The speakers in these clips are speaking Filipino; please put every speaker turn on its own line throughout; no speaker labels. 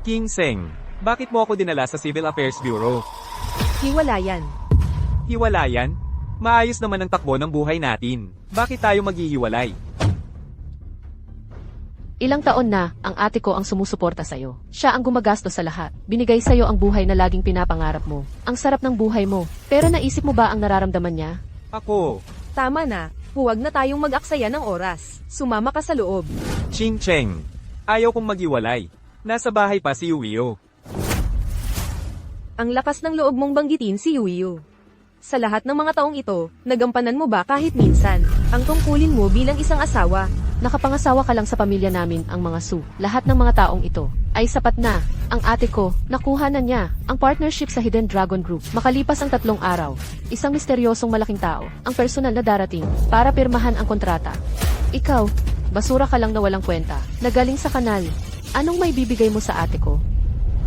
King Seng, bakit mo ako dinala sa Civil Affairs Bureau?
Hiwalayan.
Hiwalayan? Maayos naman ang takbo ng buhay natin. Bakit tayo maghihiwalay?
Ilang taon na, ang ate ko ang sumusuporta sa'yo. Siya ang gumagastos sa lahat. Binigay sa'yo ang buhay na laging pinapangarap mo. Ang sarap ng buhay mo. Pero naisip mo ba ang nararamdaman niya?
Ako,
Tama na. Huwag na tayong mag-aksaya ng oras. Sumama ka sa loob.
Ching Cheng. Ayaw kong maghiwalay. Nasa bahay pa si Yuyo.
Ang lakas ng loob mong banggitin si Yuyu. Sa lahat ng mga taong ito, nagampanan mo ba kahit minsan ang tungkulin mo bilang isang asawa?
Nakapangasawa ka lang sa pamilya namin, ang mga Su. Lahat ng mga taong ito ay sapat na. Ang ate ko, nakuha na niya ang partnership sa Hidden Dragon Group. Makalipas ang 3 araw, isang misteryosong malaking tao ang personal na darating para pirmahan ang kontrata. Ikaw, basura ka lang na walang kwenta, na galing sa kanal. Anong may bibigay mo sa ate ko?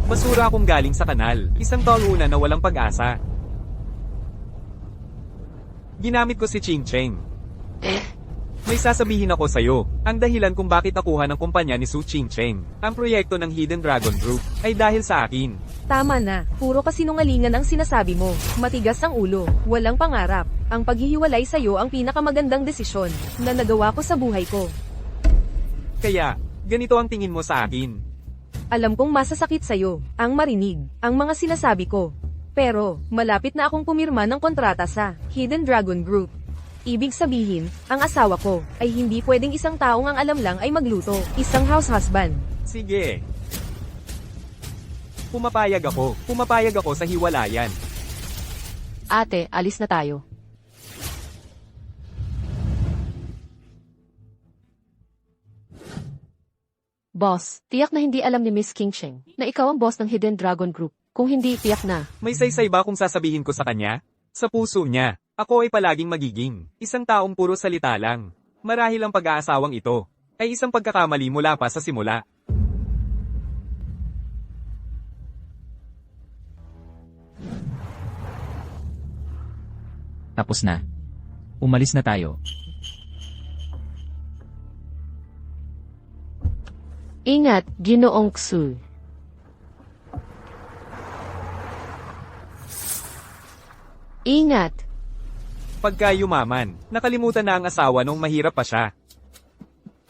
Basura akong galing sa kanal. Isang taon una na walang pag-asa. Ginamit ko si Ching Cheng. May sasabihin ako sa'yo. Ang dahilan kung bakit nakuha ng kumpanya ni Su Ching Cheng ang proyekto ng Hidden Dragon Group ay dahil sa akin.
Tama na. Puro kasinungalingan ang sinasabi mo. Matigas ang ulo. Walang pangarap. Ang paghihiwalay sa'yo ang pinakamagandang desisyon na nagawa ko sa buhay ko.
Kaya, ganito ang tingin mo sa akin.
Alam kong masasakit sa'yo ang marinig ang mga sinasabi ko. Pero, malapit na akong pumirma ng kontrata sa Hidden Dragon Group. Ibig sabihin, ang asawa ko ay hindi pwedeng isang taong ang alam lang ay magluto, isang house husband.
Sige. Pumapayag ako. Pumapayag ako sa hiwalayan.
Ate, alis na tayo. Boss, tiyak na hindi alam ni Miss King Cheng na ikaw ang boss ng Hidden Dragon Group. Kung hindi, tiyak na.
May saysay ba kung sasabihin ko sa kanya? Sa puso niya, ako ay palaging magiging isang taong puro salita lang. Marahil ang pag-aasawang ito ay isang pagkakamali mula pa sa simula.
Tapos na. Umalis na tayo.
Ingat, Ginoong Su. Ingat.
Pagka yumaman, nakalimutan na ang asawa nung mahirap pa siya.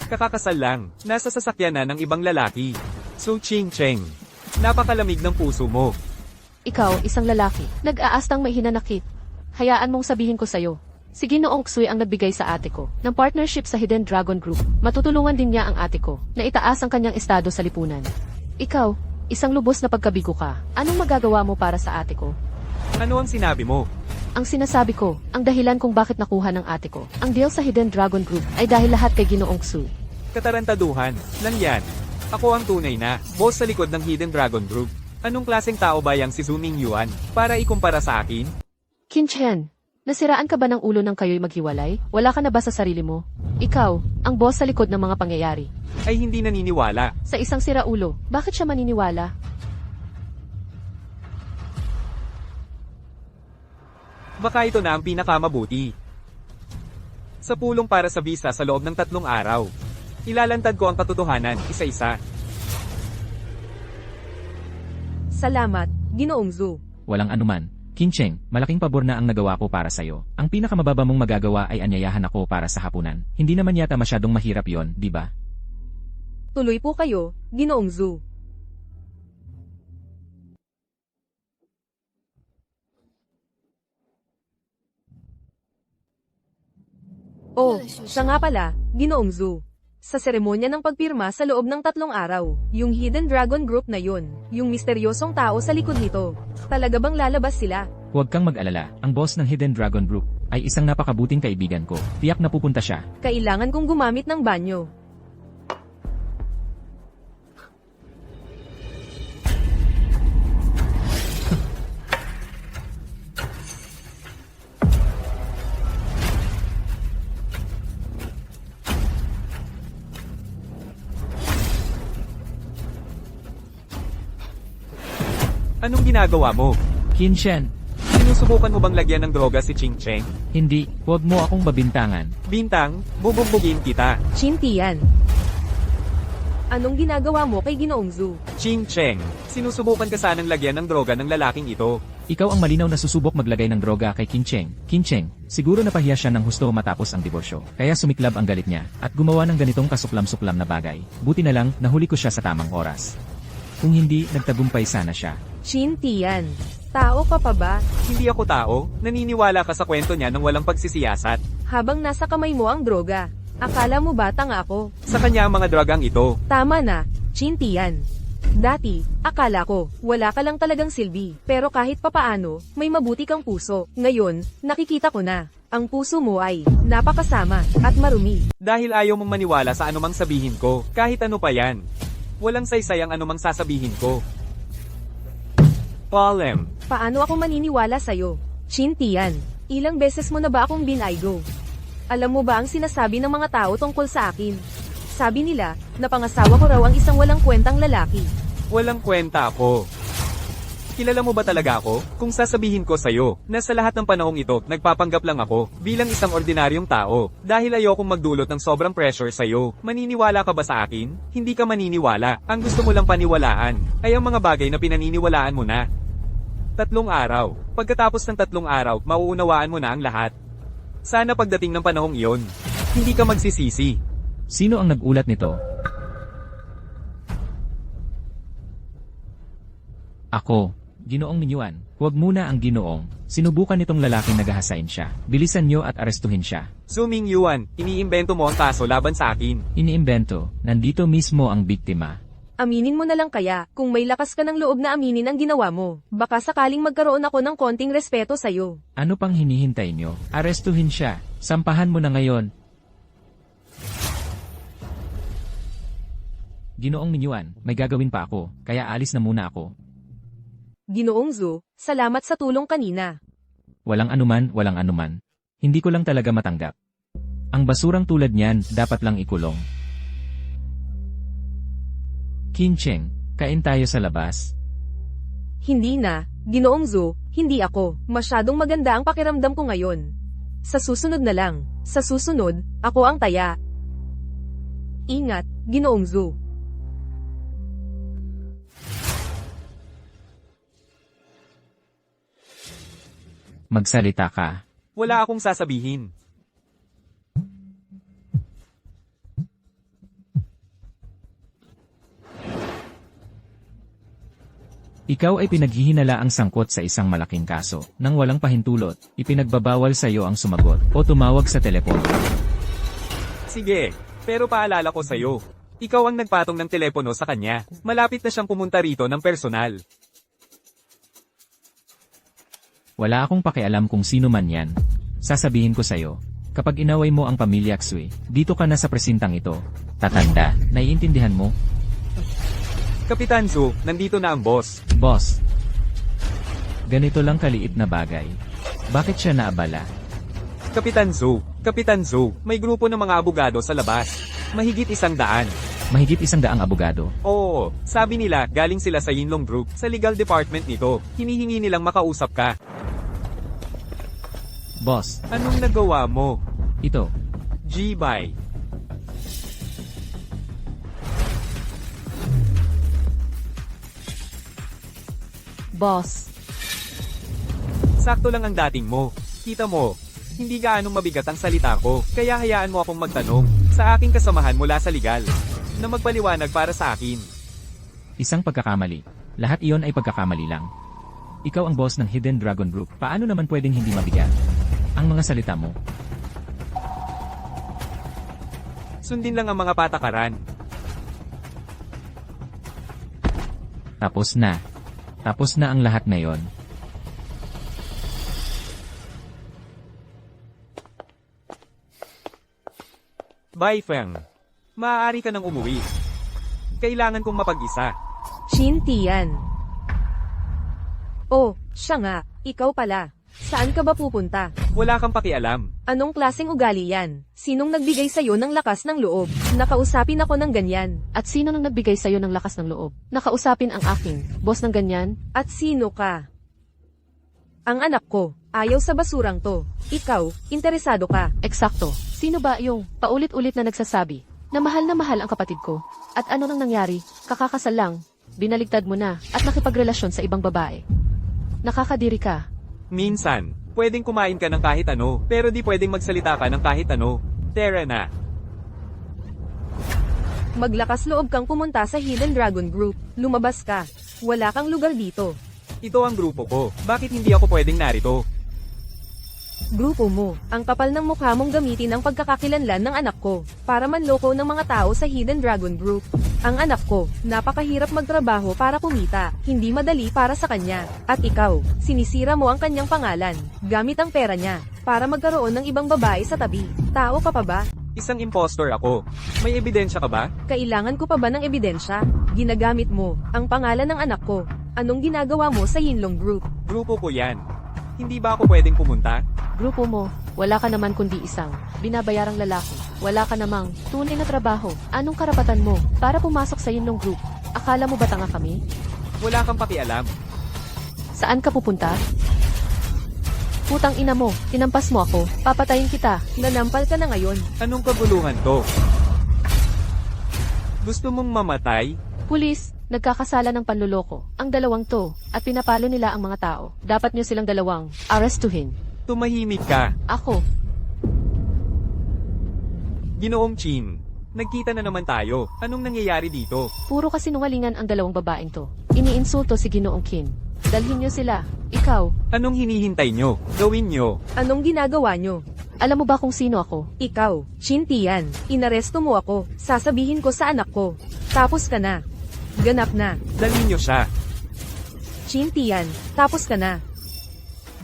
Kakakasal lang, nasa sasakyan na ng ibang lalaki. So Ching Cheng, napakalamig ng puso mo.
Ikaw, isang lalaki, nag-aastang may hinanakit. Hayaan mong sabihin ko sa'yo. Si Ginoong Xui ang nagbigay sa ate ko ng partnership sa Hidden Dragon Group. Matutulungan din niya ang ate ko na itaas ang kanyang estado sa lipunan. Ikaw, isang lubos na pagkabigo ka. Anong magagawa mo para sa ate ko?
Ano ang sinabi mo?
Ang sinasabi ko, ang dahilan kung bakit nakuha ng ate ko ang deal sa Hidden Dragon Group ay dahil lahat kay Ginoong Xui.
Katarantaduhan lang yan. Ako ang tunay na boss sa likod ng Hidden Dragon Group. Anong klaseng tao ba yang si Zhu Mingyuan para ikumpara sa akin?
Qin Chen, nasiraan ka ba ng ulo ng kayo'y maghiwalay? Wala ka na ba sa sarili mo? Ikaw, ang boss sa likod ng mga pangyayari.
Ay hindi naniniwala.
Sa isang siraulo, bakit siya maniniwala?
Baka ito na ang pinakamabuti. Sa pulong para sa visa sa loob ng 3 araw. Ilalantad ko ang katotohanan, isa-isa.
Salamat, Ginoong Zhu.
Walang anuman. King Cheng, malaking pabor na ang nagawa ko para sa'yo. Ang pinakamababa mong magagawa ay anyayahan ako para sa hapunan. Hindi naman yata masyadong mahirap yon, di ba?
Tuloy po kayo, Ginoong Zhu. Oh, siya nga pala, Ginoong Zhu. Sa seremonya ng pagpirma sa loob ng 3 araw, yung Hidden Dragon Group na yun, yung misteryosong tao sa likod nito, talaga bang lalabas sila?
Huwag kang mag-alala. Ang boss ng Hidden Dragon Group ay isang napakabuting kaibigan ko. Tiyak na pupunta siya.
Kailangan kong gumamit ng banyo.
Anong ginagawa mo?
Qin Shen,
Sinusubukan mo bang lagyan ng droga si Ching Cheng?
hindi. Huwag mo akong babintangan.
Bintang, bubugbugin kita.
Chintian. Anong ginagawa mo kay Ginoong Zhu?
Ching Cheng, sinusubukan ka sanang lagyan ng droga ng lalaking ito.
Ikaw ang malinaw na susubok maglagay ng droga kay Kincheng. Kincheng, siguro napahiya siya ng husto matapos ang diborsyo. Kaya sumiklab ang galit niya, at gumawa ng ganitong kasuklam-suklam na bagay. Buti na lang, nahuli ko siya sa tamang oras. Kung hindi, nagtagumpay sana siya.
Chin Tian, tao ka pa ba?
Hindi ako tao, naniniwala ka sa kwento niya ng walang pagsisiyasat.
Habang nasa kamay mo ang droga, akala mo ba tanga ako?
Sa kanya ang mga drogang ito.
Tama na, Chin Tian. Dati, akala ko, wala ka lang talagang silbi. Pero kahit papaano, may mabuti kang puso. Ngayon, nakikita ko na. Ang puso mo ay napakasama at marumi.
Dahil ayaw mong maniwala sa anumang sabihin ko, kahit ano pa yan. Walang saysay ang anumang sasabihin ko. Palem,
Paano ako maniniwala sa'yo? Chin Tian, ilang beses mo na ba akong binaygo? Alam mo ba ang sinasabi ng mga tao tungkol sa akin? Sabi nila, na pangasawa ko raw ang isang walang kwentang lalaki.
walang kwenta ako. Kilala mo ba talaga ako? Kung sasabihin ko sa'yo, na sa lahat ng panahong ito, nagpapanggap lang ako, bilang isang ordinaryong tao, dahil ayokong magdulot ng sobrang pressure sa'yo. Maniniwala ka ba sa akin? Hindi ka maniniwala. Ang gusto mo lang paniwalaan, ay ang mga bagay na pinaniniwalaan mo na. 3 araw. Pagkatapos ng 3 araw, mauunawaan mo na ang lahat. Sana pagdating ng panahong iyon, hindi ka magsisisi.
Sino ang nag-ulat nito? Ako, Ginoong Minyuan. Huwag muna ang Ginoong. Sinubukan nitong lalaking naghahasain siya. Bilisan niyo at arestuhin siya.
Suming Yuan, iniimbento mo ang kaso laban sa akin.
Iniimbento, nandito mismo ang biktima.
Aminin mo na lang kaya, kung may lakas ka ng loob na aminin ang ginawa mo. Baka sakaling magkaroon ako ng konting respeto sa'yo.
Ano pang hinihintay nyo? Arestuhin siya. Sampahan mo na ngayon. Ginoong Minyuan, may gagawin pa ako, kaya alis na muna ako.
Ginoong Zhu, salamat sa tulong kanina.
Walang anuman. Hindi ko lang talaga matanggap. Ang basurang tulad niyan, dapat lang ikulong. Kincheng, kain tayo sa labas.
Hindi na, Ginoong Zhu, hindi ako. Masyadong maganda ang pakiramdam ko ngayon. Sa susunod na lang. Sa susunod, ako ang taya. Ingat, Ginoong Zhu.
Magsalita ka.
Wala akong sasabihin.
Ikaw ay pinaghihinala ang sangkot sa isang malaking kaso. Nang walang pahintulot, ipinagbabawal sa iyo ang sumagot o tumawag sa telepono.
Sige, pero paalala ko sa'yo. Ikaw ang nagpatong ng telepono sa kanya. Malapit na siyang pumunta rito ng personal.
Wala akong pakialam kung sino man yan. Sasabihin ko sa'yo, kapag inaway mo ang pamilya Xue, dito ka na sa presintang ito. Tatanda, naiintindihan mo?
Kapitan Zhu, nandito na ang boss.
Boss. Ganito lang kaliit na bagay. Bakit siya naabala?
Kapitan Zhu, may grupo ng mga abogado sa labas. Mahigit 100.
Mahigit 100 abogado.
Oo, sabi nila, galing sila sa Yinlong Group, sa legal department nito. Hinihingi nilang makausap ka.
Boss,
Anong nagawa mo?
ito.
G-Bye.
Boss.
Sakto lang ang dating mo. Kita mo, hindi gaanong mabigat ang salita ko, kaya hayaan mo akong magtanong sa aking kasamahan mula sa legal na magpaliwanag para sa akin.
Isang pagkakamali. Lahat iyon ay pagkakamali lang. Ikaw ang boss ng Hidden Dragon Group. Paano naman pwedeng hindi mabigat ang mga salita mo?
Sundin lang ang mga patakaran.
Tapos na. Tapos na ang lahat ngayon.
Bye, Feng. Maaari ka nang umuwi. Kailangan kong mapag-isa.
Chin Tian. Oh, siya nga, ikaw pala. Saan ka ba pupunta?
Wala kang pakialam.
Anong klaseng ugali yan? Sinong nagbigay sa'yo ng lakas ng loob? Nakausapin ako ng ganyan.
At sino nang nagbigay sa'yo ng lakas ng loob? Nakausapin ang aking boss ng ganyan?
At sino ka? Ang anak ko, ayaw sa basurang to. Ikaw, interesado ka.
Eksakto. Sino ba yung paulit-ulit na nagsasabi na mahal ang kapatid ko. At ano nang nangyari? Kakakasal lang. Binaligtad mo na at nakipagrelasyon sa ibang babae. Nakakadiri ka.
Minsan, pwedeng kumain ka ng kahit ano, pero di pwedeng magsalita ka ng kahit ano. Tara na.
Maglakas loob kang pumunta sa Hidden Dragon Group. Lumabas ka. Wala kang lugar dito.
Ito ang grupo ko. Bakit hindi ako pwedeng narito?
Grupo mo, ang kapal ng mukha mong gamitin ang pagkakakilanlan ng anak ko, para manloko ng mga tao sa Hidden Dragon Group. Ang anak ko, napakahirap magtrabaho para kumita, hindi madali para sa kanya. At ikaw, sinisira mo ang kanyang pangalan, gamit ang pera niya, para magkaroon ng ibang babae sa tabi. Tao ka pa ba?
Isang impostor ako. May ebidensya ka ba?
Kailangan ko pa ba ng ebidensya? Ginagamit mo, ang pangalan ng anak ko. Anong ginagawa mo sa Yinlong Group?
Grupo ko yan. Hindi ba ako pwedeng pumunta?
Grupo mo, wala ka naman kundi isang binabayarang lalaki. Wala ka namang tunay na trabaho. Anong karapatan mo para pumasok sa Yinlong Group? Akala mo ba tanga kami?
Wala kang pakialam.
Saan ka pupunta? Putang ina mo, tinampas mo ako, papatayin kita.
Nanampal ka na ngayon.
Anong kabuluhan to? Gusto mong mamatay?
Pulis, nagkakasala ng panluloko. Ang dalawang to, at pinapalo nila ang mga tao. Dapat nyo silang dalawang arestuhin.
Tumahimik ka.
Ako,
Ginoong Chin. Nagkita na naman tayo. Anong nangyayari dito?
puro kasinungalingan ang dalawang babaeng to. Iniinsulto si Ginoong Kim. Dalhin nyo sila. Ikaw,
Anong hinihintay nyo? Gawin nyo.
Anong ginagawa nyo?
alam mo ba kung sino ako?
Ikaw, Shintian, inaresto mo ako. Sasabihin ko sa anak ko. Tapos ka na. Ganap na.
Dalhin nyo siya.
Shintian, tapos ka na.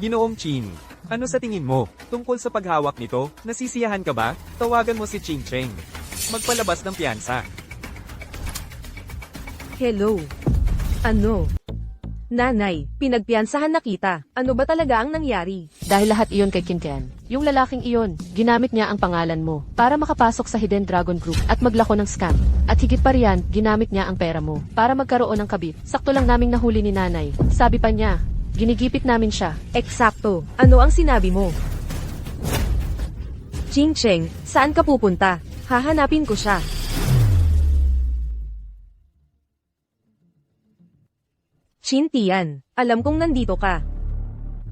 Ginoong Chin. Ano sa tingin mo? Tungkol sa paghawak nito, nasisiyahan ka ba? Tawagan mo si Ching Cheng. Magpalabas ng piyansa.
Hello. Ano? Nanay, pinagpiyansahan na kita. Ano ba talaga ang nangyari?
Dahil lahat iyon kay Kintian. Yung lalaking iyon, ginamit niya ang pangalan mo para makapasok sa Hidden Dragon Group at maglako ng scam. At higit pa riyan, ginamit niya ang pera mo para magkaroon ng kabit. Sakto lang naming nahuli ni nanay. Sabi pa niya, ginigipit namin siya.
Eksakto. Ano ang sinabi mo? Ching Cheng, saan ka pupunta? Hahanapin ko siya. Shintian, alam kong nandito ka.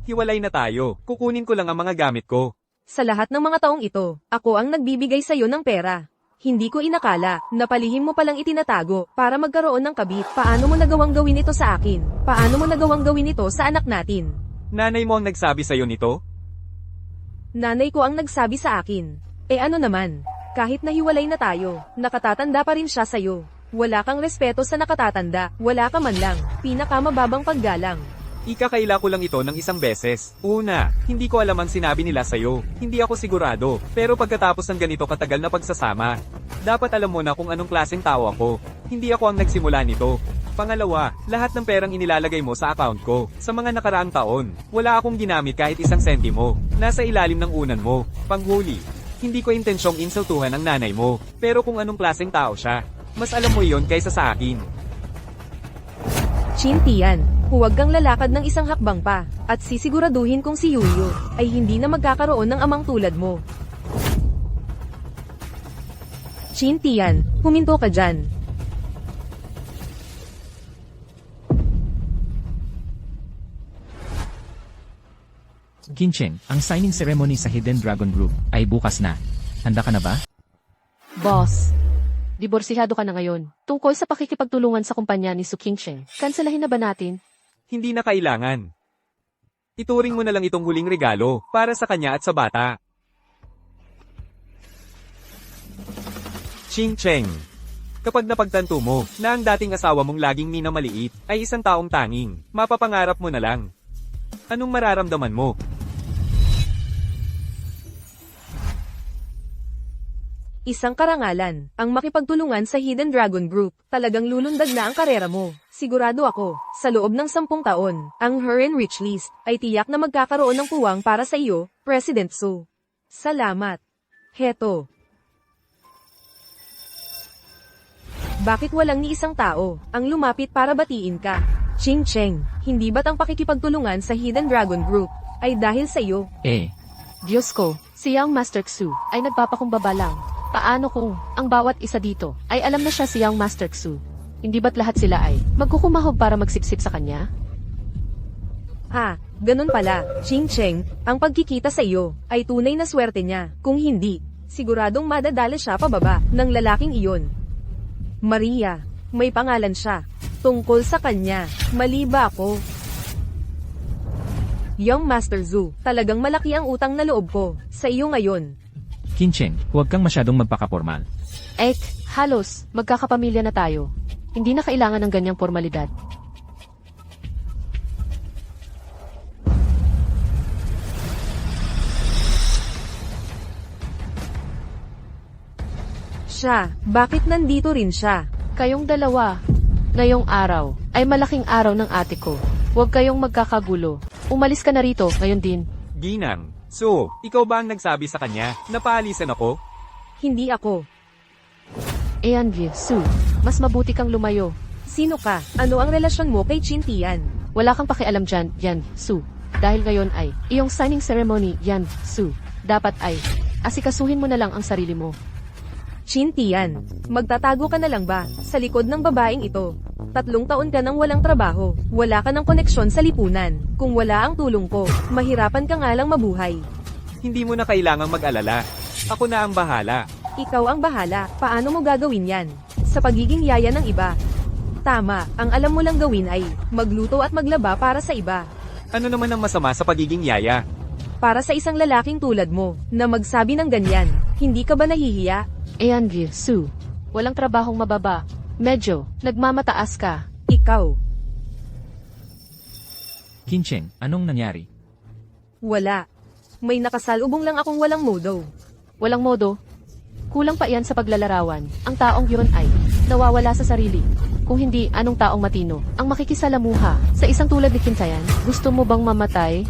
Hiwalay na tayo. Kukunin ko lang ang mga gamit ko.
Sa lahat ng mga taong ito, ako ang nagbibigay sa'yo ng pera. Hindi ko inakala, napalihim mo palang itinatago para magkaroon ng kabit. Paano mo nagawang gawin ito sa akin? Paano mo nagawang gawin ito sa anak natin?
Nanay mo ang nagsabi sa'yo nito?
Nanay ko ang nagsabi sa akin. Eh ano naman, kahit nahiwalay na tayo, nakatatanda pa rin siya sa'yo. Wala kang respeto sa nakatatanda, wala ka man lang, pinakamababang paggalang.
Ikakaila ko lang ito ng isang beses. Una, hindi ko alam ang sinabi nila sa'yo. Hindi ako sigurado. Pero pagkatapos ng ganito katagal na pagsasama, dapat alam mo na kung anong klaseng tao ako. Hindi ako ang nagsimula nito. Pangalawa, lahat ng perang inilalagay mo sa account ko. Sa mga nakaraang taon, wala akong ginamit kahit isang sentimo. Nasa ilalim ng unan mo. Panghuli, hindi ko intensyong insultuhan ang nanay mo. Pero kung anong klaseng tao siya, mas alam mo iyon kaysa sa akin.
Shintian, huwag kang lalakad ng isang hakbang pa, at sisiguraduhin kong si Yuyo ay hindi na magkakaroon ng amang tulad mo. Shintian, huminto ka dyan.
Kincheng, ang signing ceremony sa Hidden Dragon Group ay bukas na. Handa ka na ba?
Boss, diborsihado ka na ngayon. Tungkol sa pakikipagtulungan sa kumpanya ni Su Qingsheng, kanselahin na ba natin?
Hindi na kailangan. Ituring mo na lang itong huling regalo para sa kanya at sa bata. Ching Cheng. Kapag napagtanto mo na ang dating asawa mong laging minamaliit ay isang taong tanging, mapapangarap mo na lang. Anong mararamdaman mo?
Isang karangalan, ang makipagtulungan sa Hidden Dragon Group, talagang lulundag na ang karera mo. Sigurado ako, sa loob ng 10 taon, ang Her and Rich List ay tiyak na magkakaroon ng puwang para sa iyo, President Su. Salamat. Heto. Bakit walang ni isang tao ang lumapit para batiin ka? Ching Cheng, hindi ba't ang pakikipagtulungan sa Hidden Dragon Group ay dahil sa iyo?
Diyos ko, si Young Master Xu ay nagpapakumbaba lang. Paano kung ang bawat isa dito ay alam na siya si Young Master Xu? Hindi ba't lahat sila ay magkukumahog para magsipsip sa kanya?
Ganun pala, Ching Cheng, ang pagkikita sa iyo ay tunay na swerte niya. Kung hindi, siguradong madadala siya pababa ng lalaking iyon. Maria, may pangalan siya. Tungkol sa kanya, mali ba ako? Young Master Zhu, talagang malaki ang utang na loob ko sa iyo ngayon.
Qincheng, huwag kang masyadong magpakapormal.
Halos, magkakapamilya na tayo. Hindi na kailangan ng ganyang formalidad.
Bakit nandito rin siya?
Kayong dalawa, ngayong araw, ay malaking araw ng ate ko. Huwag kayong magkakagulo. Umalis ka na rito, ngayon din.
Ginang, so, ikaw ba ang nagsabi sa kanya na paalisan ako?
Hindi ako.
Su, mas mabuti kang lumayo.
Sino ka? Ano ang relasyon mo kay Chin Tian?
Wala kang pakialam dyan, Su. Dahil ngayon ay, iyong signing ceremony, Su. Dapat ay, asikasuhin mo na lang ang sarili mo.
Chin Tian, magtatago ka na lang ba sa likod ng babaeng ito? 3 taon ka nang walang trabaho, wala ka ng koneksyon sa lipunan. Kung wala ang tulong ko, mahirapan ka nga lang mabuhay.
Hindi mo na kailangang mag-alala. Ako na ang bahala.
Ikaw ang bahala, paano mo gagawin yan? Sa pagiging yaya ng iba. Tama, ang alam mo lang gawin ay magluto at maglaba para sa iba.
Ano naman ang masama sa pagiging yaya?
Para sa isang lalaking tulad mo, na magsabi ng ganyan, hindi ka ba nahihiya?
Su, walang trabahong mababa. Medyo, nagmamataas ka.
Ikaw,
Qincheng, anong nangyari?
wala. May nakasalubong lang akong walang modo.
Walang modo. Kulang pa iyan sa paglalarawan. Ang taong yun ay nawawala sa sarili. Kung hindi, anong taong matino ang makikisalamuha sa isang tulad ni Kintayan? Gusto mo bang mamatay?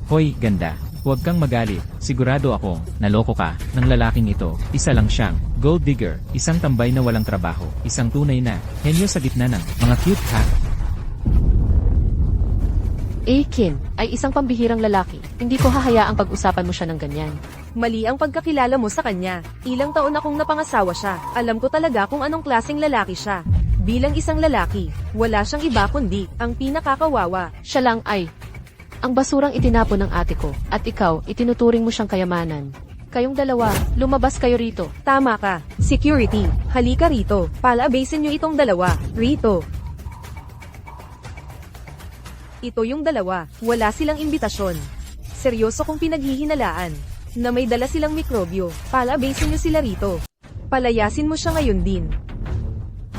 Hoy, ganda. Huwag kang magalit. Sigurado ako, naloko ka, ng lalaking ito. Isa lang siyang gold digger, isang tambay na walang trabaho, isang tunay na henyo sa gitna ng mga cute hat.
Kin, ay isang pambihirang lalaki. Hindi ko hahayaang pag-usapan mo siya ng ganyan.
Mali ang pagkakilala mo sa kanya. Ilang taon akong napangasawa siya. Alam ko talaga kung anong klaseng lalaki siya. Bilang isang lalaki, wala siyang iba kundi ang pinakakawawa.
Siya lang ay ang basurang itinapon ng ate ko, at ikaw, itinuturing mo siyang kayamanan. Kayong dalawa, lumabas kayo rito.
Tama ka. Security, halika rito. Palabasin niyo itong dalawa. Rito. Ito yung dalawa. Wala silang imbitasyon. Seryoso kong pinaghihinalaan na may dala silang mikrobyo. Palabasin niyo sila rito. Palayasin mo siya ngayon din.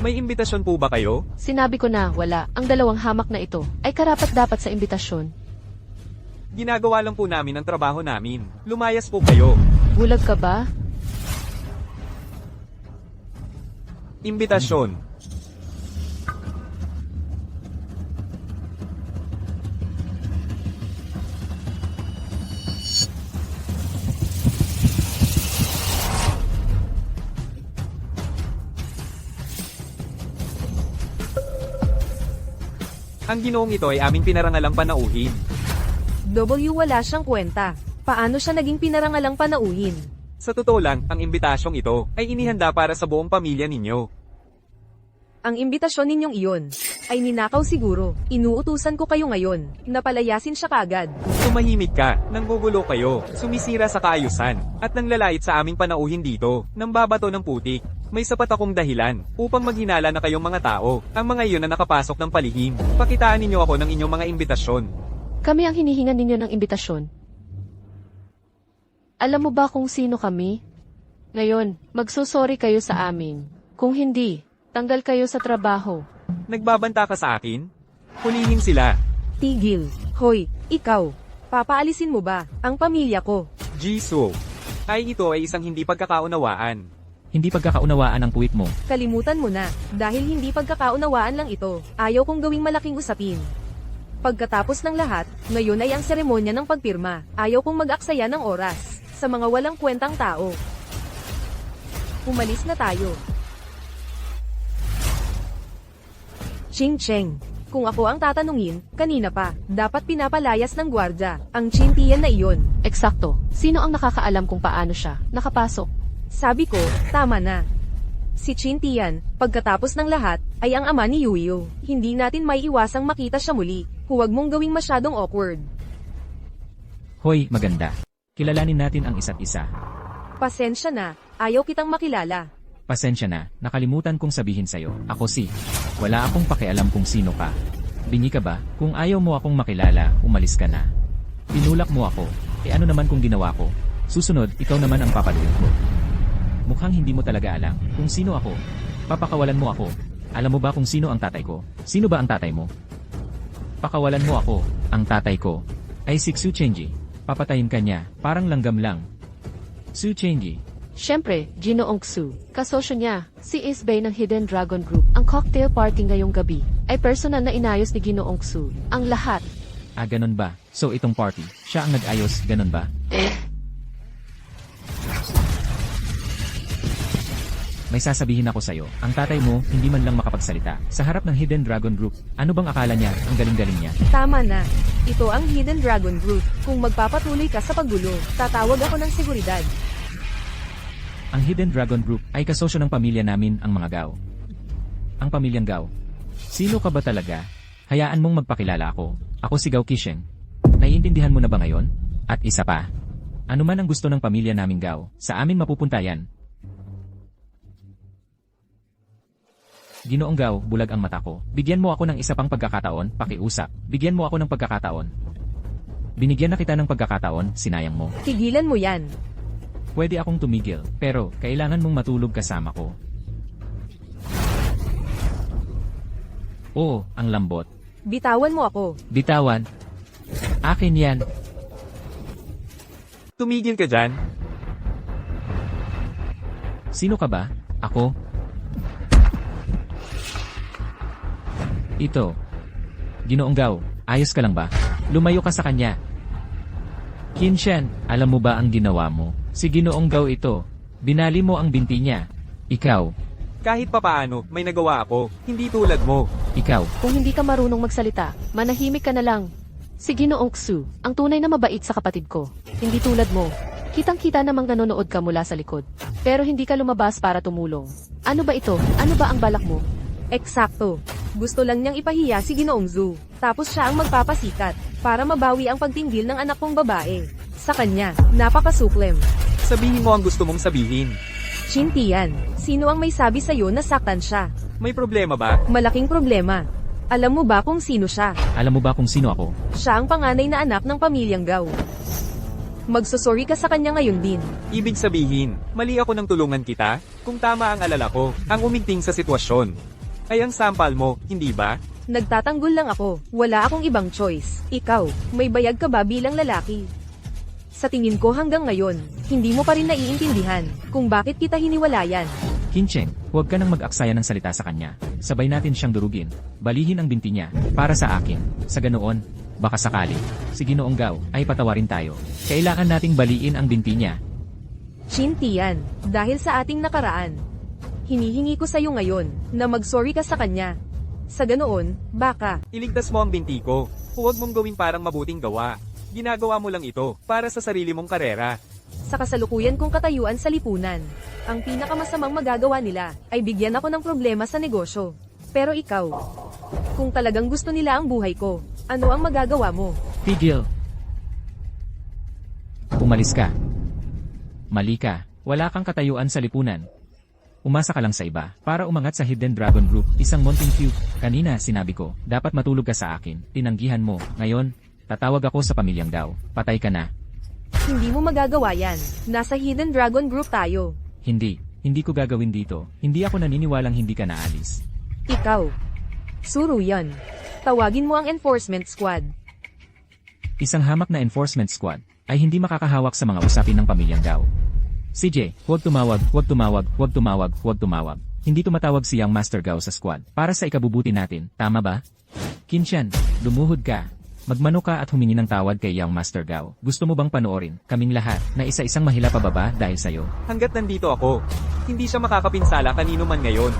May imbitasyon po ba kayo?
Sinabi ko na wala. Ang dalawang hamak na ito ay karapat-dapat sa imbitasyon.
Ginagawa lang po namin ang trabaho namin. Lumayas po kayo.
Bulag ka ba?
Imbitasyon. Ang ginoong ito ay aming pinarangalang panauhin.
Wala siyang kwenta. Paano siya naging pinarangalang panauhin?
Sa totoo lang, ang imbitasyong ito ay inihanda para sa buong pamilya ninyo.
Ang imbitasyon ninyong iyon ay ninakaw siguro. Inuutusan ko kayo ngayon na palayasin siya kagad.
Tumahimik ka, nanggugulo kayo, sumisira sa kaayusan, at nanglalait sa aming panauhin dito, nang babato ng putik. May sapat akong dahilan upang maghinala na kayong mga tao, ang mga iyon na nakapasok ng palihim. Pakitaan ninyo ako ng inyong mga imbitasyon.
Kami ang hinihingan ninyo ng imbitasyon. Alam mo ba kung sino kami? Ngayon, magsusorry kayo sa amin. Kung hindi, tanggal kayo sa trabaho.
Nagbabanta ka sa akin? Hulihin sila.
Tigil. Hoy, ikaw. Papaalisin mo ba ang pamilya ko?
Jisoo. Ay ito ay isang hindi pagkakaunawaan.
Hindi pagkakaunawaan ang puwit mo.
Kalimutan mo na, dahil hindi pagkakaunawaan lang ito. Ayaw kong gawing malaking usapin. Pagkatapos ng lahat, ngayon ay ang seremonya ng pagpirma. Ayaw kong mag-aksaya ng oras sa mga walang kwentang tao. Umalis na tayo. Ching Cheng, kung ako ang tatanungin, kanina pa, dapat pinapalayas ng gwardya ang Chin Tian na iyon.
Eksakto. Sino ang nakakaalam kung paano siya nakapasok?
Sabi ko, tama na. Si Chin Tian, pagkatapos ng lahat, ay ang ama ni Yuyo. Hindi natin maiiwasang makita siya muli. Huwag mong gawing masyadong awkward.
Hoy, maganda. Kilalanin natin ang isa't isa.
Pasensya na, ayaw kitang makilala.
Pasensya na, nakalimutan kong sabihin sa'yo. Ako si. Wala akong pakialam kung sino ka. Bingi ka ba? Kung ayaw mo akong makilala, umalis ka na. Tinulak mo ako. Ano naman kung ginawa ko? Susunod, ikaw naman ang papaluin ko. Mukhang hindi mo talaga alam kung sino ako. Papakawalan mo ako. Alam mo ba kung sino ang tatay ko? Sino ba ang tatay mo? Pakawalan mo ako. Ang tatay ko ay si Xu Chenji. Papatayin ka niya, parang langgam lang. Xu Chenji.
Siyempre, Ginoong Xu, kasosyo niya, si Isbay ng Hidden Dragon Group. Ang cocktail party ngayong gabi ay personal na inayos ni Ginoong Xu. Ang lahat.
Ganun ba? So itong party, siya ang nag-ayos, ganun ba? May sasabihin ako sa'yo, ang tatay mo, hindi man lang makapagsalita. Sa harap ng Hidden Dragon Group, ano bang akala niya, ang galing-galing niya?
Tama na. Ito ang Hidden Dragon Group. Kung magpapatuloy ka sa paggulo, tatawag ako ng seguridad.
Ang Hidden Dragon Group ay kasosyo ng pamilya namin, ang mga Gao. Ang pamilyang Gao. Sino ka ba talaga? Hayaan mong magpakilala ako. Ako si Gao Qisheng. Naiintindihan mo na ba ngayon? At isa pa. Ano man ang gusto ng pamilya naming Gao, sa amin mapupunta yan. Ginoong Gao, bulag ang mata ko. Bigyan mo ako ng isa pang pagkakataon, pakiusap. Bigyan mo ako ng pagkakataon. Binigyan na kita ng pagkakataon, sinayang mo.
Tigilan mo yan.
Pwede akong tumigil, pero kailangan mong matulog kasama ko. Oo, ang lambot.
Bitawan mo ako.
Bitawan. Akin yan.
Tumigil ka dyan.
Sino ka ba? Ako? Ito. Ginoong Gao, ayos ka lang ba? Lumayo ka sa kanya. Qinshan, alam mo ba ang ginawa mo? Si Ginoong Gao ito. Binali mo ang binti niya. Ikaw.
Kahit papaano, may nagawa ako. Hindi tulad mo.
Ikaw.
Kung hindi ka marunong magsalita, manahimik ka na lang. Si Ginoong Xu, ang tunay na mabait sa kapatid ko. Hindi tulad mo. Kitang-kita namang nanonood ka mula sa likod. Pero hindi ka lumabas para tumulong. Ano ba ito? Ano ba ang balak mo?
Eksakto. Gusto lang niyang ipahiya si Ginoong Zhu. Tapos siya ang magpapasikat para mabawi ang pagtinggil ng anak kong babae. Sa kanya, napakasuklem.
Sabihin mo ang gusto mong sabihin.
Chin Tian, sino ang may sabi sa'yo na saktan siya?
May problema ba?
Malaking problema. Alam mo ba kung sino siya?
Alam mo ba kung sino ako?
Siya ang panganay na anak ng pamilyang Gao. Magsusorry ka sa kanya ngayon din.
Ibig sabihin, mali ako nang tulungan kita? Kung tama ang alala ko, ang uminting sa sitwasyon. Ay ang sampal mo, hindi ba?
Nagtatanggol lang ako. Wala akong ibang choice. Ikaw, may bayag ka ba bilang lalaki? Sa tingin ko hanggang ngayon, hindi mo pa rin naiintindihan kung bakit kita hiniwalayan.
Qinshan, huwag ka nang mag-aksaya ng salita sa kanya. Sabay natin siyang durugin. Balihin ang binti niya. Para sa akin. Sa ganoon, baka sakali. Si Ginoong Gao ay patawarin tayo. Kailangan nating baliin ang binti niya.
Chin Tian, dahil sa ating nakaraan, hinihingi ko sa'yo ngayon na mag-sorry ka sa kanya. Sa ganoon, baka
Iligtas mo ang binti ko. Huwag mong gawing parang mabuting gawa. Ginagawa mo lang ito para sa sarili mong karera.
sa kasalukuyan kong katayuan sa lipunan, ang pinakamasamang magagawa nila ay bigyan ako ng problema sa negosyo. Pero ikaw, kung talagang gusto nila ang buhay ko, ano ang magagawa mo?
Tigil. Umalis ka. Mali ka. Wala kang katayuan sa lipunan. Umasa ka lang sa iba. Para umangat sa Hidden Dragon Group, isang Mountain Cube. Kanina sinabi ko, dapat matulog ka sa akin. Tinanggihan mo. Ngayon, tatawag ako sa pamilyang Gao. Patay ka na.
Hindi mo magagawa yan. Nasa Hidden Dragon Group tayo.
Hindi. Hindi ko gagawin dito. Hindi ako naniniwalang hindi ka naalis.
Ikaw. Suru yan. Tawagin mo ang enforcement squad.
Isang hamak na enforcement squad ay hindi makakahawak sa mga usapin ng pamilyang Gao. CJ, huwag tumawag, huwag tumawag, huwag tumawag, huwag tumawag. Hindi tumatawag si Young Master Gao sa squad para sa ikabubuti natin, tama ba? Qinshan, lumuhod ka. Magmano ka at humingi ng tawad kay Young Master Gao. Gusto mo bang panoorin, kaming lahat, na isa-isang mahila pababa dahil sa'yo?
Hanggat nandito ako, hindi siya makakapinsala kanino man ngayon.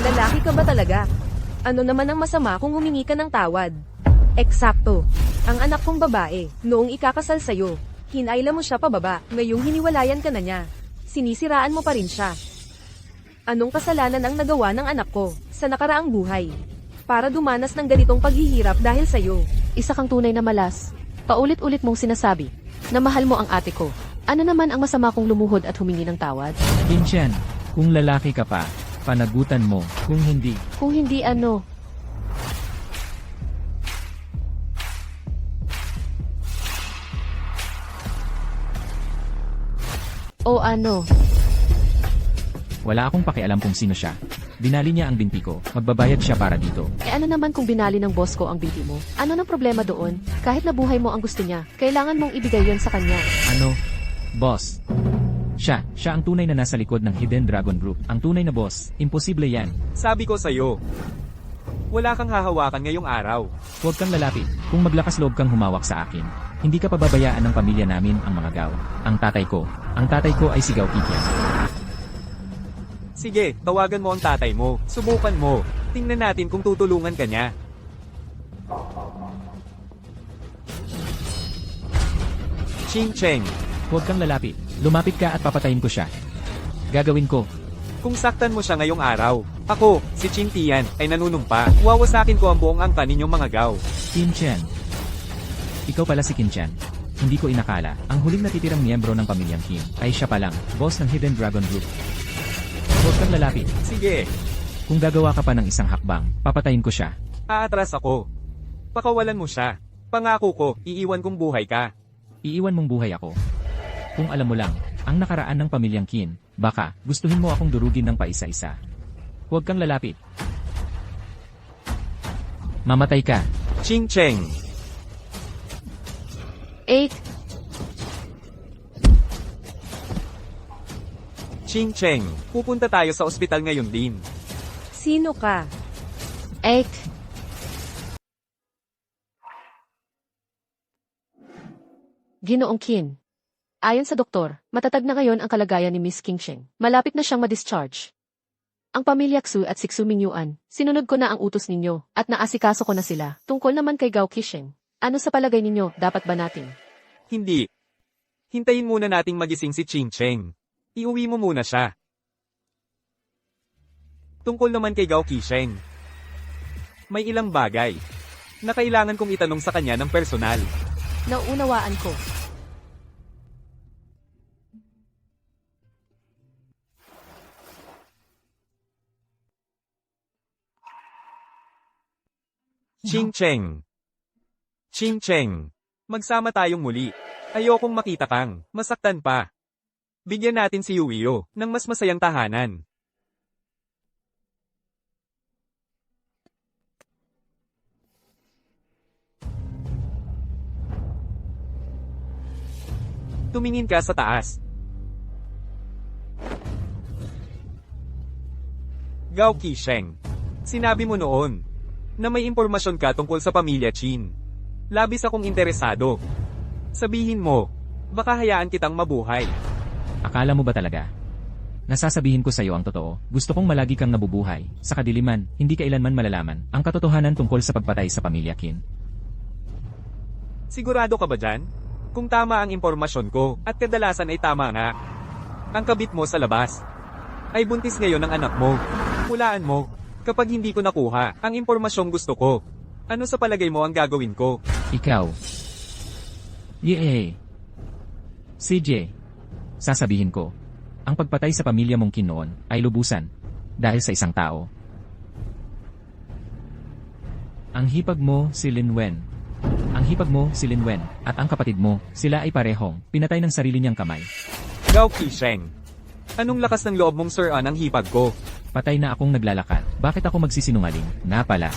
Lalaki ka ba talaga? Ano naman ang masama kung humingi ka ng tawad? Eksakto. Ang anak kong babae, noong ikakasal sa'yo, hinayla mo siya pababa, ngayong hiniwalayan ka na niya. sinisiraan mo pa rin siya. Anong kasalanan ang nagawa ng anak ko sa nakaraang buhay? Para dumanas ng ganitong paghihirap dahil sa'yo.
Isa kang tunay na malas. Paulit-ulit mong sinasabi na mahal mo ang ate ko. Ano naman ang masama kong lumuhod at humingi ng tawad?
Kinchan, kung lalaki ka pa, panagutan mo. Kung hindi,
Kung hindi ano, o ano,
wala akong pakialam kung sino siya. Binali niya ang binti ko. Magbabayad siya para dito.
ano naman kung binali ng boss ko ang binti mo? Ano nang problema doon? Kahit na buhay mo ang gusto niya, kailangan mong ibigay yon sa kanya.
Ano? Boss. Siya ang tunay na nasa likod ng Hidden Dragon Group. Ang tunay na boss. Imposible yan.
Sabi ko sa'yo, wala kang hahawakan ngayong araw.
Huwag kang lalapit. Kung maglakas loob kang humawak sa akin, hindi ka pababayaan ng pamilya namin ang mga gaw. Ang tatay ko ay si Gao Kikian.
Sige, tawagan mo ang tatay mo. Subukan mo. Tingnan natin kung tutulungan ka niya. Ching Cheng,
Huwag kang lalapit. Lumapit ka at papatayin ko siya. Gagawin ko.
kung saktan mo siya ngayong araw, ako, si Ching Tian, ay nanunumpa. Wawasakin ko ang buong angka ninyong mga gaw.
Kinchan. Ikaw pala si Kinchan. Hindi ko inakala. Ang huling natitirang miyembro ng pamilyang Kim ay siya pa lang, boss ng Hidden Dragon Group. Huwag kang lalapit.
Sige,
Kung gagawa ka pa ng isang hakbang, papatayin ko siya.
aatras ako. Pakawalan mo siya. Pangako ko, iiwan kong buhay ka.
Iiwan mong buhay ako. Kung alam mo lang, ang nakaraan ng pamilyang Qin, baka gustuhin mo akong durugin ng paisa-isa. Huwag kang lalapit. Mamatay ka.
Ching Cheng,
8,
Ching Cheng, pupunta tayo sa ospital ngayon din.
Sino ka?
8, Ginoong Qin. Ayon sa doktor, matatag na ngayon ang kalagayan ni Miss Qingsheng. Malapit na siyang ma-discharge. Ang pamilya Xu at Sixu Mingyuan, sinunod ko na ang utos ninyo, at naasikaso ko na sila. Tungkol naman kay Gao Qisheng, ano sa palagay ninyo, dapat ba natin?
Hindi. Hintayin muna nating magising si Ching Cheng. Iuwi mo muna siya. Tungkol naman kay Gao Qisheng, may ilang bagay na kailangan kong itanong sa kanya ng personal.
Nauunawaan ko.
Ching Cheng. Ching Cheng. Magsama tayong muli. Ayokong makita kang masaktan pa. Bigyan natin si Yuio ng mas masayang tahanan. Tumingin ka sa taas. Gao Qisheng. Sinabi mo noon na may impormasyon ka tungkol sa pamilya Qin. Labis akong interesado. Sabihin mo, baka hayaan kitang mabuhay.
Akala mo ba talaga? Nasasabihin ko sa iyo ang totoo. Gusto kong malagi kang nabubuhay. Sa kadiliman, hindi kailanman malalaman ang katotohanan tungkol sa pagpatay sa pamilya Qin.
Sigurado ka ba dyan? Kung tama ang impormasyon ko, at kadalasan ay tama nga. Ang kabit mo sa labas ay buntis ngayon ng anak mo. Hulaan mo, kapag hindi ko nakuha ang impormasyong gusto ko, ano sa palagay mo ang gagawin ko?
Ikaw. Yay. CJ. Sasabihin ko, ang pagpatay sa pamilya mong Qin noon ay lubusan dahil sa isang tao. Ang hipag mo si Lin Wen. Ang hipag mo si Lin Wen at ang kapatid mo, sila ay parehong pinatay ng sarili niyang kamay.
Gao Qisheng, anong lakas ng loob mong sir ang hipag ko?
Patay na akong naglalakad. Bakit ako magsisinungaling? Nga pala.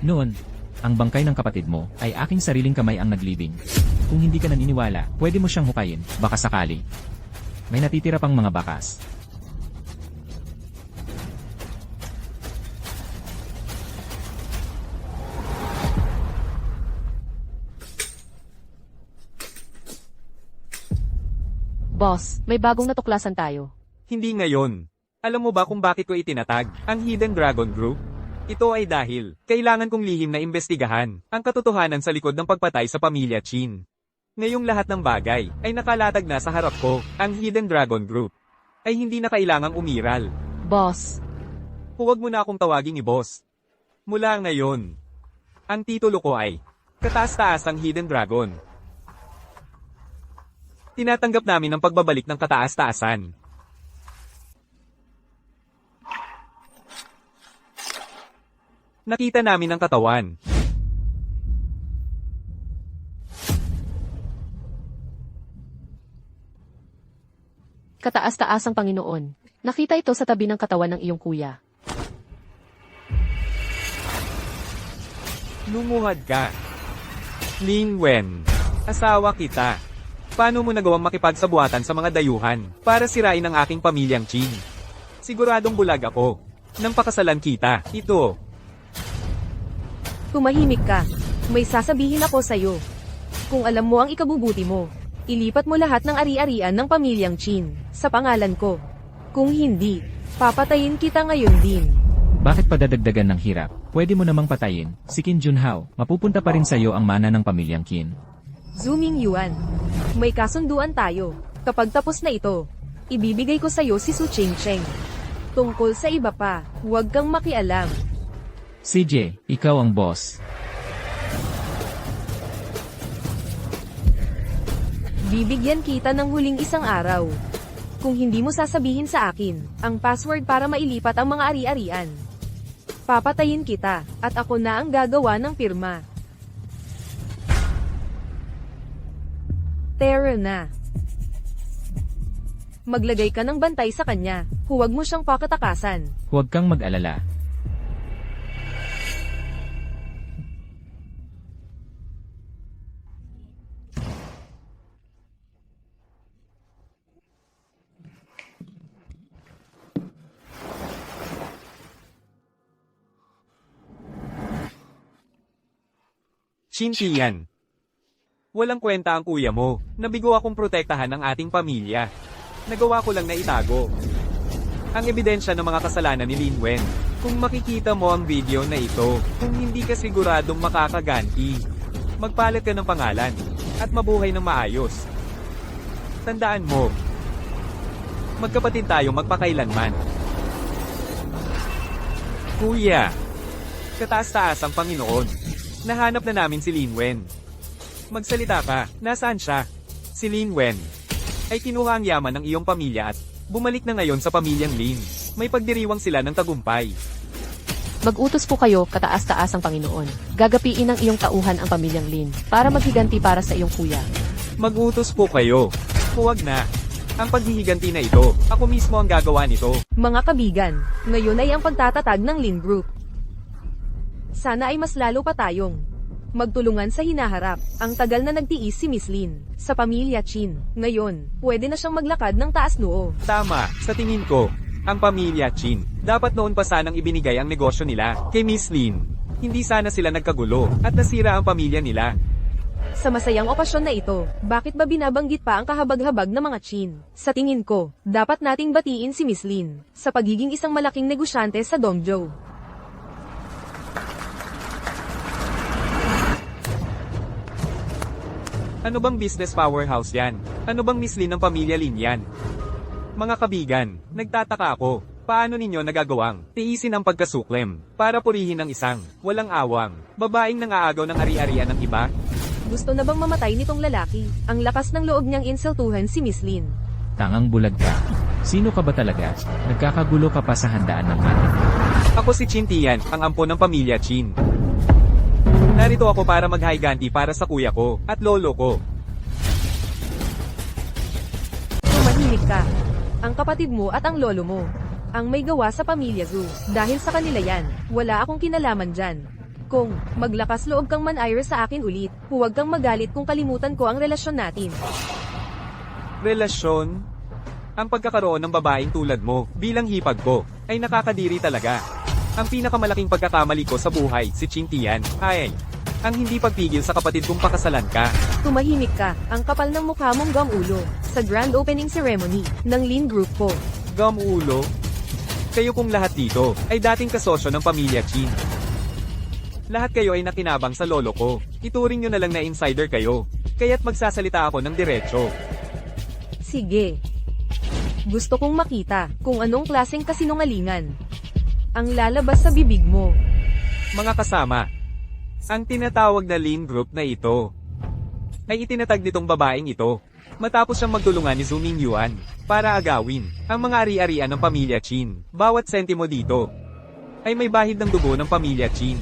Noon, ang bangkay ng kapatid mo ay aking sariling kamay ang naglibing. Kung hindi ka naniniwala, pwede mo siyang hukayin, baka sakali. May natitira pang mga bakas.
Boss, may bagong natuklasan tayo.
Hindi ngayon. Alam mo ba kung bakit ko itinatag ang Hidden Dragon Group? Ito ay dahil kailangan kong lihim na imbestigahan ang katotohanan sa likod ng pagpatay sa pamilya Qin. Ngayong lahat ng bagay ay nakalatag na sa harap ko, ang Hidden Dragon Group. ay hindi na kailangang umiral.
Boss,
Huwag mo na akong tawaging i-boss. Mula ngayon, ang titulo ko ay Kataas-taasang Hidden Dragon. Tinatanggap namin ang pagbabalik ng kataas-taasan. Nakita namin ang katawan.
kataas-taasang Panginoon. Nakita ito sa tabi ng katawan ng iyong kuya.
Lumuhad ka. Lin Wen, asawa kita. Paano mo nagawang makipagsabuatan sa mga dayuhan para sirain ang aking pamilyang Qin? Siguradong bulag ako. Nang pakasalan kita, ito.
Tumahimik ka. May sasabihin ako sa'yo. Kung alam mo ang ikabubuti mo, ilipat mo lahat ng ari-arian ng pamilyang Qin sa pangalan ko. Kung hindi, papatayin kita ngayon din.
Bakit padadagdagan ng hirap? Pwede mo namang patayin, si Qin Junhao, mapupunta pa rin sa'yo ang mana ng pamilyang Qin.
Zooming Yuan. May kasunduan tayo. Kapag tapos na ito, ibibigay ko sa'yo si Su Chingcheng. Tungkol sa iba pa, huwag kang makialam.
CJ, ikaw ang boss.
Bibigyan kita ng huling isang araw. Kung hindi mo sasabihin sa akin ang password para mailipat ang mga ari-arian, papatayin kita, at ako na ang gagawa ng pirma. Tara na. Maglagay ka ng bantay sa kanya, huwag mo siyang pakatakasan.
Huwag kang mag-alala.
Qin Tian. Walang kwenta ang kuya mo. Nabigo akong protektahan ang ating pamilya. Nagawa ko lang na itago ang ebidensya ng mga kasalanan ni Lin Wen. Kung makikita mo ang video na ito, kung hindi ka siguradong makakaganti, magpalit ka ng pangalan at mabuhay ng maayos. Tandaan mo, magkapatid tayo magpakailanman. Kuya, kataas-taas ang Panginoon. Nahanap na namin si Lin Wen. Magsalita ka, nasaan siya? Si Lin Wen ay kinuha ang yaman ng iyong pamilya at bumalik na ngayon sa pamilyang Lin. May pagdiriwang sila ng tagumpay.
Mag-utos po kayo, kataas-taasang Panginoon. Gagapiin ng iyong tauhan ang pamilyang Lin para maghiganti para sa iyong kuya.
Mag-utos po kayo. Huwag na. Ang paghihiganti na ito, ako mismo ang gagawa nito.
Mga kabigan, ngayon ay ang pagtatatag ng Lin Group. Sana ay mas lalo pa tayong magtulungan sa hinaharap. Ang tagal na nagtiis si Miss Lin sa pamilya Qin. Ngayon, pwede na siyang maglakad ng taas noo.
Tama, sa tingin ko, ang pamilya Qin, dapat noon pa sanang ibinigay ang negosyo nila kay Miss Lin. Hindi sana sila nagkagulo at nasira ang pamilya nila.
Sa masayang okasyon na ito, bakit ba binabanggit pa ang kahabag-habag ng mga Qin? Sa tingin ko, dapat nating batiin si Miss Lin sa pagiging isang malaking negosyante sa Dongzhou.
Ano bang business powerhouse yan? Ano bang Miss Lin ng pamilya Lin yan? Mga kabigan, nagtataka ako. Paano ninyo nagagawang tiisin ang pagkasuklem para purihin ang isang walang awang babaeng nangaagaw ng ari-arian ng iba?
Gusto na bang mamatay nitong lalaki? Ang lakas ng loob niyang insultuhan si Miss Lin.
Tangang bulag ka. Sino ka ba talaga? Nagkakagulo ka pa sa handaan ng mana.
Ako si Qin Tian, ang ampon ng pamilya Qin. Narito ako para maghiganti para sa kuya ko at lolo ko.
Tumahimik ka. Ang kapatid mo at ang lolo mo ang may gawa sa pamilya Zhu. Dahil sa kanila yan, wala akong kinalaman dyan. Kung maglakas loob kang man-ire sa akin ulit, huwag kang magalit kung kalimutan ko ang relasyon natin.
Relasyon? Ang pagkakaroon ng babaeng tulad mo bilang hipag ko ay nakakadiri talaga. Ang pinakamalaking pagkakamali ko sa buhay, si Qin Tian, ay ang hindi pagpigil sa kapatid kong pakasalan ka.
Tumahimik ka. Ang kapal ng mukha mong gamulo sa grand opening ceremony ng Lin Group ko.
Gamulo? Kayo kong lahat dito ay dating kasosyo ng pamilya Qin. Lahat kayo ay nakinabang sa lolo ko. Ituring nyo na lang na insider kayo. Kaya't magsasalita ako ng diretso.
Sige. Gusto kong makita kung anong klaseng kasinungalingan ang lalabas sa bibig mo.
Mga kasama, ang tinatawag na Lin Group na ito ay itinatag nitong babaeng ito matapos siyang magtulungan ni Zhu Mingyuan para agawin ang mga ari-arian ng pamilya Qin. Bawat sentimo dito ay may bahid ng dugo ng pamilya Qin.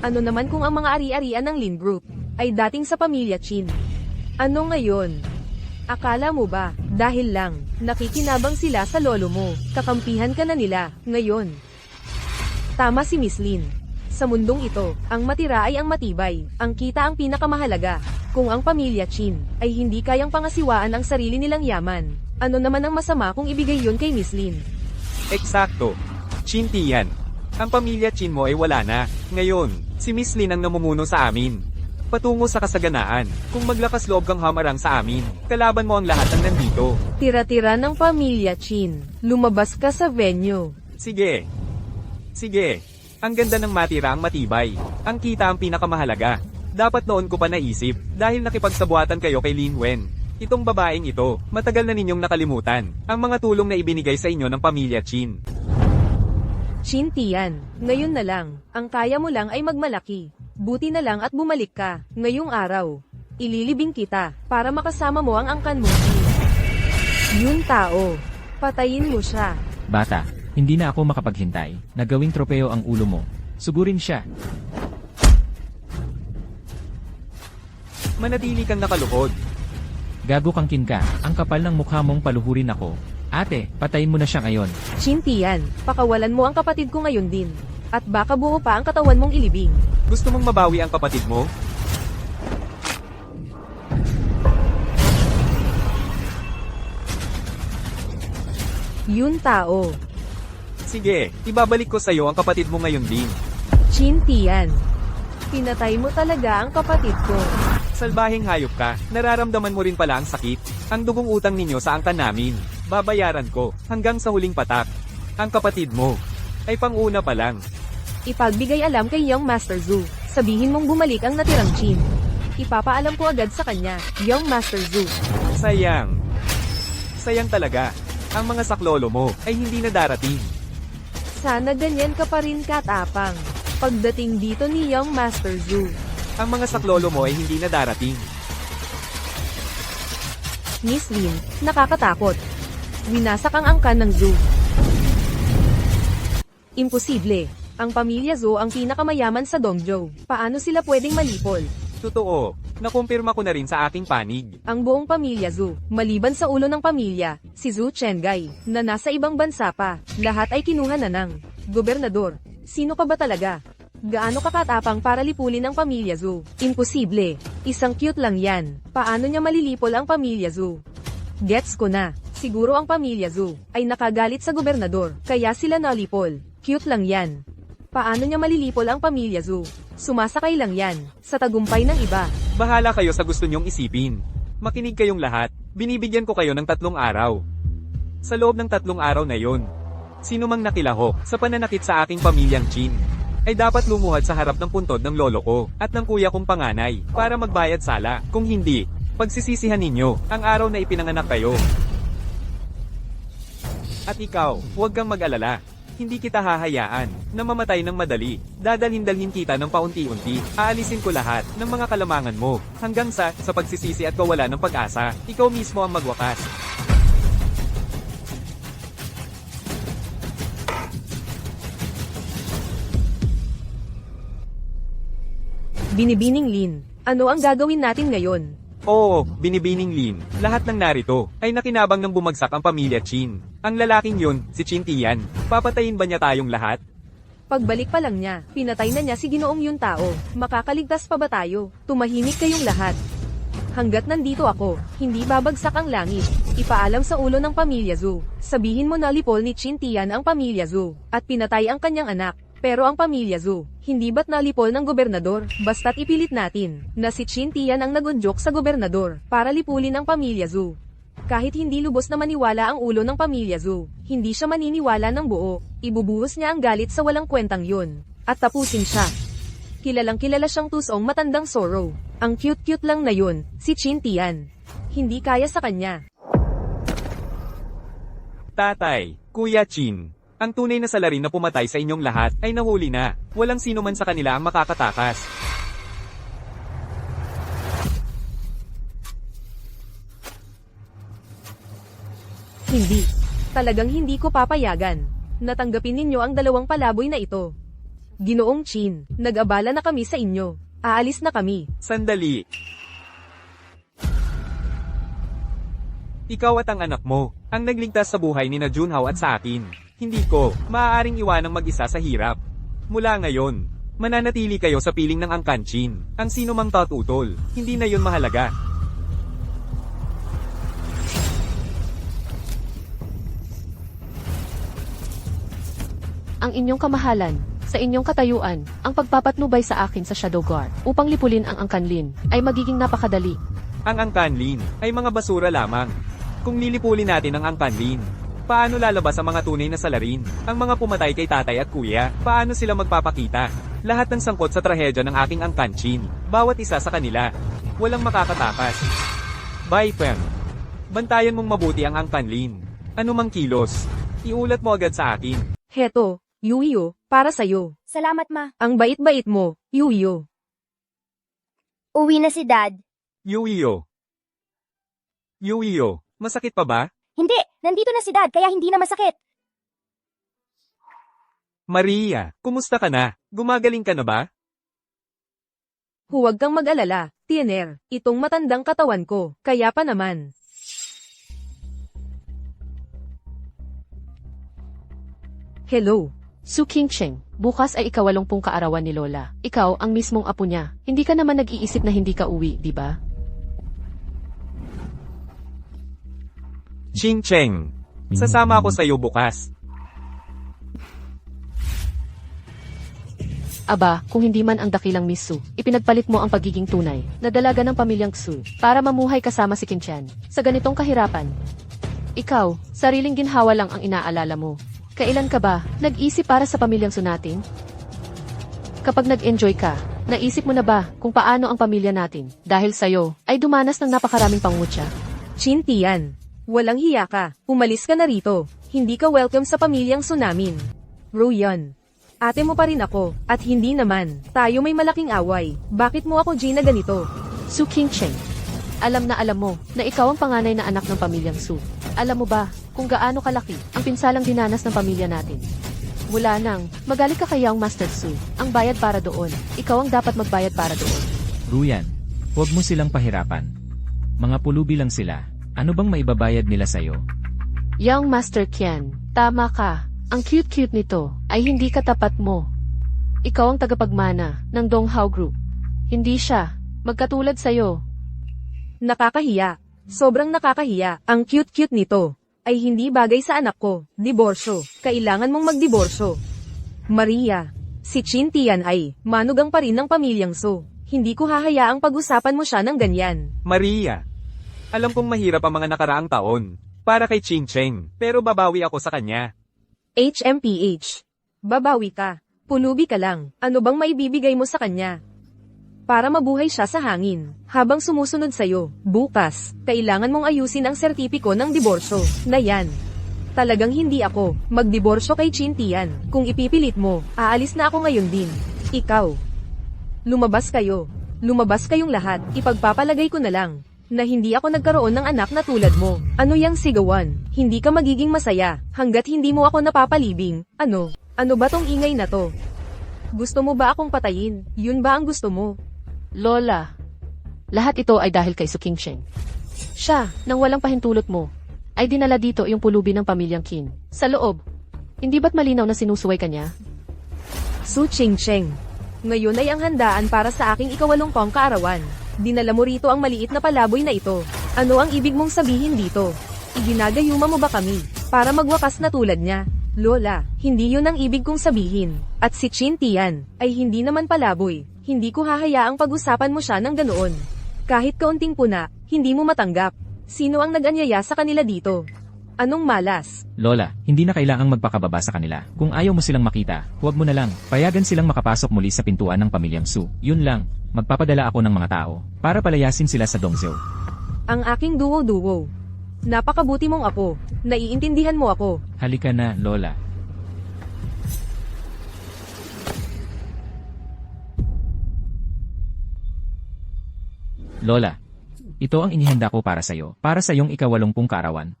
Ano naman kung ang mga ari-arian ng Lin Group ay dating sa pamilya Qin? Ano ngayon? Akala mo ba, dahil lang, nakikinabang sila sa lolo mo, kakampihan ka na nila, ngayon? Tama si Miss Lin. Sa mundong ito, ang matira ay ang matibay, ang kita ang pinakamahalaga. Kung ang pamilya Qin ay hindi kayang pangasiwaan ang sarili nilang yaman, ano naman ang masama kung ibigay yun kay Miss Lin?
Eksakto. Qin Tian. Ang pamilya Qin mo ay wala na. Ngayon, si Miss Lin ang namumuno sa amin. Patungo sa kasaganaan, kung maglakas loob kang hamarang sa amin, kalaban mo ang lahat ng nandito.
Tira-tira ng pamilya Qin, lumabas ka sa venue.
Sige. Sige. Ang ganda ng matira ang matibay. Ang kita ang pinakamahalaga. Dapat noon ko pa naisip, dahil nakipagsabuatan kayo kay Lin Wen. Itong babaeng ito, matagal na ninyong nakalimutan, ang mga tulong na ibinigay sa inyo ng pamilya Qin.
Qin Tian, ngayon na lang, ang kaya mo lang ay magmalaki. Buti na lang at bumalik ka, ngayong araw. Ililibing kita, para makasama mo ang angkan mo. Yun tao. Patayin mo siya.
Bata, hindi na ako makapaghintay na gawing tropeo ang ulo mo. Sugurin siya.
Manatili kang nakalukod.
Gago kang kin ka, ang kapal ng mukha mong paluhurin ako. Ate, patayin mo na siya ngayon.
Qin Tian, pakawalan mo ang kapatid ko ngayon din. At baka buo pa ang katawan mong ilibing.
Gusto mong mabawi ang kapatid mo?
Yun tao.
Sige, ibabalik ko sa'yo ang kapatid mo ngayon din.
Qin Tian, pinatay mo talaga ang kapatid ko.
Salbahing hayop ka, nararamdaman mo rin pala ang sakit. Ang dugong utang ninyo sa angkan namin. Babayaran ko, hanggang sa huling patak. Ang kapatid mo ay panguna pa lang.
Ipagbigay alam kay Young Master Zhu. Sabihin mong bumalik ang natirang Qin. Ipapaalam ko agad sa kanya, Young Master Zhu.
Sayang. Sayang talaga. Ang mga saklolo mo ay hindi na darating.
Sana ganyan ka pa rin katapang. Pagdating dito ni Young Master Zhu.
Ang mga saklolo mo ay hindi na darating.
Miss Lin, nakakatakot. Winasak ang angkan ng Zhu. Imposible. Ang pamilya Zhou ang pinakamayaman sa Dongzhou. Paano sila pwedeng malipol?
Totoo, nakumpirma ko na rin sa aking panig.
Ang buong pamilya Zhou, maliban sa ulo ng pamilya, si Zhu Chengai, na nasa ibang bansa pa, lahat ay kinuha na ng gobernador. Sino ka ba talaga? Gaano kakatapang para lipulin ang pamilya Zhou? Imposible. Isang cute lang yan. Paano niya malilipol ang pamilya Zhou? Gets ko na. Siguro ang pamilya Zhou ay nakagalit sa gobernador, kaya sila nalipol. Cute lang yan. Paano niya malilipol ang pamilya Zhou? Sumasakay lang yan, sa tagumpay ng iba.
Bahala kayo sa gusto nyong isipin. Makinig kayong lahat, binibigyan ko kayo ng 3 araw. Sa loob ng 3 araw na yon, sino mang nakilahok sa pananakit sa aking pamilyang Qin, ay dapat lumuhad sa harap ng puntod ng lolo ko, at ng kuya kong panganay, para magbayad sala. Kung hindi, pagsisisihan ninyo, ang araw na ipinanganak kayo. At ikaw, huwag kang mag-alala. Hindi kita hahayaan na mamatay ng madali. Dadalhin-dalhin kita ng paunti-unti. Aalisin ko lahat ng mga kalamangan mo, hanggang sa pagsisisi at kawalan ng pag-asa. Ikaw mismo ang magwakas.
Binibining Lin, ano ang gagawin natin ngayon?
Oo, binibining Lin, lahat ng narito ay nakinabang ng bumagsak ang pamilya Qin. Ang lalaking yun, si Qin Tian. Papatayin ba niya tayong lahat?
Pagbalik pa lang niya, pinatay na niya si Ginoong Yun Tao. Makakaligtas pa ba tayo? Tumahimik kayong lahat. Hanggat nandito ako, hindi babagsak ang langit. Ipaalam sa ulo ng pamilya Zhou. Sabihin mo na lipol ni Qin Tian ang pamilya Zhou, at pinatay ang kanyang anak. Pero ang pamilya Zhou, hindi ba't nalipol ng gobernador? Basta't ipilit natin, na si Qin Tian ang nagunjok sa gobernador, para lipulin ang pamilya Zhou. Kahit hindi lubos na maniwala ang ulo ng pamilya Zhou, hindi siya maniniwala ng buo. Ibubuhos niya ang galit sa walang kwentang yun, at tapusin siya. Kilalang kilala siyang tusong matandang Zoro. Ang cute-cute lang na yun, si Qin Tian. Hindi kaya sa kanya.
Tatay, Kuya Chin, ang tunay na salarin na pumatay sa inyong lahat ay nahuli na. Walang sino man sa kanila ang makakatakas.
Hindi. Talagang hindi ko papayagan. Natanggapin ninyo ang dalawang palaboy na ito. Ginoong Chin, nag-abala na kami sa inyo. Aalis na kami.
Sandali. Ikaw at ang anak mo, ang nagligtas sa buhay ni na Junhao at sa akin. Hindi ko, maaaring iwanang mag-isa sa hirap. Mula ngayon, mananatili kayo sa piling ng Angkan Chin. Ang sino mang tatutol, hindi na yun mahalaga.
Ang inyong kamahalan, sa inyong katayuan, ang pagpapatnubay sa akin sa Shadow Guard upang lipulin ang Angkanlin ay magiging napakadali.
Ang Angkanlin ay mga basura lamang. Kung lilipulin natin ang Angkanlin, paano lalabas ang mga tunay na salarin? Ang mga pumatay kay tatay at kuya, paano sila magpapakita? Lahat ng sangkot sa trahedya ng aking Angkan Chin, bawat isa sa kanila, walang makakatakas. Bye, Fem. Bantayan mong mabuti ang Angkanlin. Ano mang kilos, iulat mo agad sa akin.
Heto, Yuyo, para sa'yo.
Salamat, ma.
Ang bait-bait mo, Yuyo.
Uwi na si Dad.
Yuyo. Yuyo, masakit pa ba?
Hindi, nandito na si Dad kaya hindi na masakit.
Maria, kumusta ka na? Gumagaling ka na ba?
Huwag kang mag-alala, Tiener. Itong matandang katawan ko, kaya pa naman. Hello.
Su Qingcheng, bukas ay ika-80 kaarawan ni Lola. Ikaw ang mismong apo niya. Hindi ka naman nag-iisip na hindi ka uwi, di ba?
Ching Cheng, sasama ako sa iyo bukas.
Aba, kung hindi man ang dakilang Miss Su, ipinagpalit mo ang pagiging tunay na dalaga ng pamilyang Su para mamuhay kasama si Qinchan sa ganitong kahirapan. Ikaw, sariling ginhawa lang ang inaalala mo. Kailan ka ba nag-isip para sa pamilyang Su natin? Kapag nag-enjoy ka, naisip mo na ba kung paano ang pamilya natin dahil sa'yo ay dumanas ng napakaraming pangutya?
Chin Tian, walang hiya ka. Umalis ka na rito. Hindi ka welcome sa pamilyang Su namin. Ruyan, ate mo pa rin ako, at hindi naman. Tayo may malaking away. Bakit mo ako Gina ganito?
Su Qingcheng, alam mo na ikaw ang panganay na anak ng pamilyang Su. Alam mo ba kung gaano kalaki ang pinsalang dinanas ng pamilya natin? Mula nang magalit ka kay Young Master Su, ang bayad para doon, ikaw ang dapat magbayad para doon.
Ruyan, huwag mo silang pahirapan. Mga pulubi lang sila. Ano bang maibabayad nila sa'yo?
Young Master Qian, tama ka. Ang cute-cute nito ay hindi katapat mo. Ikaw ang tagapagmana ng Donghao Group. Hindi siya magkatulad sa'yo.
Nakakahiya. Sobrang nakakahiya. Ang cute-cute nito ay hindi bagay sa anak ko. Diborsyo. Kailangan mong magdiborsyo. Maria, si Chin Tian ay manugang pa rin ng pamilyang Su. Hindi ko hahayaang pag-usapan mo siya ng ganyan.
Maria, alam kong mahirap ang mga nakaraang taon para kay Ching Cheng, pero babawi ako sa kanya.
HMPH. Babawi ka. Pulubi ka lang. Ano bang maibibigay mo sa kanya? Para mabuhay siya sa hangin, habang sumusunod sa'yo. Bukas, kailangan mong ayusin ang sertipiko ng diborsyo, na yan. Talagang hindi ako magdiborsyo kay Chin Tian. Kung ipipilit mo, aalis na ako ngayon din. Ikaw. Lumabas kayo. Lumabas kayong lahat. Ipagpapalagay ko na lang na hindi ako nagkaroon ng anak na tulad mo. Ano yang sigawan? Hindi ka magiging masaya hanggat hindi mo ako napapalibing. Ano? Ano ba tong ingay na to? Gusto mo ba akong patayin? Yun ba ang gusto mo?
Lola, lahat ito ay dahil kay Su Qingcheng. Siya, nang walang pahintulot mo, ay dinala dito yung pulubi ng pamilyang Qin. Sa loob, hindi ba't malinaw na sinusuway ka niya?
Su Qingcheng. Ngayon ay ang handaan para sa aking ika-80 kaarawan. Dinala mo rito ang maliit na palaboy na ito. Ano ang ibig mong sabihin dito? Iginagayuma mo ba kami para magwakas na tulad niya? Lola, hindi yun ang ibig kong sabihin. At si Chin Tian ay hindi naman palaboy. Hindi ko hahayaang pag-usapan mo siya ng ganoon. Kahit kaunting puna, hindi mo matanggap. Sino ang nag-anyaya sa kanila dito? Anong malas?
Lola, hindi na kailangang magpakababa sa kanila. Kung ayaw mo silang makita, huwag mo na lang. Payagan silang makapasok muli sa pintuan ng pamilyang Su. Yun lang. Magpapadala ako ng mga tao para palayasin sila sa Dongzhou.
Ang aking duwo-duwo. Napakabuti mong apo. Naiintindihan mo ako.
Halika na, Lola. Lola, ito ang inihanda ko para sa'yo, para sa iyong ika-80 kaarawan.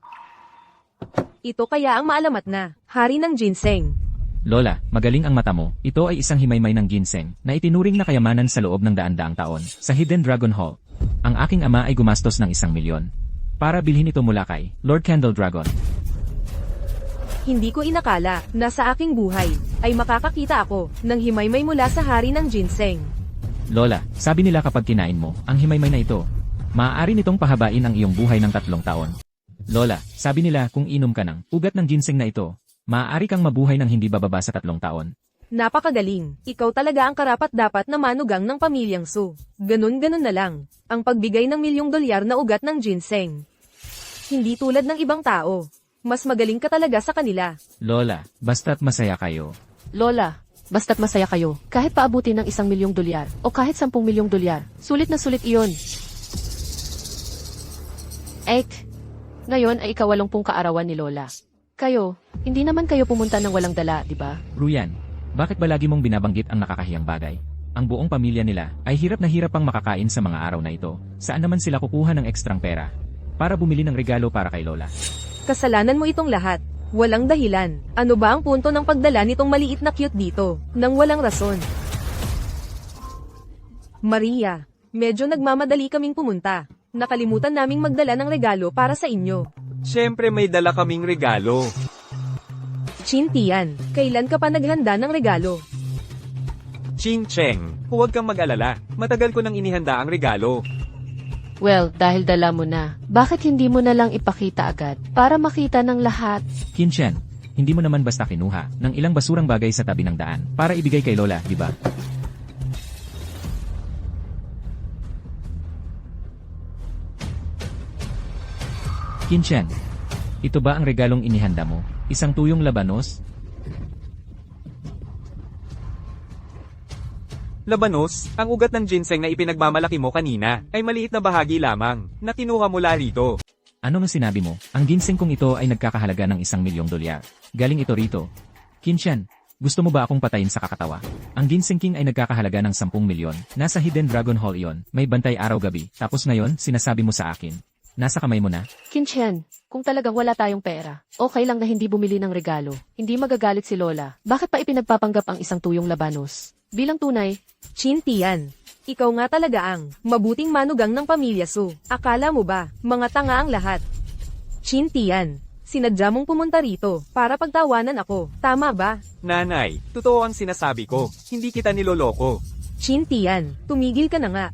Ito kaya ang maalamat na hari ng ginseng.
Lola, magaling ang mata mo. Ito ay isang himaymay ng ginseng na itinuring na kayamanan sa loob ng daan-daang taon sa Hidden Dragon Hall. Ang aking ama ay gumastos ng 1 milyon para bilhin ito mula kay Lord Candle Dragon.
Hindi ko inakala na sa aking buhay ay makakakita ako ng himaymay mula sa hari ng ginseng.
Lola, sabi nila kapag kinain mo ang himaymay na ito, maaari nitong pahabain ang iyong buhay ng 3 taon. Lola, sabi nila kung inom ka ng ugat ng ginseng na ito, maaari kang mabuhay ng hindi bababa sa 3 taon.
Napakagaling. Ikaw talaga ang karapat-dapat na manugang ng pamilyang Su. Ganun-ganun na lang ang pagbigay ng $1,000,000 na ugat ng ginseng. Hindi tulad ng ibang tao. Mas magaling ka talaga sa kanila.
Lola, basta't masaya kayo.
Lola, basta't masaya kayo, kahit paabutin ng $1,000,000 o kahit $10,000,000, sulit na sulit iyon. Ngayon ay ika-80 kaarawan ni Lola. Kayo, hindi naman kayo pumunta ng walang dala, di ba?
Ruyan, bakit ba lagi mong binabanggit ang nakakahiyang bagay? Ang buong pamilya nila ay hirap na hirap pang makakain sa mga araw na ito. Saan naman sila kukuha ng ekstrang pera para bumili ng regalo para kay Lola?
Kasalanan mo itong lahat. Walang dahilan. Ano ba ang punto ng pagdala nitong maliit na cute dito? Nang walang rason. Maria, medyo nagmamadali kaming pumunta. Nakalimutan naming magdala ng regalo para sa inyo.
Siyempre may dala kaming regalo.
Chintian, kailan ka pa naghanda ng regalo?
Ching Cheng, huwag kang mag-alala. Matagal ko nang inihanda ang regalo.
Well, dahil dala mo na, bakit hindi mo na lang ipakita agad para makita ng lahat?
Kinchen, hindi mo naman basta kinuha ng ilang basurang bagay sa tabi ng daan para ibigay kay Lola, di ba? Kinchen, ito ba ang regalong inihanda mo? Isang tuyong labanos?
Labanos, ang ugat ng ginseng na ipinagmamalaki mo kanina, ay maliit na bahagi lamang, na kinuha mula rito.
Ano nga sinabi mo? Ang ginseng kong ito ay nagkakahalaga ng $1,000,000. Galing ito rito. Kinchen, gusto mo ba akong patayin sa kakatawa? Ang ginseng king ay nagkakahalaga ng 10 milyon. Nasa Hidden Dragon Hall iyon, may bantay araw-gabi. Tapos ngayon, sinasabi mo sa akin. Nasa kamay mo na?
Kinchen, kung talagang wala tayong pera, okay lang na hindi bumili ng regalo. Hindi magagalit si Lola. Bakit pa ipinagpapanggap ang isang tuyong labanos? Bilang tunay,
Chintian, ikaw nga talaga ang mabuting manugang ng pamilya Su. Akala mo ba, mga tanga ang lahat? Chintian, sinadya mong pumunta rito para pagtawanan ako. Tama ba?
Nanay, totoo ang sinasabi ko. Hindi kita niloloko.
Chintian, tumigil ka na nga.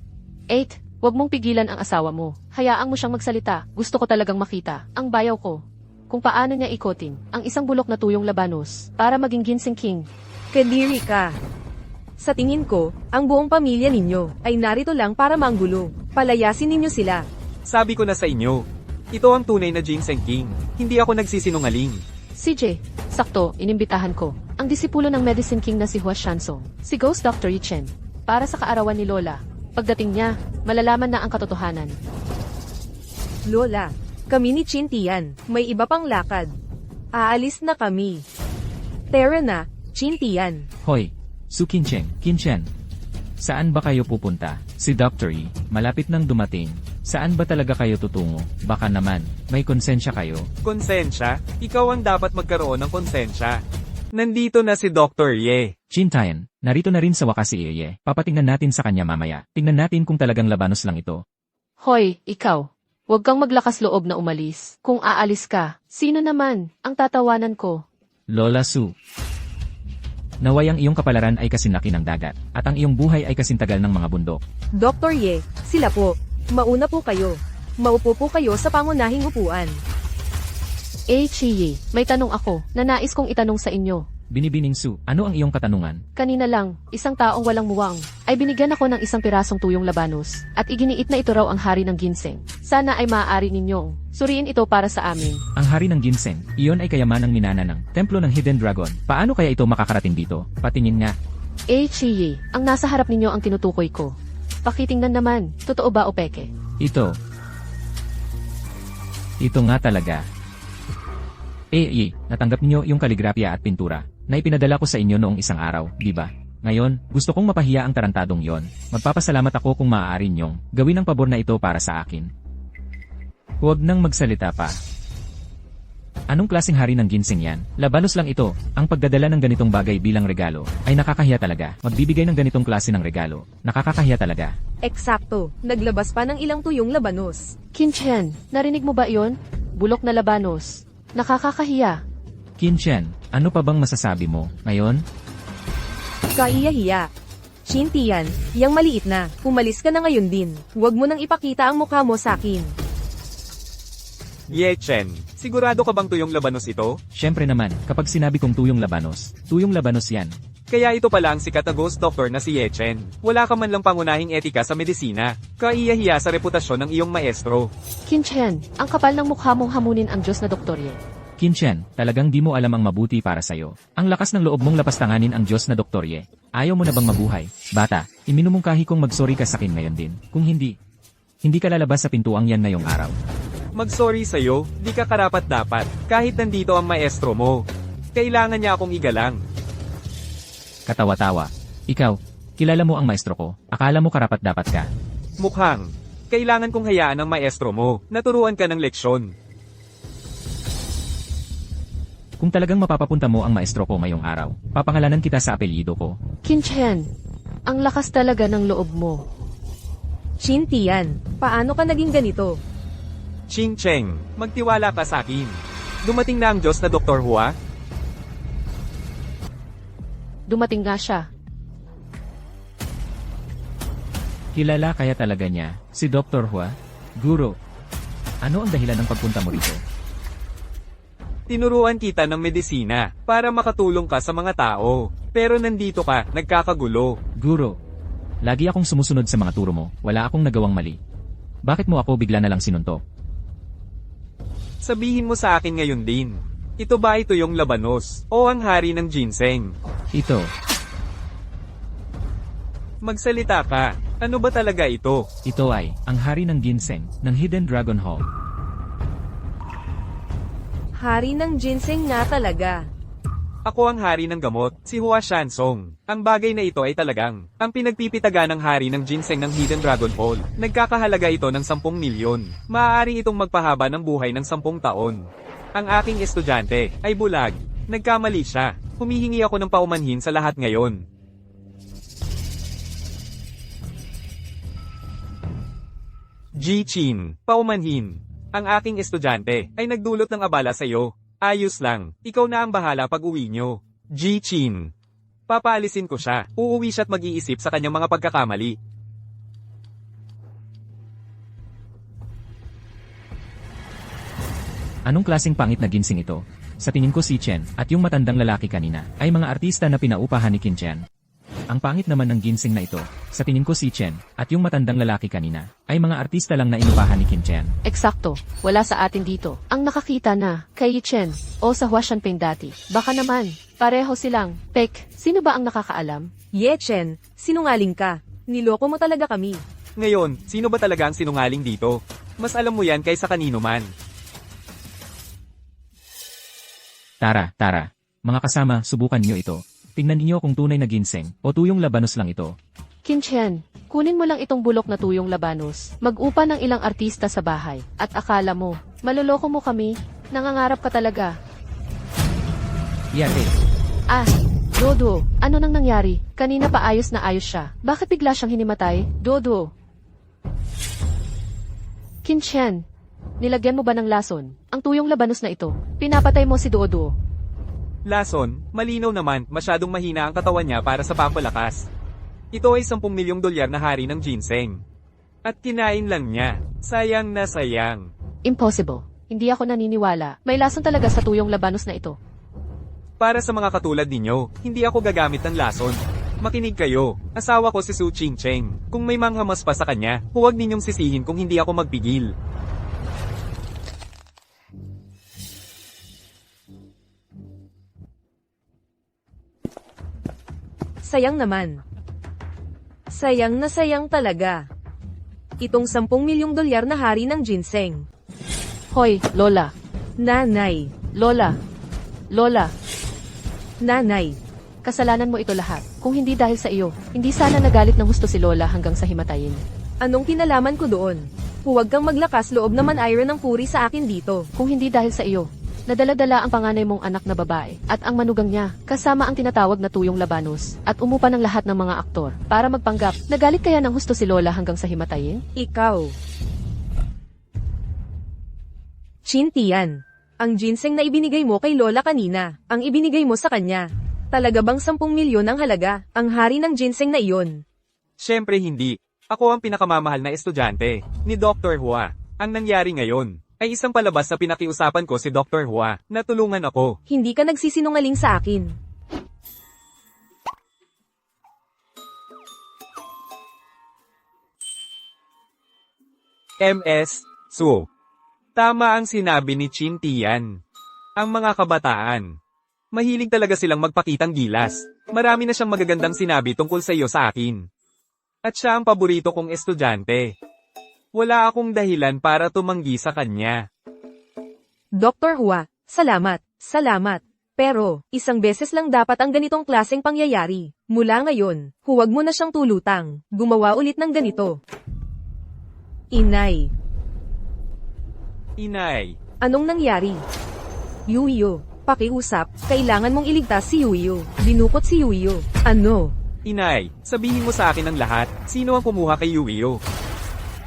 8. Huwag mong pigilan ang asawa mo. Hayaan mo siyang magsalita. Gusto ko talagang makita ang bayaw ko. Kung paano niya ikotin ang isang bulok na tuyong labanos para maging ginseng king.
Kadiri ka. Sa tingin ko, ang buong pamilya ninyo ay narito lang para manggulo. Palayasin ninyo sila.
Sabi ko na sa inyo, ito ang tunay na ginseng king. Hindi ako nagsisinungaling.
CJ, sakto, inimbitahan ko ang disipulo ng Medicine King na si Hua Shansong, si Ghost Dr. Yichen, para sa kaarawan ni Lola. Pagdating niya, malalaman na ang katotohanan.
Lola, kami ni Chintian, may iba pang lakad. Aalis na kami. Tara na, Chintian.
Hoy, Su Kinchen. Saan ba kayo pupunta? Si Dr. Yi, malapit nang dumating. Saan ba talaga kayo tutungo? Baka naman, may konsensya kayo.
Konsensya? Ikaw ang dapat magkaroon ng konsensya. Nandito na si Dr. Ye.
Chintayan, narito na rin sa wakas si Yeye. Papatingnan natin sa kanya mamaya. Tingnan natin kung talagang labanos lang ito.
Hoy, ikaw. Huwag kang maglakas loob na umalis. Kung aalis ka, sino naman ang tatawanan ko?
Lola Su. Naway ang iyong kapalaran ay kasinlaki ng dagat, at ang iyong buhay ay kasintagal ng mga bundok.
Dr. Ye, sila po. Mauna po kayo. Maupo po kayo sa pangunahing upuan.
Chiye, may tanong ako na nais kong itanong sa inyo.
Binibining Su, ano ang iyong katanungan?
Kanina lang, isang taong walang muwang, ay binigyan ako ng isang pirasong tuyong labanos, at iginiit na ito raw ang hari ng ginseng. Sana ay maaari ninyong suriin ito para sa amin.
Ang hari ng ginseng, iyon ay kayamanang minana ng templo ng Hidden Dragon. Paano kaya ito makakarating dito? Patingin nga.
Chiye, ang nasa harap ninyo ang tinutukoy ko. Pakitingnan naman, totoo ba o peke?
Ito. Ito nga talaga. Natanggap niyo yung kaligrafya at pintura na ipinadala ko sa inyo noong isang araw, di ba? Ngayon, gusto kong mapahiya ang tarantadong yon. Magpapasalamat ako kung maaari niyong gawin ang pabor na ito para sa akin. Huwag nang magsalita pa. Anong klaseng hari ng ginseng yan? Labanos lang ito. Ang pagdadala ng ganitong bagay bilang regalo ay nakakahiya talaga. Magbibigay ng ganitong klase ng regalo, nakakahiya talaga.
Eksakto, naglabas pa ng ilang tuyong labanos.
Kinchen, narinig mo ba iyon? Bulok na labanos. Nakakahiya.
Kinchen, ano pa bang masasabi mo ngayon?
Kaiya-hiya. Shintian, yang maliit na, umalis ka na ngayon din. Huwag mo nang ipakita ang mukha mo sa akin.
Chen, sigurado ka bang tuyong labanos ito?
Siyempre naman, kapag sinabi kong tuyong labanos yan.
Kaya ito pala ang sikat na ghost doctor na si Chen. Wala ka man lang pangunahing etika sa medisina. Kaiya-hiya sa reputasyon ng iyong maestro.
Kinchen, ang kapal ng mukha mong hamunin ang Diyos na doktorye.
Kinchen, talagang di mo alam ang mabuti para sa'yo. Ang lakas ng loob mong lapastanganin ang Diyos na doktorye. Ayaw mo na bang mabuhay? Bata, iminumungkahi kong magsorry ka sa akin ngayon din. Kung hindi ka lalabas sa pintuang yan ngayong araw.
Mag-sorry sa'yo, di ka karapat-dapat. Kahit nandito ang maestro mo. Kailangan niya akong igalang.
Katawa-tawa. Ikaw, kilala mo ang maestro ko. Akala mo karapat-dapat ka.
Mukhang, kailangan kong hayaan ang maestro mo. Naturuan ka ng leksyon.
Kung talagang mapapapunta mo ang maestro ko ngayong araw, papangalanan kita sa apelyido ko.
Kinchen, ang lakas talaga ng loob mo.
Shintian, paano ka naging ganito?
Ching Cheng, magtiwala ka sa akin. Dumating na ang Diyos na Dr. Hua.
Dumating nga siya.
Kilala kaya talaga niya, si Dr. Hua? Guro, ano ang dahilan ng pagpunta mo rito?
Tinuruan kita ng medisina para makatulong ka sa mga tao. Pero nandito ka, nagkakagulo.
Guro, lagi akong sumusunod sa mga turo mo, wala akong nagawang mali. Bakit mo ako bigla na lang sinuntok?
Sabihin mo sa akin ngayon din. Ito ba ito yung labanos o ang hari ng ginseng?
Ito,
Magsalita ka. Ano ba talaga ito?
ito ay ang hari ng ginseng ng Hidden Dragon Hall.
Hari ng ginseng nga talaga.
Ako ang hari ng gamot, si Hua Shansong. Ang bagay na ito ay talagang ang pinagpipitaga ng hari ng ginseng ng Hidden Dragon Hall. Nagkakahalaga ito ng 10 milyon. Maaari itong magpahaba ng buhay ng 10 taon. Ang aking estudyante ay bulag. Nagkamali siya. Humihingi ako ng paumanhin sa lahat ngayon. Ji-Chin, paumanhin. Ang aking estudyante ay nagdulot ng abala sa iyo. Ayos lang, ikaw na ang bahala pag uwi nyo. Ji-Chin. Papaalisin ko siya. Uuwi siya at mag-iisip sa kanyang mga pagkakamali.
Anong klaseng pangit na ginseng ito? Sa tingin ko si Chen at yung matandang lalaki kanina ay mga artista na pinaupahan ni Qin Chen. Ang pangit naman ng ginseng na ito. Sa tingin ko si Chen at yung matandang lalaki kanina ay mga artista lang na inupahan ni Qin Chen.
Eksakto, wala sa atin dito. Ang nakakita na, kay Chen, o sa Hua Shanping dati. Baka naman, pareho silang. Pek, sino ba ang nakakaalam?
Chen, sinungaling ka. Niloko mo talaga kami.
Ngayon, sino ba talaga ang sinungaling dito? Mas alam mo yan kaysa kanino man.
Tara. Mga kasama, subukan niyo ito. Tingnan niyo kung tunay na ginseng o tuyong labanos lang ito.
Qin Chen, kunin mo lang itong bulok na tuyong labanos. Mag-upa ng ilang artista sa bahay. At akala mo, maloloko mo kami? Nangangarap ka talaga.
Yate,
Ah, Dodo, ano nang nangyari? Kanina pa ayos na ayos siya. Bakit bigla siyang hinimatay? Dodo. Qin Chen, nilagyan mo ba ng lason? Ang tuyong labanos na ito, pinapatay mo si Dodo.
Lason, malinaw naman, masyadong mahina ang katawan niya para sa pampalakas. Ito ay 10 milyong dolyar na hari ng ginseng. At kinain lang niya. Sayang na sayang.
Impossible. Hindi ako naniniwala. May lason talaga sa tuyong labanos na ito.
Para sa mga katulad ninyo, hindi ako gagamit ng lason. Makinig kayo. Asawa ko si Su Ching Cheng. Kung may manghamas pa sa kanya, huwag ninyong sisihin kung hindi ako magpigil.
Sayang naman. Sayang na sayang talaga. Itong 10 milyong dolyar na hari ng ginseng.
Hoy, Lola.
Nanay.
Lola. Lola.
Nanay.
Kasalanan mo ito lahat. Kung hindi dahil sa iyo, hindi sana nagalit ng husto si Lola hanggang sa himatayin.
Anong kinalaman ko doon? Huwag kang maglakas loob naman Iron ng puri sa akin dito.
Kung hindi dahil sa iyo, nadala-dala ang panganay mong anak na babae at ang manugang niya, kasama ang tinatawag na tuyong Labanos, at umupa ng lahat ng mga aktor para magpanggap. Nagalit kaya ng husto si Lola hanggang sa himatayin?
Ikaw. Chintian. Ang ginseng na ibinigay mo kay Lola kanina, ang ibinigay mo sa kanya. Talaga bang 10 milyon ang halaga, ang hari ng ginseng na iyon?
Siyempre hindi. Ako ang pinakamamahal na estudyante ni Dr. Hua. Ang nangyari ngayon ay isang palabas na pinakiusapan ko si Dr. Hua na tulungan ako.
Hindi ka nagsisinungaling sa akin.
MS. Su. Tama ang sinabi ni Chin Tian. Ang mga kabataan. Mahilig talaga silang magpakitang gilas. Marami na siyang magagandang sinabi tungkol sa iyo sa akin. At siya ang paborito kong estudyante. Wala akong dahilan para tumanggi sa kanya.
Dr. Hua, salamat, salamat. Pero, isang beses lang dapat ang ganitong klaseng pangyayari. Mula ngayon, huwag mo na siyang tulutang. Gumawa ulit ng ganito. Inay,
Inay.
anong nangyari? Yuyo, pakiusap, kailangan mong iligtas si Yuyo. Dinukot si Yuyo. Ano?
Inay, sabihin mo sa akin ang lahat. Sino ang kumuha kay Yuyo?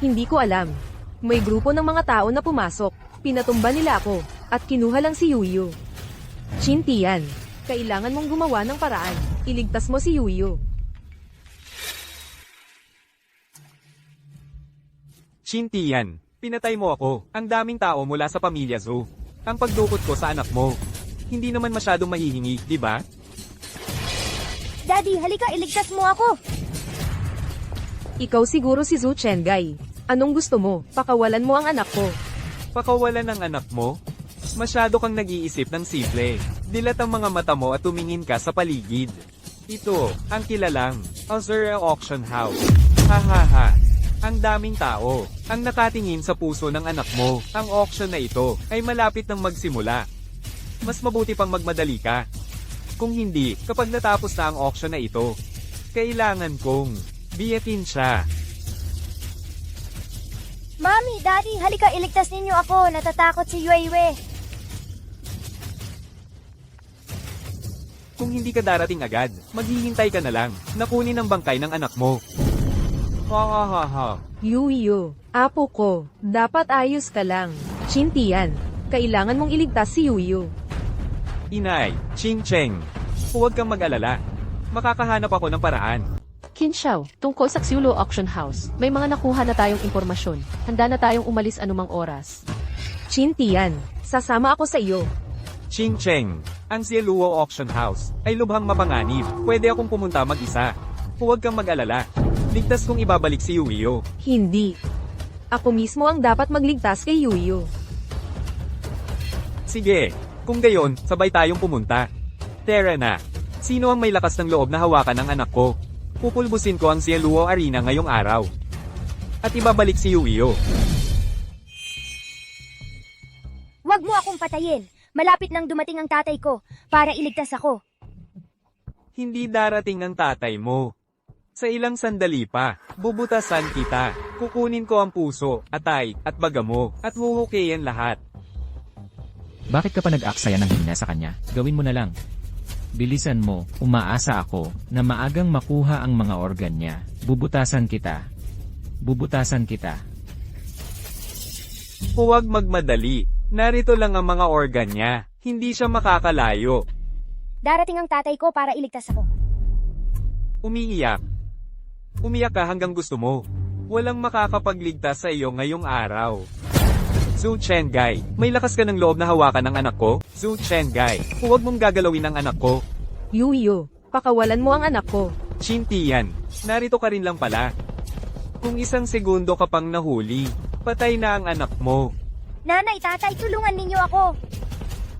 Hindi ko alam. May grupo ng mga tao na pumasok. Pinatumba nila ako, at kinuha lang si Yuyo. Chintian, kailangan mong gumawa ng paraan. Iligtas mo si Yuyo.
Chin Tian, pinatay mo ako. Ang daming tao mula sa pamilya Zhou. Ang pagdukot ko sa anak mo. Hindi naman masyadong mahihingi, di ba?
Daddy, halika, iligtas mo ako.
Ikaw siguro si Zhu Chengai. Anong gusto mo? Pakawalan mo ang anak ko.
Pakawalan ng anak mo? Masyado kang nag-iisip ng simple. Dilat ang mga mata mo at tumingin ka sa paligid. Ito, ang kilalang Azura Auction House. Ha ha ha. Ang daming tao, ang nakatingin sa puso ng anak mo. Ang auction na ito ay malapit nang magsimula. Mas mabuti pang magmadali ka. Kung hindi, kapag natapos na ang auction na ito, kailangan kong biyakin siya.
Mami, Daddy, halika, iligtas ninyo ako. Natatakot si Yueyue.
Kung hindi ka darating agad, maghihintay ka na lang, nakunin ang bangkay ng anak mo. Ha ha ha ha.
Yuyo, apo ko, dapat ayos ka lang. Chintian, kailangan mong iligtas si Yuyo.
Inay, Ching Cheng, huwag kang mag-alala. Makakahanap ako ng paraan.
Kinshao, tungkol sa Xiulo Auction House, may mga nakuha na tayong impormasyon. Handa na tayong umalis anumang oras.
Chintian, sasama ako sa iyo.
Ching Cheng, ang Zieluo Auction House ay lubhang mapanganib. Pwede akong pumunta mag-isa. Huwag kang mag-alala. Ligtas kong ibabalik si Yuyo.
Hindi. Ako mismo ang dapat magligtas kay Yuyo.
Sige, kung gayon, sabay tayong pumunta. Tara na. Sino ang may lakas ng loob na hawakan ng anak ko? Pupulbusin ko ang Zieluo Arena ngayong araw. At ibabalik si Yuyo.
Huwag mo akong patayin. Malapit nang dumating ang tatay ko para iligtas ako.
Hindi darating ang tatay mo. Sa ilang sandali pa, bubutasan kita. Kukunin ko ang puso, atay, at baga mo, at huhukayin lahat.
Bakit ka pa nag-aksaya ng hina sa kanya? Gawin mo na lang. Bilisan mo, umaasa ako, na maagang makuha ang mga organ niya. Bubutasan kita. Bubutasan kita.
Huwag magmadali. Narito lang ang mga organ niya. Hindi siya makakalayo.
Darating ang tatay ko para iligtas ako.
Umiiyak. Umiyak ka hanggang gusto mo. Walang makakapagligtas sa iyo ngayong araw. Zhu Chengai, may lakas ka ng loob na hawakan ng anak ko? Zhu Chengai, huwag mong gagalawin ang anak ko.
Yuyo, pakawalan mo ang anak ko.
Chin Tian, narito ka rin lang pala. Kung isang segundo ka pang nahuli, patay na ang anak mo.
Nanay, tatay, tulungan ninyo ako.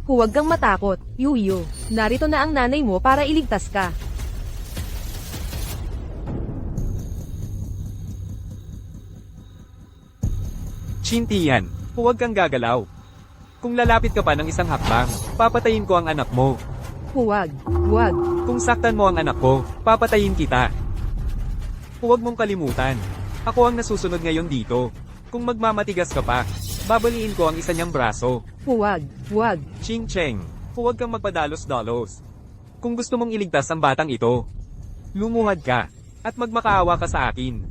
Huwag kang matakot, Yuyo. Narito na ang nanay mo para iligtas ka.
Chin Tian, Huwag kang gagalaw. Kung lalapit ka pa ng isang hakbang, papatayin ko ang anak mo.
Huwag, huwag.
Kung saktan mo ang anak ko, papatayin kita. Huwag mong kalimutan. Ako ang nasusunod ngayon dito. Kung magmamatigas ka pa, babaliin ko ang isa niyang braso.
Huwag, huwag.
Ching Cheng, huwag kang magpadalos-dalos. Kung gusto mong iligtas ang batang ito, lumuhad ka, at magmakaawa ka sa akin.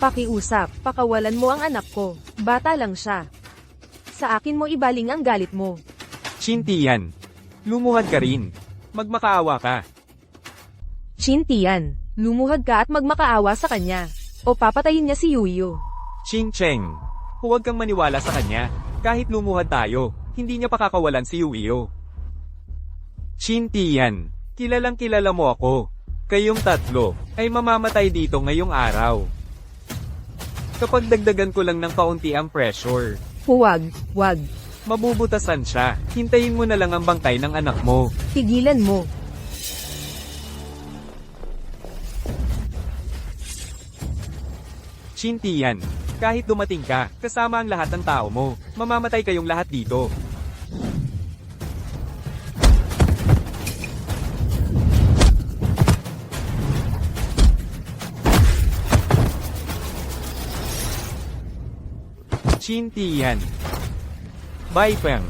Pakiusap, pakawalan mo ang anak ko. Bata lang siya. Sa akin mo ibaling ang galit mo.
Chintian, lumuhad ka rin. Magmakaawa ka.
Chintian, lumuhad ka at magmakaawa sa kanya. O papatayin niya si Yuyo.
Ching Cheng, huwag kang maniwala sa kanya. Kahit lumuhad tayo, hindi niya pakakawalan si Yuyo. Chintian, kilalang kilala mo ako. Kayong tatlo ay mamamatay dito ngayong araw. Kapag dagdagan ko lang ng kaunti ang pressure,
Huwag, huwag.
mabubutasan siya. Hintayin mo na lang ang bangkay ng anak mo.
Tigilan mo.
Chintian, kahit dumating ka, kasama ang lahat ng tao mo, mamamatay kayong lahat dito. Chintian. Bai Feng.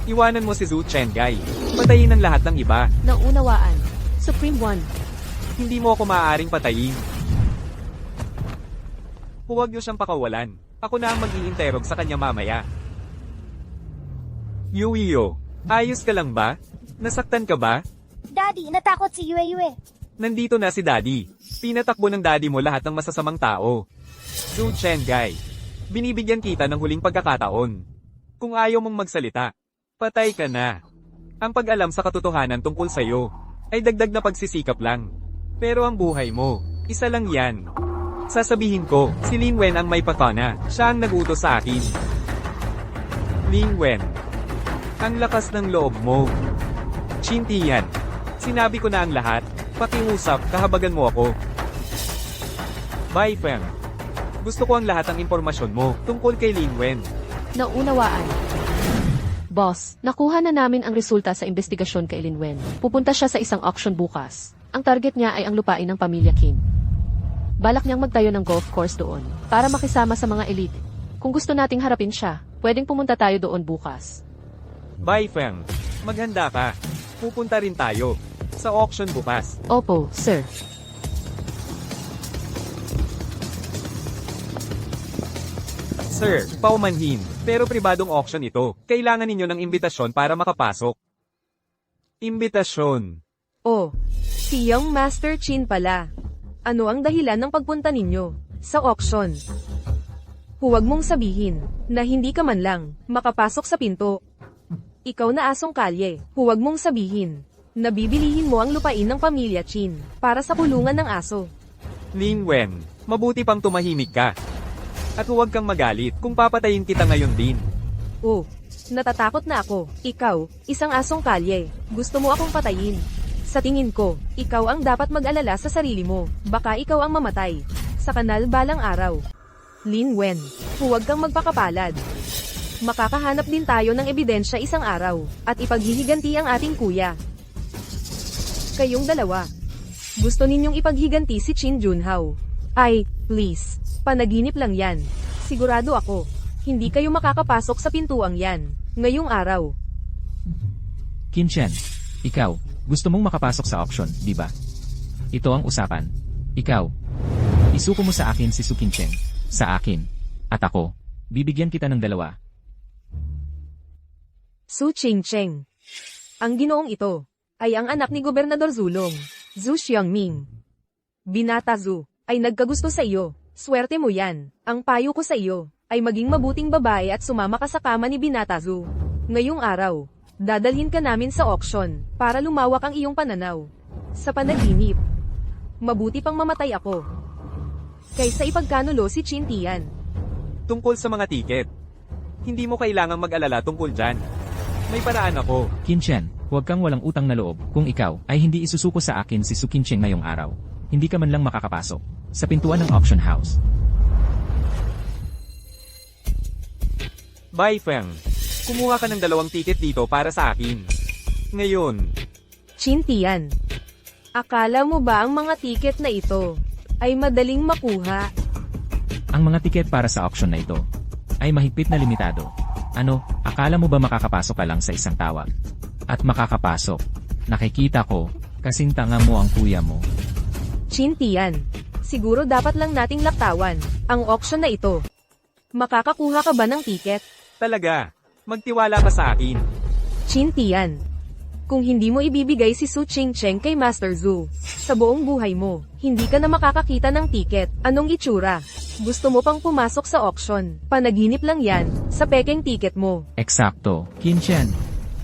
Iwanan mo si Zhu Chengai. Patayin ang lahat ng iba.
Naunawaan. Supreme One.
Hindi mo ako maaaring patayin. Huwag niyo siyang pakawalan. Ako na ang mag-iinterog sa kanya mamaya. Yuyo, ayos ka lang ba? Nasaktan ka ba?
Daddy, natakot si Yue Yue.
Nandito na si Daddy. Pinatakbo ng Daddy mo lahat ng masasamang tao. Zhu Chengai. Binibigyan kita ng huling pagkakataon. Kung ayaw mong magsalita, patay ka na. Ang pag-alam sa katotohanan tungkol sa'yo ay dagdag na pagsisikap lang. Pero ang buhay mo, isa lang yan. Sasabihin ko, si Lin Wen ang may pakana. Siya ang nagutos sa akin. Lin Wen. Ang lakas ng loob mo. Chintian. Sinabi ko na ang lahat. Pakiusap, kahabagan mo ako. Bai Feng. Gusto ko ang lahat ng impormasyon mo tungkol kay Lin Wen.
Naunawaan. Boss, nakuha na namin ang resulta sa investigasyon kay Lin Wen. Pupunta siya sa isang auction bukas. Ang target niya ay ang lupain ng pamilya Kim. Balak niyang magtayo ng golf course doon para makisama sa mga elite. Kung gusto nating harapin siya, pwedeng pumunta tayo doon bukas.
Bai Feng, maghanda ka. Pupunta rin tayo sa auction bukas.
Opo, sir.
Sir, paumanhin. Pero pribadong auction ito. Kailangan ninyo ng imbitasyon para makapasok. Imbitasyon.
Oh, si Young Master Chin pala. Ano ang dahilan ng pagpunta ninyo sa auction? Huwag mong sabihin na hindi ka man lang makapasok sa pinto. Ikaw na asong kalye, huwag mong sabihin na bibilihin mo ang lupain ng pamilya Chin para sa kulungan ng aso.
Lin Wen, mabuti pang tumahimik ka. At huwag kang magalit kung papatayin kita ngayon din.
Oh, natatakot na ako. Ikaw, isang asong kalye, gusto mo akong patayin. Sa tingin ko, ikaw ang dapat mag-alala sa sarili mo. Baka ikaw ang mamatay sa kanal balang araw. Lin Wen, huwag kang magpakapalad. Makakahanap din tayo ng ebidensya isang araw, at ipaghihiganti ang ating kuya. Kayong dalawa. Gusto ninyong ipaghiganti si Chin Junhao. Ay, please. Panaginip lang yan. Sigurado ako, hindi kayo makakapasok sa pintuang yan, ngayong araw.
Kim Chen, ikaw, gusto mong makapasok sa auction, di ba? Ito ang usapan. Ikaw, isuko mo sa akin si Su Kim Chen, sa akin, at ako, bibigyan kita ng dalawa.
Su Ching-cheng. Ang ginoong ito, ay ang anak ni Gobernador Zulong, Zhu Xiangming. Binata Zhu, ay nagkagusto sa iyo. Swerte mo yan. Ang payo ko sa iyo, ay maging mabuting babae at sumama ka sa kama ni Binata Zhu. Ngayong araw, dadalhin ka namin sa auction, para lumawak ang iyong pananaw. Sa panaginip, mabuti pang mamatay ako, kaysa ipagkanulo si Chin Tian.
Tungkol sa mga tiket, hindi mo kailangang mag-alala tungkol dyan. May paraan ako.
Kim Chen, huwag kang walang utang na loob kung ikaw ay hindi isusuko sa akin si Su Kim Chen ngayong araw. Hindi ka man lang makakapasok. sa pintuan ng auction house.
Bai Feng, kumuha ka ng 2 ticket dito para sa akin. Ngayon,
Chin Tian. Akala mo ba ang mga tiket na ito ay madaling makuha?
Ang mga tiket para sa auction na ito ay mahigpit na limitado. Ano, akala mo ba makakapasok ka lang sa isang tawag? At makakapasok. Nakikita ko, kasing tanga mo ang kuya mo.
Chin Tian. Siguro dapat lang nating laktawan ang auction na ito. Makakakuha ka ba ng tiket?
talaga, magtiwala ka sa akin.
Chin Tian. Kung hindi mo ibibigay si Su Ching-cheng kay Master Zhu, sa buong buhay mo, hindi ka na makakakita ng tiket. Anong itsura? Gusto mo pang pumasok sa auction? Panaginip lang yan, sa pekeng tiket mo.
Eksakto, Qin-chan.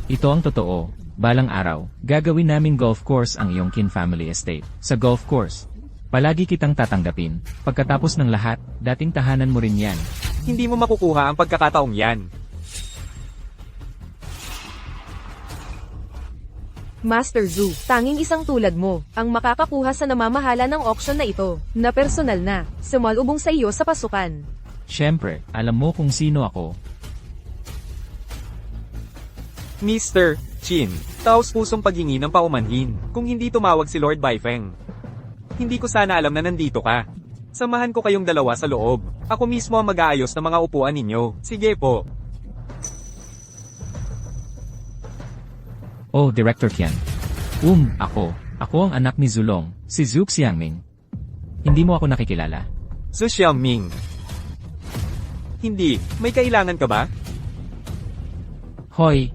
Ito ang totoo. Balang araw, gagawin naming golf course ang iyong Qin family estate. Sa golf course, palagi kitang tatanggapin. Pagkatapos ng lahat, dating tahanan mo rin yan.
Hindi mo makukuha ang pagkakataong yan.
Master Zhu, tanging isang tulad mo, ang makakakuha sa namamahala ng auction na ito, na personal na, sumalubong sa iyo sa pasukan.
Siyempre, alam mo kung sino ako.
Mr. Chin, taos pusong paghingi ng paumanhin, kung hindi tumawag si Lord Baifeng. Hindi ko sana alam na nandito ka. Samahan ko kayong dalawa sa loob. Ako mismo ang mag-aayos ng mga upuan ninyo. Sige po.
Oh, Director Qian. Ako. Ako ang anak ni Zulong, si Zhu Xiangming. Hindi mo ako nakikilala.
Su Xiaoming. Hindi, may kailangan ka ba?
Hoy!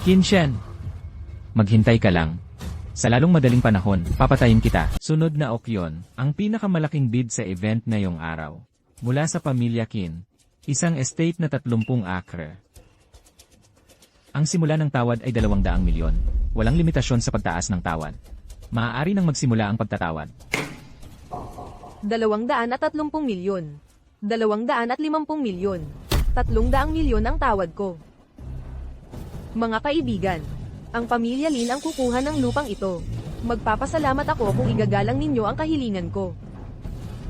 Qin-shan. Maghintay ka lang. Sa lalong madaling panahon, papatayin kita. Sunod na okyon, ang pinakamalaking bid sa event ngayong araw. Mula sa pamilya Qin, isang estate na 30 acre. Ang simula ng tawad ay 200 milyon. Walang limitasyon sa pagtaas ng tawad. Maaari nang magsimula ang pagtatawad.
230 milyon. 250 milyon. 300 milyon ang tawad ko. Mga kaibigan, ang pamilya Lin ang kukuha ng lupang ito. Magpapasalamat ako kung igagalang ninyo ang kahilingan ko.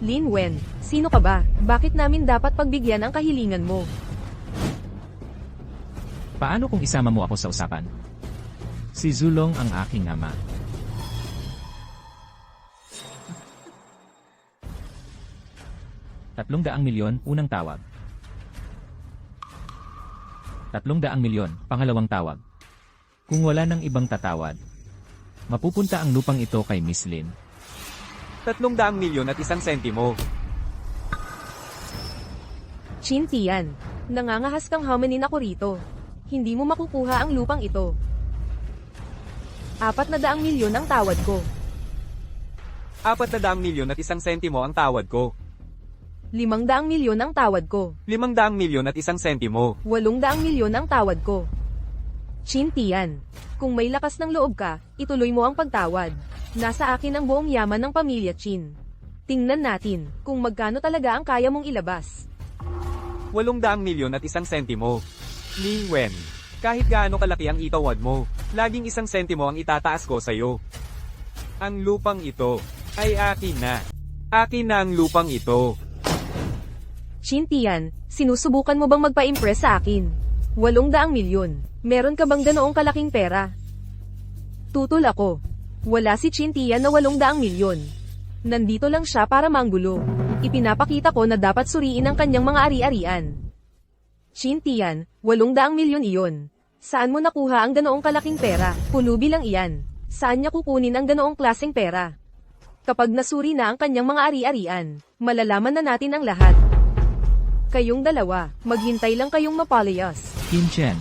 Lin Wen, sino ka ba? Bakit namin dapat pagbigyan ang kahilingan mo?
Paano kung isama mo ako sa usapan? Si Zulong ang aking ama. $300 milyon, unang tawag. 300 milyon, pangalawang tawag. Kung wala nang ibang tatawad, mapupunta ang lupang ito kay Miss Lin.
300 milyon at 1 sentimo.
Chin Tian, nangangahas kang hamanin ako rito. Hindi mo makukuha ang lupang ito. 400 milyon ang tawad ko.
400 milyon at 1 sentimo ang tawad ko.
500 milyon ang tawad ko.
500 milyon at 1 sentimo.
800 milyon ang tawad ko. Chin Tian, kung may lakas ng loob ka, ituloy mo ang pagtawad. Nasa akin ang buong yaman ng pamilya Chin. Tingnan natin kung magkano talaga ang kaya mong ilabas.
800 milyon at 1 sentimo. Lin Wen, kahit gaano kalaki ang itawad mo, laging 1 sentimo ang itataas ko sa'yo. Ang lupang ito ay akin na. Akin na ang lupang ito.
Chin Tian, sinusubukan mo bang magpa-impress sa akin? 800 milyon. Meron ka bang ganoong kalaking pera? Tutol ako. Wala si Chin Tian na 800 milyon. Nandito lang siya para manggulo. Ipinapakita ko na dapat suriin ang kanyang mga ari-arian. Chin Tian, 800 milyon iyon. Saan mo nakuha ang ganoong kalaking pera? Pulubi lang iyan. Saan niya kukunin ang ganoong klaseng pera? Kapag nasuri na ang kanyang mga ari-arian, malalaman na natin ang lahat. Kayong dalawa, maghintay lang kayong mapalayas.
Qin-chan,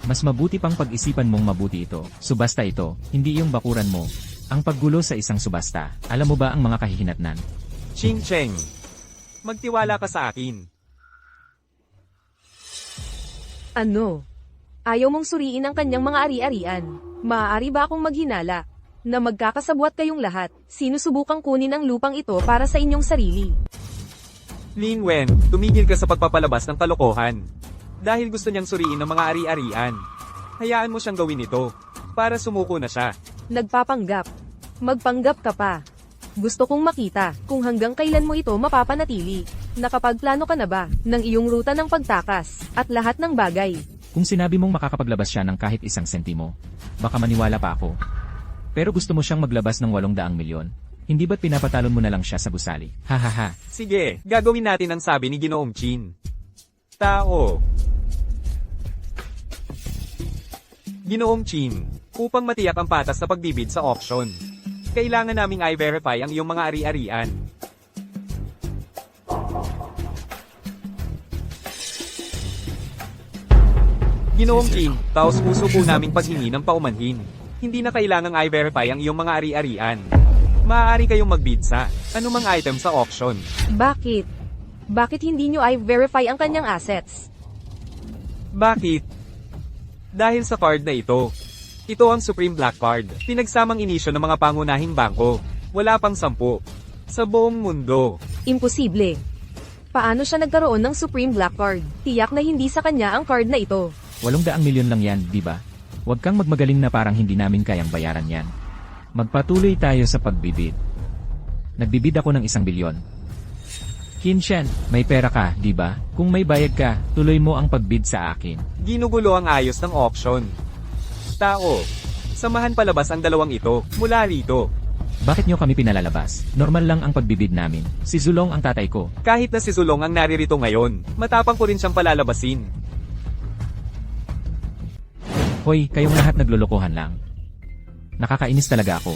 mas mabuti pang pag-isipan mong mabuti ito. Subasta ito, hindi yung bakuran mo. Ang paggulo sa isang subasta. Alam mo ba ang mga kahihinatnan?
Ching Cheng, magtiwala ka sa akin.
Ano? Ayaw mong suriin ang kanyang mga ari-arian. Maaari ba akong maghinala? Na magkakasabwat kayong lahat, sinusubukang kunin ang lupang ito para sa inyong sarili.
Lin Wen, tumigil ka sa pagpapalabas ng kalokohan. Dahil gusto niyang suriin ang mga ari-arian. Hayaan mo siyang gawin ito. Para sumuko na siya.
Nagpapanggap. Magpanggap ka pa. Gusto kong makita kung hanggang kailan mo ito mapapanatili. Nakapagplano ka na ba ng iyong ruta ng pagtakas at lahat ng bagay?
Kung sinabi mong makakapaglabas siya ng kahit 1 sentimo, baka maniwala pa ako. Pero gusto mo siyang maglabas ng 800 milyon. Hindi ba't pinapatalon mo na lang siya sa gusali? Hahaha.
Sige, gagawin natin ang sabi ni Ginoong Chin. Tao. Ginoong Chin, upang matiyak ang patas sa pagbibid sa auction, kailangan naming i-verify ang iyong mga ari-arian. Ginoong King, taos puso po naming paghingi ng paumanhin. Hindi na kailangang i-verify ang iyong mga ari-arian. Maaari kayong magbid sa anumang item sa auction.
Bakit? Bakit hindi nyo i-verify ang kanyang assets?
Bakit? Dahil sa card na ito. Ito ang Supreme Black Card, pinagsamang inisyo ng mga pangunahing bangko. Wala pang 10. Sa buong mundo.
Imposible. Paano siya nagkaroon ng Supreme Black Card? Tiyak na hindi sa kanya ang card na ito.
800 milyon lang yan, di ba? Huwag kang magmagaling na parang hindi namin kayang bayaran yan. Magpatuloy tayo sa pagbibid. Nagbibid ako ng 1 bilyon. Kinshan, may pera ka, di ba? Kung may bayad ka, tuloy mo ang pagbid sa akin.
Ginugulo ang ayos ng auction. Tao. Samahan palabas ang dalawang ito, mula rito.
Bakit nyo kami pinalalabas? Normal lang ang pagbibid namin. Si Zulong ang tatay ko.
Kahit na si Zulong ang naririto ngayon, matapang ko rin siyang palalabasin.
Hoy, kayong lahat naglolokohan lang. Nakakainis talaga ako.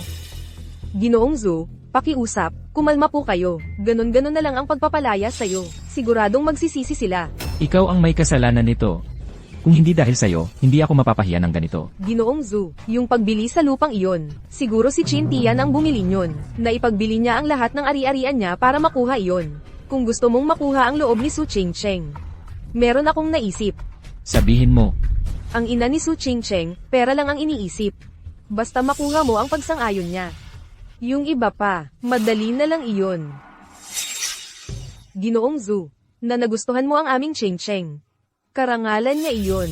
Ginoong Zu, pakiusap, kumalma po kayo. Ganon-ganon na lang ang pagpapalaya sa'yo. Siguradong magsisisi sila.
Ikaw ang may kasalanan nito. Kung hindi dahil sa'yo, hindi ako mapapahiya ng ganito.
Ginoong Zu, yung pagbili sa lupang iyon. Siguro si Chin Tian ang bumili nyon. Na ipagbili niya ang lahat ng ari-arian niya para makuha iyon. Kung gusto mong makuha ang loob ni Su Ching-cheng. Meron akong naisip.
Sabihin mo,
Ang ina ni Su Ching-cheng, pera lang ang iniisip. Basta makuha mo ang pagsang-ayon niya. Yung iba pa, madali na lang iyon. Ginoong Zu, na nagustuhan mo ang aming Ching-cheng. Karangalan niya iyon.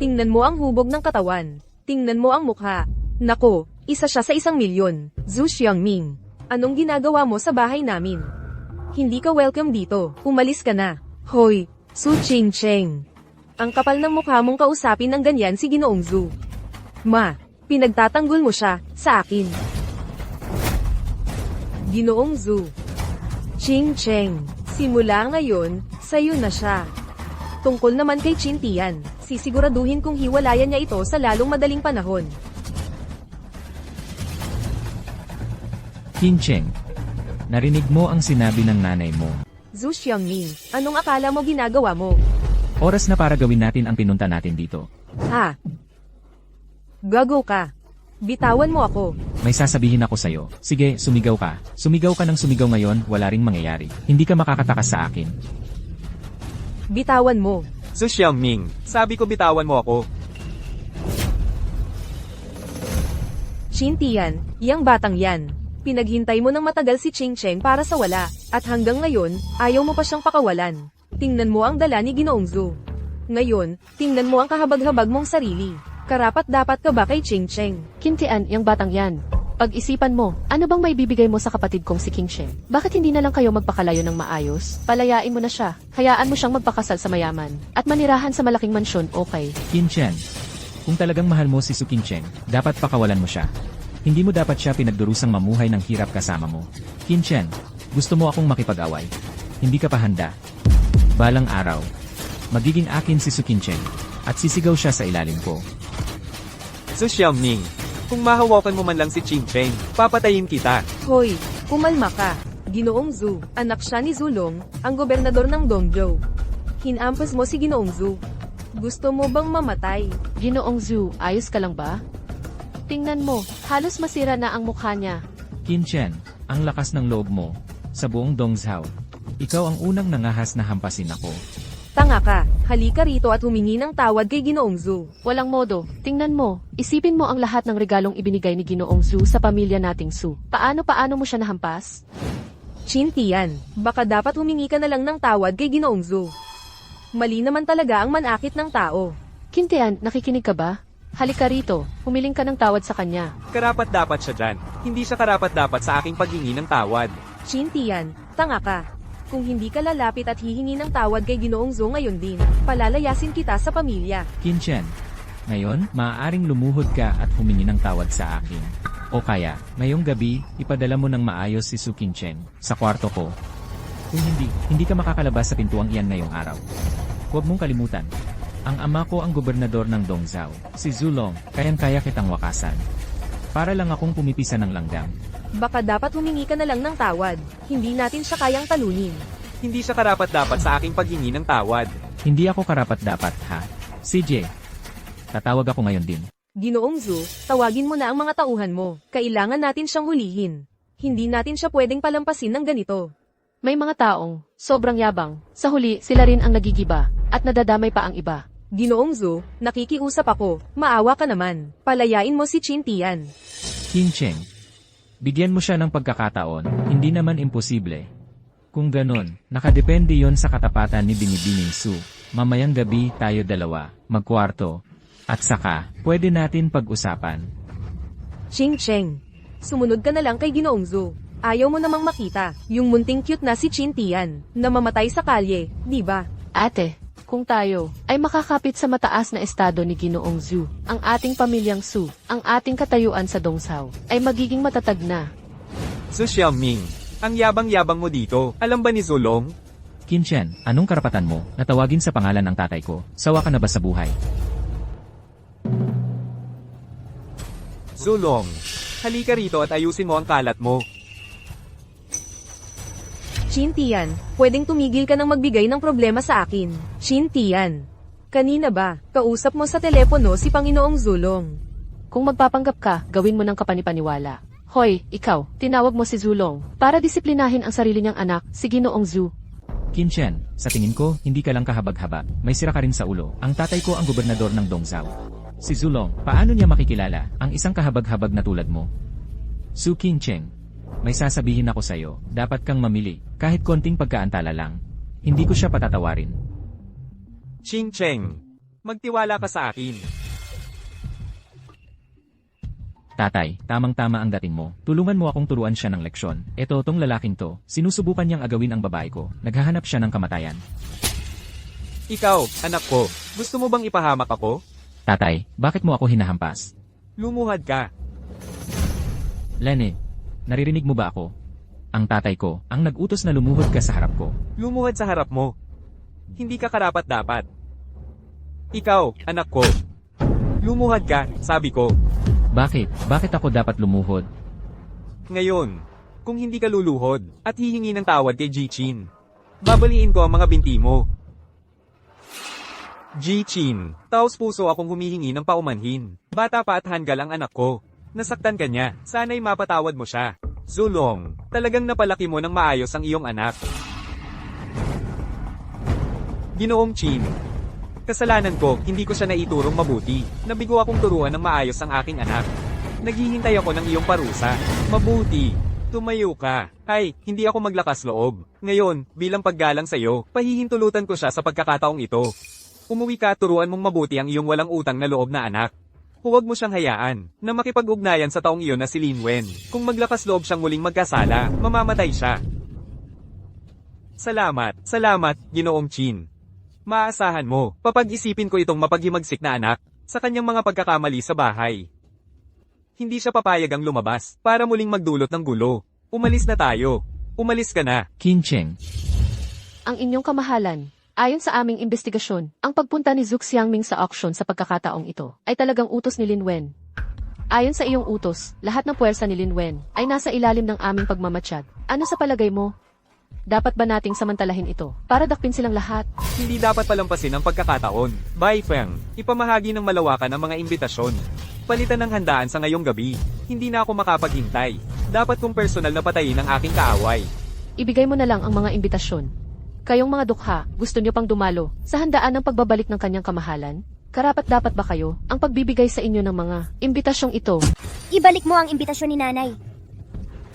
Tingnan mo ang hubog ng katawan. Tingnan mo ang mukha. Nako, isa siya sa 1 milyon. Zu Xiangming, anong ginagawa mo sa bahay namin? Hindi ka welcome dito. Umalis ka na. Hoy, Su Ching-cheng. Ang kapal ng mukha mong kausapin ng ganyan si Ginoong Zu. Ma, pinagtatanggol mo siya sa akin. Ginoong Zu. Ching-cheng, simula ngayon, sayo na siya. Tungkol naman kay Chin Tian, sisiguraduhin kong hiwalayan niya ito sa lalong madaling panahon.
Kincheng, narinig mo ang sinabi ng nanay mo.
Zu Xiangming, anong akala mo ginagawa mo?
Oras na para gawin natin ang pinunta natin dito.
Ha? Gago ka. Bitawan mo ako.
May sasabihin ako sa'yo. Sige, sumigaw ka. Sumigaw ka ng sumigaw ngayon, wala ring mangyayari. Hindi ka makakatakas sa akin.
Bitawan mo.
Su Xiaoming, sabi ko bitawan mo ako.
Chin Tian, yang batang yan. Pinaghintay mo ng matagal si Ching Cheng para sa wala, at hanggang ngayon, ayaw mo pa siyang pakawalan. Tingnan mo ang dala ni Ginoong Zu. Ngayon, tingnan mo ang kahabag-habag mong sarili. Karapat-dapat ka ba kay Ching Cheng?
Kintian, yung batang yan. Pag-isipan mo, ano bang may bibigay mo sa kapatid kong si King Sheng? Bakit hindi na lang kayo magpakalayo ng maayos? Palayain mo na siya. Hayaan mo siyang magpakasal sa mayaman. At manirahan sa malaking mansyon, okay?
Kinchen, kung talagang mahal mo si Su Kincheng, dapat pakawalan mo siya. Hindi mo dapat siya pinagdurusang mamuhay ng hirap kasama mo. Kinchen, gusto mo akong makipag-away? Hindi ka pa handa. Balang araw, magiging akin si Su Kincheng, at sisigaw siya sa ilalim ko.
Su Xiaoming, kung mahawakan mo man lang si Ching Cheng, papatayin kita.
Hoy, kumalma ka. Ginoong Zu, anak siya ni Zulong, ang gobernador ng Dongzhou. Hinampas mo si Ginoong Zu. Gusto mo bang mamatay?
Ginoong Zu, ayos ka lang ba? Tingnan mo, halos masira na ang mukha niya.
Kinchen, ang lakas ng loob mo. Sa buong Dongzhou, ikaw ang unang nangahas na hampasin ako.
Tanga ka, halika rito at humingi ng tawad kay Ginoong Zu.
Walang modo, tingnan mo, isipin mo ang lahat ng regalong ibinigay ni Ginoong Zu sa pamilya nating Su. Paano mo siya nahampas?
Chin Tian, baka dapat humingi ka na lang ng tawad kay Ginoong Zu. Mali naman talaga ang manakit ng tao.
Kintian, nakikinig ka ba? Halika rito, humiling ka ng tawad sa kanya.
Karapat-dapat siya dyan. Hindi siya karapat-dapat sa aking paghingi ng tawad.
Chin Tian, tanga ka. Kung hindi ka lalapit at hihingi ng tawad kay Ginoong Zhou ngayon din, palalayasin kita sa pamilya.
Qin Chen, ngayon, maaaring lumuhod ka at humingi ng tawad sa akin. O kaya, ngayong gabi, ipadala mo ng maayos si Su Qin Chen sa kwarto ko. Kung hindi ka makakalabas sa pintuang iyan ngayong araw. Huwag mong kalimutan. Ang ama ko ang gobernador ng Dongzhou, si Zulong, kayang-kaya kitang wakasan. Para lang akong pumipisa ng langgam.
Baka dapat humingi ka na lang ng tawad. Hindi natin siya kayang talunin.
Hindi siya karapat-dapat sa aking paghingi ng tawad.
Hindi ako karapat-dapat, ha? CJ, tatawag ako ngayon din.
Ginoong Zhou, tawagin mo na ang mga tauhan mo. Kailangan natin siyang hulihin. Hindi natin siya pwedeng palampasin ng ganito.
May mga taong sobrang yabang. Sa huli, sila rin ang nagigiba at nadadamay pa ang iba.
Ginoong Zhou, nakikiusap ako. Maawa ka naman. Palayain mo si Chin Tian.
Qin Chen, bigyan mo siya ng pagkakataon, hindi naman imposible. Kung ganon, nakadepende yon sa katapatan ni Binibining Su. Mamayang gabi tayo dalawa, magkwarto. At saka, pwede natin pag-usapan.
Ching Cheng, sumunod ka na lang kay Ginoong Zhou. Ayaw mo namang makita, yung munting cute na si Chin Tian, na mamatay sa kalye, di ba?
Ate, kung tayo ay makakapit sa mataas na estado ni Ginoong Zhou, ang ating pamilyang Su, ang ating katayuan sa Dongzhou, ay magiging matatag na.
Su Xiaoming, ang yabang-yabang mo dito. Alam ba ni Zulong?
Qin Chen, anong karapatan mo na tawagin sa pangalan ng tatay ko? Sawa ka na ba sa buhay?
Zulong, halika rito at ayusin mo ang kalat mo.
Chin Tian, pwedeng tumigil ka ng magbigay ng problema sa akin. Chin Tian, kanina ba, kausap mo sa telepono si Panginoong Zulong?
Kung magpapanggap ka, gawin mo ng kapanipaniwala. Hoy, ikaw, tinawag mo si Zulong para disiplinahin ang sarili niyang anak, si Ginoong Zhou.
Qin Chen, sa tingin ko, hindi ka lang kahabag-habag. May sira ka rin sa ulo. Ang tatay ko ang gobernador ng Dongzhou. Si Zulong, paano niya makikilala ang isang kahabag-habag na tulad mo? Su Qin Chen, may sasabihin ako sa'yo, dapat kang mamili, kahit konting pagkaantala lang. Hindi ko siya patatawarin.
Ching Cheng, magtiwala ka sa akin.
Tatay, tamang-tama ang dating mo. Tulungan mo akong turuan siya ng leksyon. Eto, tong lalaking to, sinusubukan niyang agawin ang babae ko. Naghahanap siya ng kamatayan.
Ikaw, anak ko, gusto mo bang ipahamak ako?
Tatay, bakit mo ako hinahampas?
Lumuhad ka.
Lenny, naririnig mo ba ako? Ang tatay ko, ang nag-utos na lumuhod ka sa harap ko.
Lumuhad sa harap mo. Hindi ka karapat-dapat. Ikaw, anak ko. Lumuhad ka, sabi ko.
Bakit? Bakit ako dapat lumuhod?
Ngayon, kung hindi ka luluhod, at hihingi ng tawad kay Jichin, babaliin ko ang mga binti mo. Jichin, taos puso akong humihingi ng paumanhin. Bata pa at hanggal ang anak ko. Nasaktan ka niya, sana'y mapatawad mo siya. Zulong, talagang napalaki mo ng maayos ang iyong anak. Ginoong Chin, kasalanan ko, hindi ko siya naiturong mabuti. Nabigo akong turuan ng maayos ang aking anak. Naghihintay ako ng iyong parusa. Mabuti. Tumayo ka. Ay, hindi ako maglakas loob. Ngayon, bilang paggalang sa iyo, pahihintulutan ko siya sa pagkakataong ito. Umuwi ka at turuan mong mabuti ang iyong walang utang na loob na anak. Huwag mo siyang hayaan na makipag-ugnayan sa taong iyon na si Lin Wen. Kung maglakas loob siyang muling magkasala, mamamatay siya. Salamat, Ginoong Chin. Maasahan mo, papag-isipin ko itong mapaghimagsik na anak sa kanyang mga pagkakamali sa bahay. Hindi siya papayagang lumabas para muling magdulot ng gulo. Umalis na tayo. Umalis ka na.
Qin Chen,
Ang inyong kamahalan, ayon sa aming investigasyon, ang pagpunta ni Zhu Xiangming sa auction sa pagkakataong ito ay talagang utos ni Lin Wen. Ayon sa iyong utos, lahat ng puwersa ni Lin Wen ay nasa ilalim ng aming pagmamatsyag. Ano sa palagay mo? Dapat ba nating samantalahin ito para dakpin silang lahat?
Hindi dapat palampasin ang pagkakataon. Bai Feng, ipamahagi ng malawakan ang mga imbitasyon. Palitan ng handaan sa ngayong gabi. Hindi na ako makapaghintay. Dapat kong personal na patayin ang aking kaaway.
Ibigay mo na lang ang mga imbitasyon. Kayong mga dukha, gusto niyo pang dumalo sa handaan ng pagbabalik ng kanyang kamahalan? Karapat-dapat ba kayo ang pagbibigay sa inyo ng mga imbitasyong ito?
Ibalik mo ang imbitasyon ni nanay.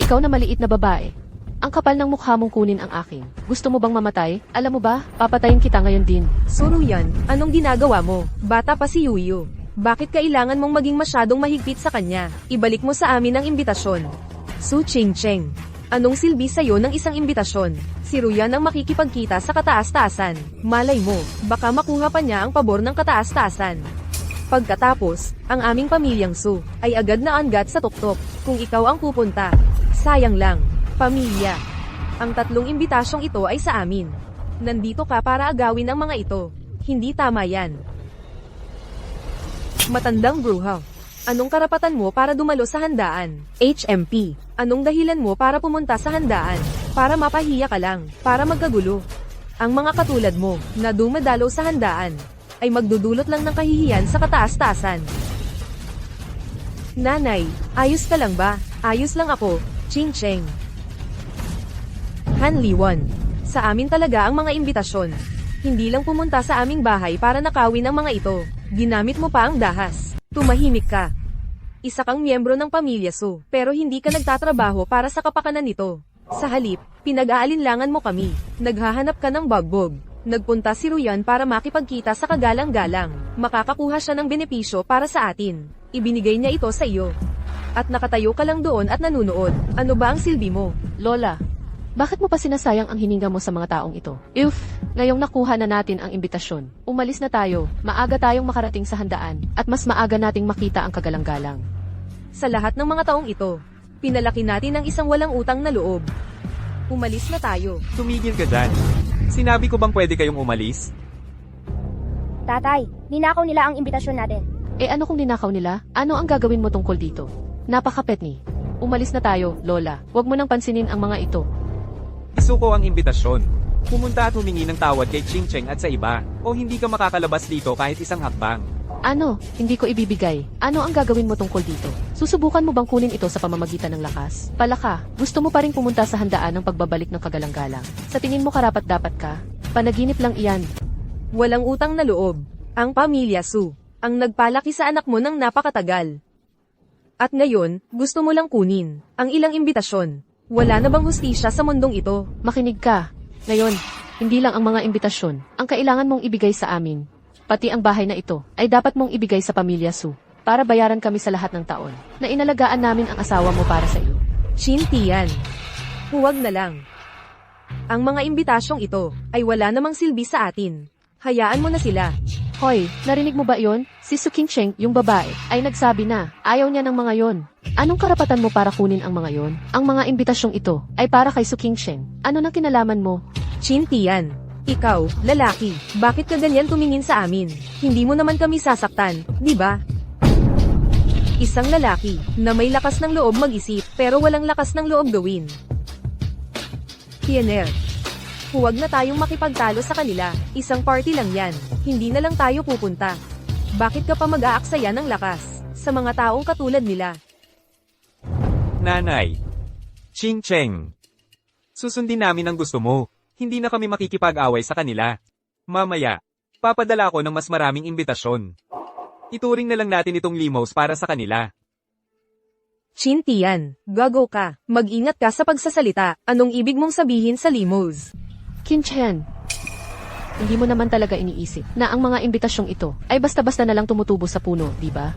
Ikaw na maliit na babae. Ang kapal ng mukha mong kunin ang akin. Gusto mo bang mamatay? Alam mo ba, papatayin kita ngayon din.
Suruyan, anong ginagawa mo? Bata pa si Yuyu. Bakit kailangan mong maging masyadong mahigpit sa kanya? Ibalik mo sa amin ang imbitasyon. Su Qingcheng. Anong silbi sa'yo ng isang imbitasyon? Si Ruyan ang makikipagkita sa kataas-taasan. Malay mo, baka makuha pa niya ang pabor ng kataas-taasan. Pagkatapos, ang aming pamilyang Su ay agad na angat sa tuktok. Kung ikaw ang pupunta, sayang lang, pamilya. Ang 3 imbitasyong ito ay sa amin. Nandito ka para agawin ang mga ito. Hindi tama yan. Matandang bruha. Anong karapatan mo para dumalo sa handaan? HMP. Anong dahilan mo para pumunta sa handaan? Para mapahiya ka lang, para magkagulo. Ang mga katulad mo, na dumadalo sa handaan, ay magdudulot lang ng kahihiyan sa kataas-taasan. Nanay, ayos ka lang ba? Ayos lang ako, Qingcheng. Han Liwan. Sa amin talaga ang mga imbitasyon. Hindi lang pumunta sa aming bahay para nakawin ang mga ito. Ginamit mo pa ang dahas. Tumahimik ka. Isa kang miyembro ng pamilya Su, pero hindi ka nagtatrabaho para sa kapakanan nito. Sa halip, pinag-aalinlangan mo kami. Naghahanap ka ng bagbog. Nagpunta si Ruyan para makipagkita sa kagalang-galang. Makakakuha siya ng benepisyo para sa atin. Ibinigay niya ito sa iyo. At nakatayo ka lang doon at nanunood. Ano ba ang silbi mo?
Lola, bakit mo pa sinasayang ang hininga mo sa mga taong ito? Ngayong nakuha na natin ang imbitasyon, umalis na tayo, maaga tayong makarating sa handaan, at mas maaga nating makita ang kagalang-galang.
Sa lahat ng mga taong ito, pinalaki natin ang isang walang utang na loob. Umalis na tayo.
Tumigil ka dyan. Sinabi ko bang pwede kayong umalis?
Tatay, ninakaw nila ang imbitasyon natin.
Ano kung ninakaw nila? Ano ang gagawin mo tungkol dito? Napakapet ni. Umalis na tayo, Lola. Huwag mo nang pansinin ang mga ito.
Isuko ang imbitasyon. Pumunta at humingi ng tawad kay Qingcheng at sa iba, o hindi ka makakalabas dito kahit isang hakbang.
Ano? Hindi ko ibibigay. Ano ang gagawin mo tungkol dito? Susubukan mo bang kunin ito sa pamamagitan ng lakas? Palaka, gusto mo pa rin pumunta sa handaan ng pagbabalik ng kagalang-galang. Sa tingin mo karapat-dapat ka? Panaginip lang iyan.
Walang utang na loob. Ang pamilya Su, ang nagpalaki sa anak mo ng napakatagal. At ngayon, gusto mo lang kunin ang ilang imbitasyon. Wala na bang hustisya sa mundong ito?
Makinig ka. Ngayon, hindi lang ang mga imbitasyon ang kailangan mong ibigay sa amin. Pati ang bahay na ito ay dapat mong ibigay sa pamilya Su para bayaran kami sa lahat ng taon na inalagaan namin ang asawa mo para sa iyo.
Qin Tian. Huwag na lang. Ang mga imbitasyong ito ay wala namang silbi sa atin. Hayaan mo na sila.
Hoy, narinig mo ba yon? Si Su Qingcheng, yung babae, ay nagsabi na ayaw niya ng mga yon. Anong karapatan mo para kunin ang mga yon? Ang mga imbitasyong ito ay para kay Su Qingcheng. Ano nang kinalaman mo?
Qin Tian. Ikaw, lalaki, bakit ka ganyan tumingin sa amin? Hindi mo naman kami sasaktan, di ba? Isang lalaki na may lakas ng loob mag-isip pero walang lakas ng loob gawin. Pioneer. Huwag na tayong makipagtalo sa kanila, isang party lang yan, hindi na lang tayo pupunta. Bakit ka pa mag-aaksaya ng lakas sa mga taong katulad nila?
Nanay. Qingcheng. Susundin namin ang gusto mo. Hindi na kami makikipag-away sa kanila. Mamaya, papadala ko ng mas maraming imbitasyon. Ituring na lang natin itong limos para sa kanila.
Qin Tian, gago ka, mag-ingat ka sa pagsasalita, anong ibig mong sabihin sa limos?
Qingcheng, hindi mo naman talaga iniisip na ang mga imbitasyong ito ay basta-basta na lang tumutubo sa puno, di ba?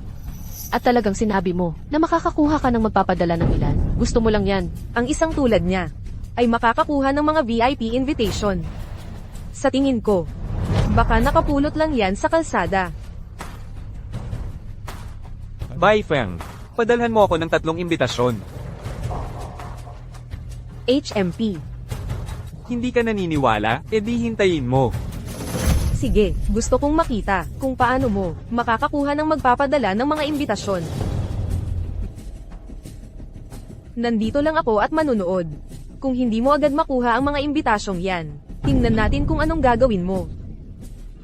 At talagang sinabi mo na makakakuha ka ng magpapadala ng ilan. Gusto mo lang yan.
Ang isang tulad niya ay makakakuha ng mga VIP invitation. Sa tingin ko, baka nakapulot lang yan sa kalsada.
Bye, Feng. Padalhan mo ako ng 3 imbitasyon.
HMP.
Hindi ka naniniwala, edi hintayin mo.
Sige, gusto kong makita kung paano mo makakakuha ng magpapadala ng mga imbitasyon. Nandito lang ako at manunood. Kung hindi mo agad makuha ang mga imbitasyong yan, tingnan natin kung anong gagawin mo.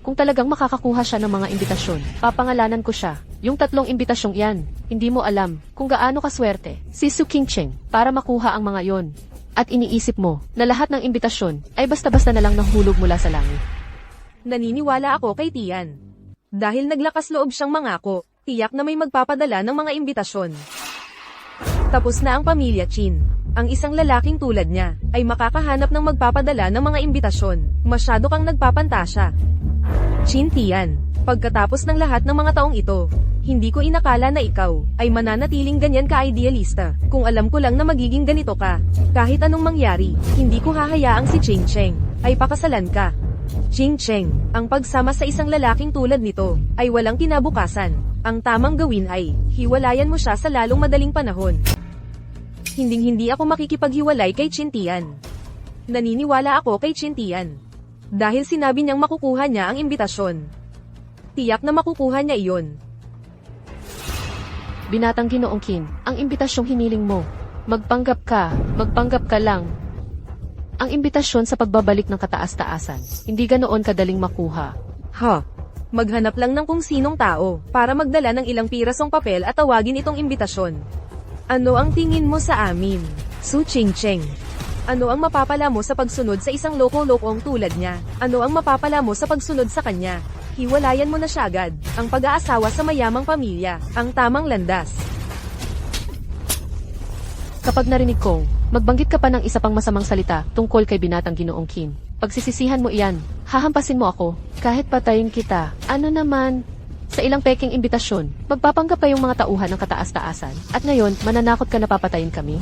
Kung talagang makakakuha siya ng mga imbitasyon, papangalanan ko siya. Yung 3 imbitasyong yan, hindi mo alam kung gaano kaswerte si Su Qingcheng para makuha ang mga yon. At iniisip mo na lahat ng imbitasyon ay basta-basta na lang nahulog mula sa langit.
Naniniwala ako kay Tian. Dahil naglakas loob siyang mangako, tiyak na may magpapadala ng mga imbitasyon. Tapos na ang pamilya Qin. Ang isang lalaking tulad niya ay makakahanap ng magpapadala ng mga imbitasyon. Masyado kang nagpapantasya. Qin Tian, Pagkatapos ng lahat ng mga taong ito, hindi ko inakala na ikaw ay mananatiling ganyan ka-idealista. Kung alam ko lang na magiging ganito ka, kahit anong mangyari, hindi ko hahayaang si Ching Cheng ay pakasalan ka. Ching Cheng, ang pagsama sa isang lalaking tulad nito ay walang kinabukasan. Ang tamang gawin ay hiwalayan mo siya sa lalong madaling panahon. Hinding-hindi ako makikipaghiwalay kay Chintian. Naniniwala ako kay Chintian. Dahil sinabi niyang makukuha niya ang imbitasyon. Tiyak na makukuha niya iyon.
Binatang Ginoong Qin, ang imbitasyong hiniling mo. Magpanggap ka lang. Ang imbitasyon sa pagbabalik ng kataas-taasan, hindi ganoon kadaling makuha.
Maghanap lang ng kung sinong tao para magdala ng ilang pirasong papel at tawagin itong imbitasyon. Ano ang tingin mo sa amin, Su Ching Cheng? Ano ang mapapala mo sa pagsunod sa isang loko-lokong tulad niya? Ano ang mapapala mo sa pagsunod sa kanya? Hiwalayan mo na siya agad. Ang pag-aasawa sa mayamang pamilya, ang tamang landas.
Kapag narinig kong, magbanggit ka pa ng isa pang masamang salita tungkol kay Binatang Ginoong Qin, pagsisisihan mo iyan, hahampasin mo ako, kahit patayin kita. Ano naman? Sa ilang peking imbitasyon, magpapanggap kayong mga tauhan ng kataas-taasan, at ngayon, mananakot ka na papatayin kami?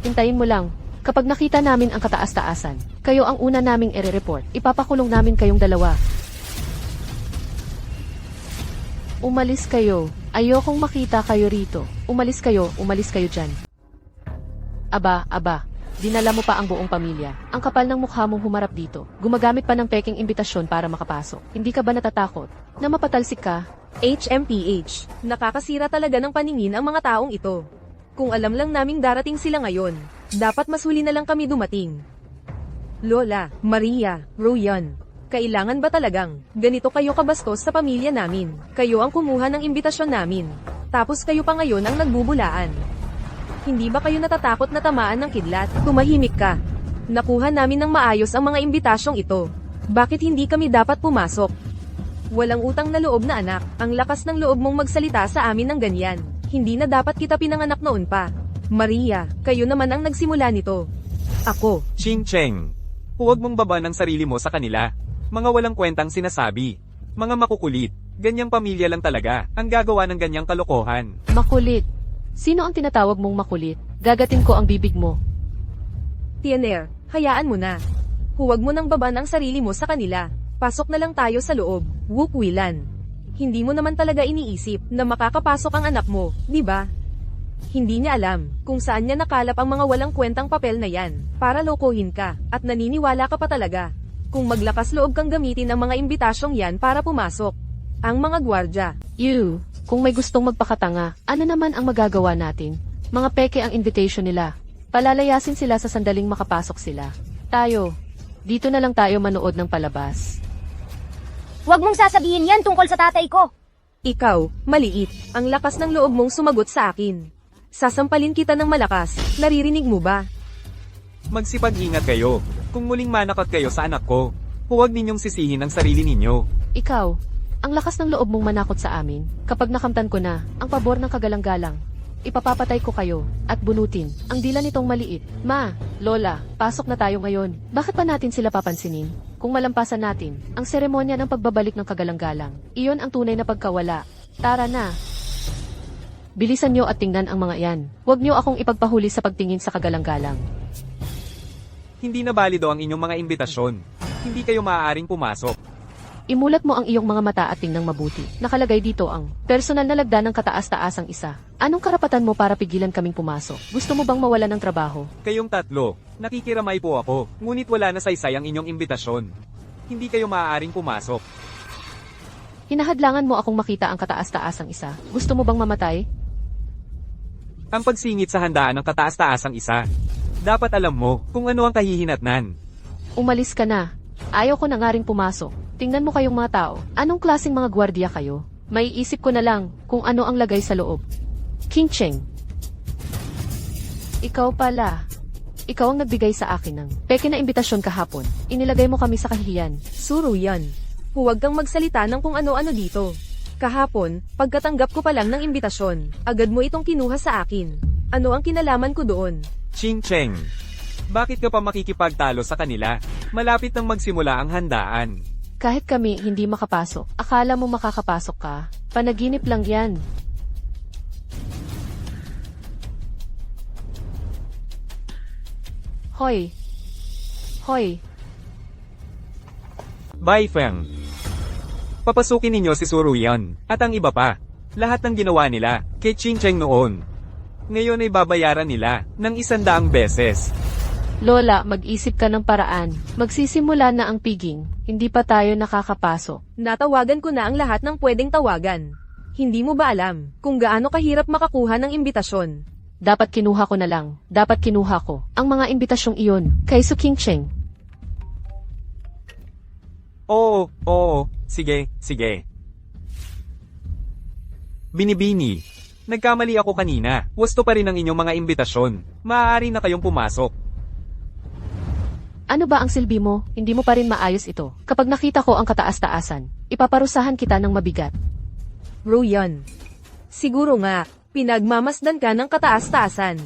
Hintayin mo lang. Kapag nakita namin ang kataas-taasan, kayo ang una naming ire-report, ipapakulong namin kayong dalawa. Umalis kayo. Ayokong makita kayo rito. Umalis kayo dyan. Aba, dinala mo pa ang buong pamilya. Ang kapal ng mukha mong humarap dito. Gumagamit pa ng peking imbitasyon para makapasok. Hindi ka ba natatakot na mapatalsik ka?
HMPH, nakakasira talaga ng paningin ang mga taong ito. Kung alam lang naming darating sila ngayon, dapat mas huli na lang kami dumating. Lola, Maria, Royan, kailangan ba talagang ganito kayo kabastos sa pamilya namin? Kayo ang kumuha ng imbitasyon namin. Tapos kayo pa ngayon ang nagbubulaan. Hindi ba kayo natatakot na tamaan ng kidlat? Tumahimik ka. Nakuha namin ng maayos ang mga imbitasyong ito. Bakit hindi kami dapat pumasok? Walang utang na loob na anak. Ang lakas ng loob mong magsalita sa amin ng ganyan. Hindi na dapat kita pinanganak noon pa. Maria, kayo naman ang nagsimula nito. Ako.
Ching Cheng, huwag mong baba ng sarili mo sa kanila. Mga walang kwentang sinasabi. Mga makukulit. Ganyang pamilya lang talaga ang gagawa ng ganyang kalokohan.
Makulit. Sino ang tinatawag mong makulit? Gagatin ko ang bibig mo.
Tianer, hayaan mo na. Huwag mo nang baban ang sarili mo sa kanila. Pasok na lang tayo sa loob. Wook Wilan. Hindi mo naman talaga iniisip na makakapasok ang anak mo, di ba? Hindi niya alam kung saan niya nakalap ang mga walang kwentang papel na yan para lokohin ka at naniniwala ka pa talaga. Kung maglakas loob kang gamitin ang mga imbitasyong yan para pumasok. Ang mga gwardya.
Kung may gustong magpakatanga, ano naman ang magagawa natin? Mga peke ang invitation nila. Palalayasin sila sa sandaling makapasok sila. Dito na lang tayo manood ng palabas.
Huwag mong sasabihin yan tungkol sa tatay ko.
Ikaw, maliit. Ang lakas ng loob mong sumagot sa akin. Sasampalin kita ng malakas. Naririnig mo ba?
Magsipag-ingat kayo. Kung muling manakot kayo sa anak ko, huwag ninyong sisihin ang sarili ninyo.
Ikaw, ang lakas ng loob mong manakot sa amin. Kapag nakamtan ko na ang pabor ng kagalang-galang, ipapapatay ko kayo at bunutin ang dila nitong maliit. Ma, Lola, pasok na tayo ngayon. Bakit pa natin sila papansinin? Kung malampasan natin ang seremonya ng pagbabalik ng kagalang-galang, iyon ang tunay na pagkawala. Tara na. Bilisan nyo at tingnan ang mga yan. Huwag nyo akong ipagpahuli sa pagtingin sa kagalang-galang.
Hindi na balido ang inyong mga imbitasyon. Hindi kayo maaaring pumasok.
Imulat mo ang iyong mga mata at tingnan mabuti. Nakalagay dito ang personal na lagda ng kataas-taasang isa. Anong karapatan mo para pigilan kaming pumasok? Gusto mo bang mawalan ng trabaho?
Kayong tatlo, nakikiramay po ako, ngunit wala na saysay ang inyong imbitasyon. Hindi kayo maaaring pumasok.
Hinahadlangan mo akong makita ang kataas-taasang isa. Gusto mo bang mamatay?
Ang pagsingit sa handaan ng kataas-taasang isa. Dapat alam mo kung ano ang kahihinatnan.
Umalis ka na. Ayaw ko na nga ring pumasok. Tingnan mo kayong mga tao. Anong klaseng mga gwardiya kayo? May isip ko na lang kung ano ang lagay sa loob. King Cheng. Ikaw pala. Ikaw ang nagbigay sa akin ng peke na imbitasyon kahapon. Inilagay mo kami sa kahihiyan.
Suro yan. Huwag kang magsalita ng kung ano-ano dito. Kahapon, pagkatanggap ko pa lang ng imbitasyon, agad mo itong kinuha sa akin. Ano ang kinalaman ko doon?
Ching Cheng, bakit ka pa makikipagtalo sa kanila? Malapit nang magsimula ang handaan.
Kahit kami hindi makapasok, akala mo makakapasok ka? Panaginip lang yan. Hoy. Hoy.
Bye, Feng. Papasukin ninyo si Suruyan, at ang iba pa. Lahat ng ginawa nila, kay Qing Cheng noon. Ngayon ay babayaran nila, ng 100 beses.
Lola, mag-isip ka ng paraan. Magsisimula na ang piging. Hindi pa tayo nakakapasok.
Natawagan ko na ang lahat ng pwedeng tawagan. Hindi mo ba alam kung gaano kahirap makakuha ng imbitasyon?
Dapat kinuha ko na lang. Dapat kinuha ko ang mga imbitasyong iyon kay Su Qingcheng.
Oo, sige. Binibini. Nagkamali ako kanina. Wasto pa rin ang inyong mga imbitasyon. Maaari na kayong pumasok.
Ano ba ang silbi mo? Hindi mo pa rin maayos ito. Kapag nakita ko ang kataas-taasan, ipaparusahan kita ng mabigat.
Ruyan. Siguro nga, pinagmamasdan ka ng kataas-taasan.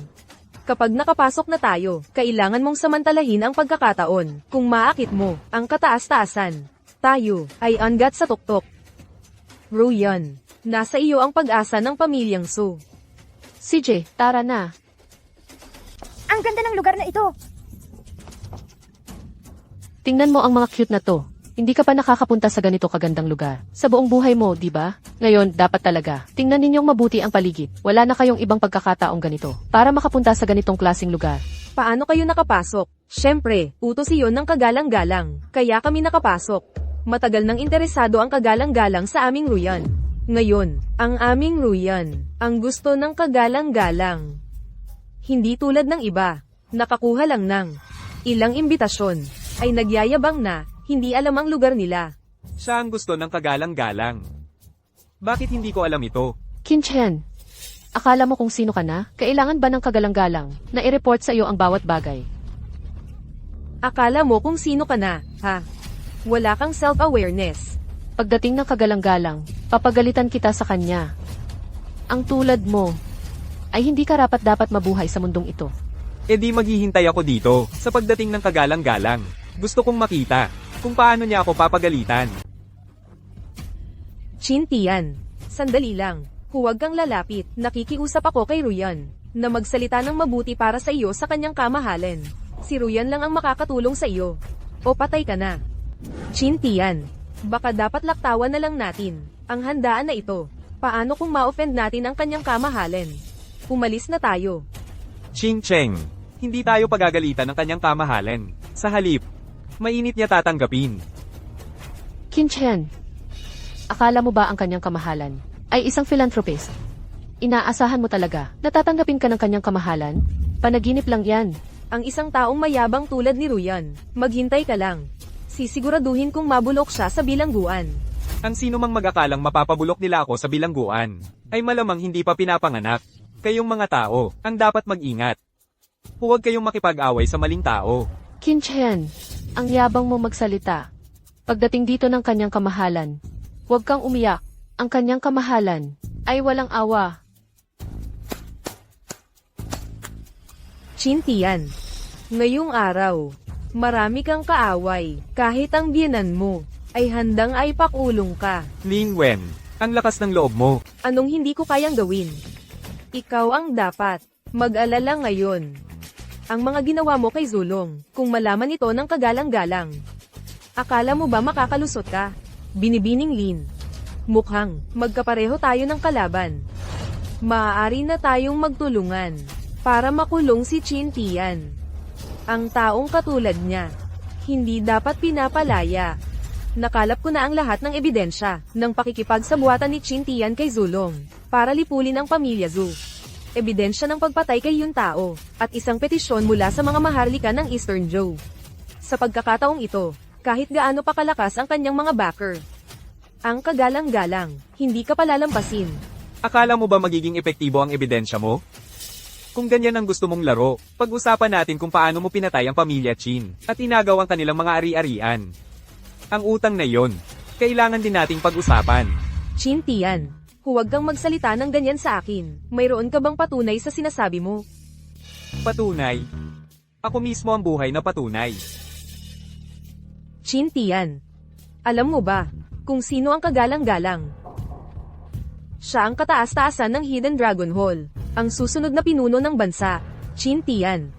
Kapag nakapasok na tayo, kailangan mong samantalahin ang pagkakataon. Kung maakit mo ang kataas-taasan, tayo ay angat sa tuktok. Ruyan. Nasa iyo ang pag-asa ng pamilyang Su.
CJ, tara na.
Ang ganda ng lugar na ito.
Tingnan mo ang mga cute na to. Hindi ka pa nakakapunta sa ganito kagandang lugar. Sa buong buhay mo, di ba? Ngayon, dapat talaga. Tingnan ninyong mabuti ang paligid. Wala na kayong ibang pagkakataong ganito para makapunta sa ganitong klaseng lugar.
Paano kayo nakapasok? Siyempre, utos iyon ng kagalang-galang. Kaya kami nakapasok. Matagal nang interesado ang kagalang-galang sa aming Ruyan. Ngayon, ang aming Ruyan, ang gusto ng kagalang-galang. Hindi tulad ng iba, nakakuha lang ng ilang imbitasyon, ay nagyayabang na, hindi alam ang lugar nila.
Siya ang gusto ng kagalang-galang. Bakit hindi ko alam ito?
Qingchen, akala mo kung sino ka na? Kailangan ba ng kagalang-galang na i-report sa iyo ang bawat bagay?
Akala mo kung sino ka na, ha? Wala kang self-awareness.
Pagdating ng kagalang-galang, papagalitan kita sa kanya. Ang tulad mo, ay hindi karapat-dapat mabuhay sa mundong ito.
E di maghihintay ako dito, sa pagdating ng kagalang-galang. Gusto kong makita, kung paano niya ako papagalitan.
Chintian, sandali lang. Huwag kang lalapit. Nakikiusap ako kay Ruyan, na magsalita ng mabuti para sa iyo sa kanyang kamahalan. Si Ruyan lang ang makakatulong sa iyo. O patay ka na. Chintian, baka dapat laktawan na lang natin ang handaan na ito. Paano kung ma-offend natin ang kanyang kamahalan? Umalis na tayo.
Qing Cheng, hindi tayo pagagalitan ng kanyang kamahalan. Sa halip, mainit niya tatanggapin.
Qingchen, akala mo ba ang kanyang kamahalan ay isang philanthropist? Inaasahan mo talaga na tatanggapin ka ng kanyang kamahalan? Panaginip lang yan.
Ang isang taong mayabang tulad ni Ruyan, maghintay ka lang. Sisiguraduhin kong mabulok siya sa bilangguan.
Ang sino mang mag-akalang mapapabulok nila ako sa bilangguan, ay malamang hindi pa pinapanganak. Kayong mga tao, ang dapat mag-ingat. Huwag kayong makipag-away sa maling tao.
Qingchen, ang yabang mo magsalita. Pagdating dito ng kanyang kamahalan, huwag kang umiyak. Ang kanyang kamahalan ay walang awa.
Chintian, ngayong araw, marami kang kaaway. Kahit ang biyenan mo ay handang ay pakulong ka.
Ling Wen, ang lakas ng loob mo.
Anong hindi ko kayang gawin? Ikaw ang dapat mag-alala ngayon. Ang mga ginawa mo kay Zulong, kung malaman ito ng kagalang-galang. Akala mo ba makakalusot ka? Binibining Lin. Mukhang magkapareho tayo ng kalaban. Maaari na tayong magtulungan para makulong si Chintian. Ang taong katulad niya, hindi dapat pinapalaya. Nakalap ko na ang lahat ng ebidensya ng pakikipagsabuatan ni Chintian kay Zulong para lipulin ang pamilya Zhu. Ebidensya ng pagpatay kay Yun Tao at isang petisyon mula sa mga maharlika ng Eastern Zhou. Sa pagkakataong ito, kahit gaano pa kalakas ang kanyang mga backer, ang kagalang-galang, hindi ka palalampasin.
Akala mo ba magiging epektibo ang ebidensya mo? Kung ganyan ang gusto mong laro, pag-usapan natin kung paano mo pinatay ang pamilya Qin at inagaw ang kanilang mga ari-arian. Ang utang na yon, kailangan din nating pag-usapan.
Chintian, huwag kang magsalita ng ganyan sa akin. Mayroon ka bang patunay sa sinasabi mo?
Patunay? Ako mismo ang buhay na patunay.
Chintian, Alam mo ba, kung sino ang kagalang-galang? Siya ang kataas-taasan ng Hidden Dragon Hall, ang susunod na pinuno ng bansa, Qin Tian.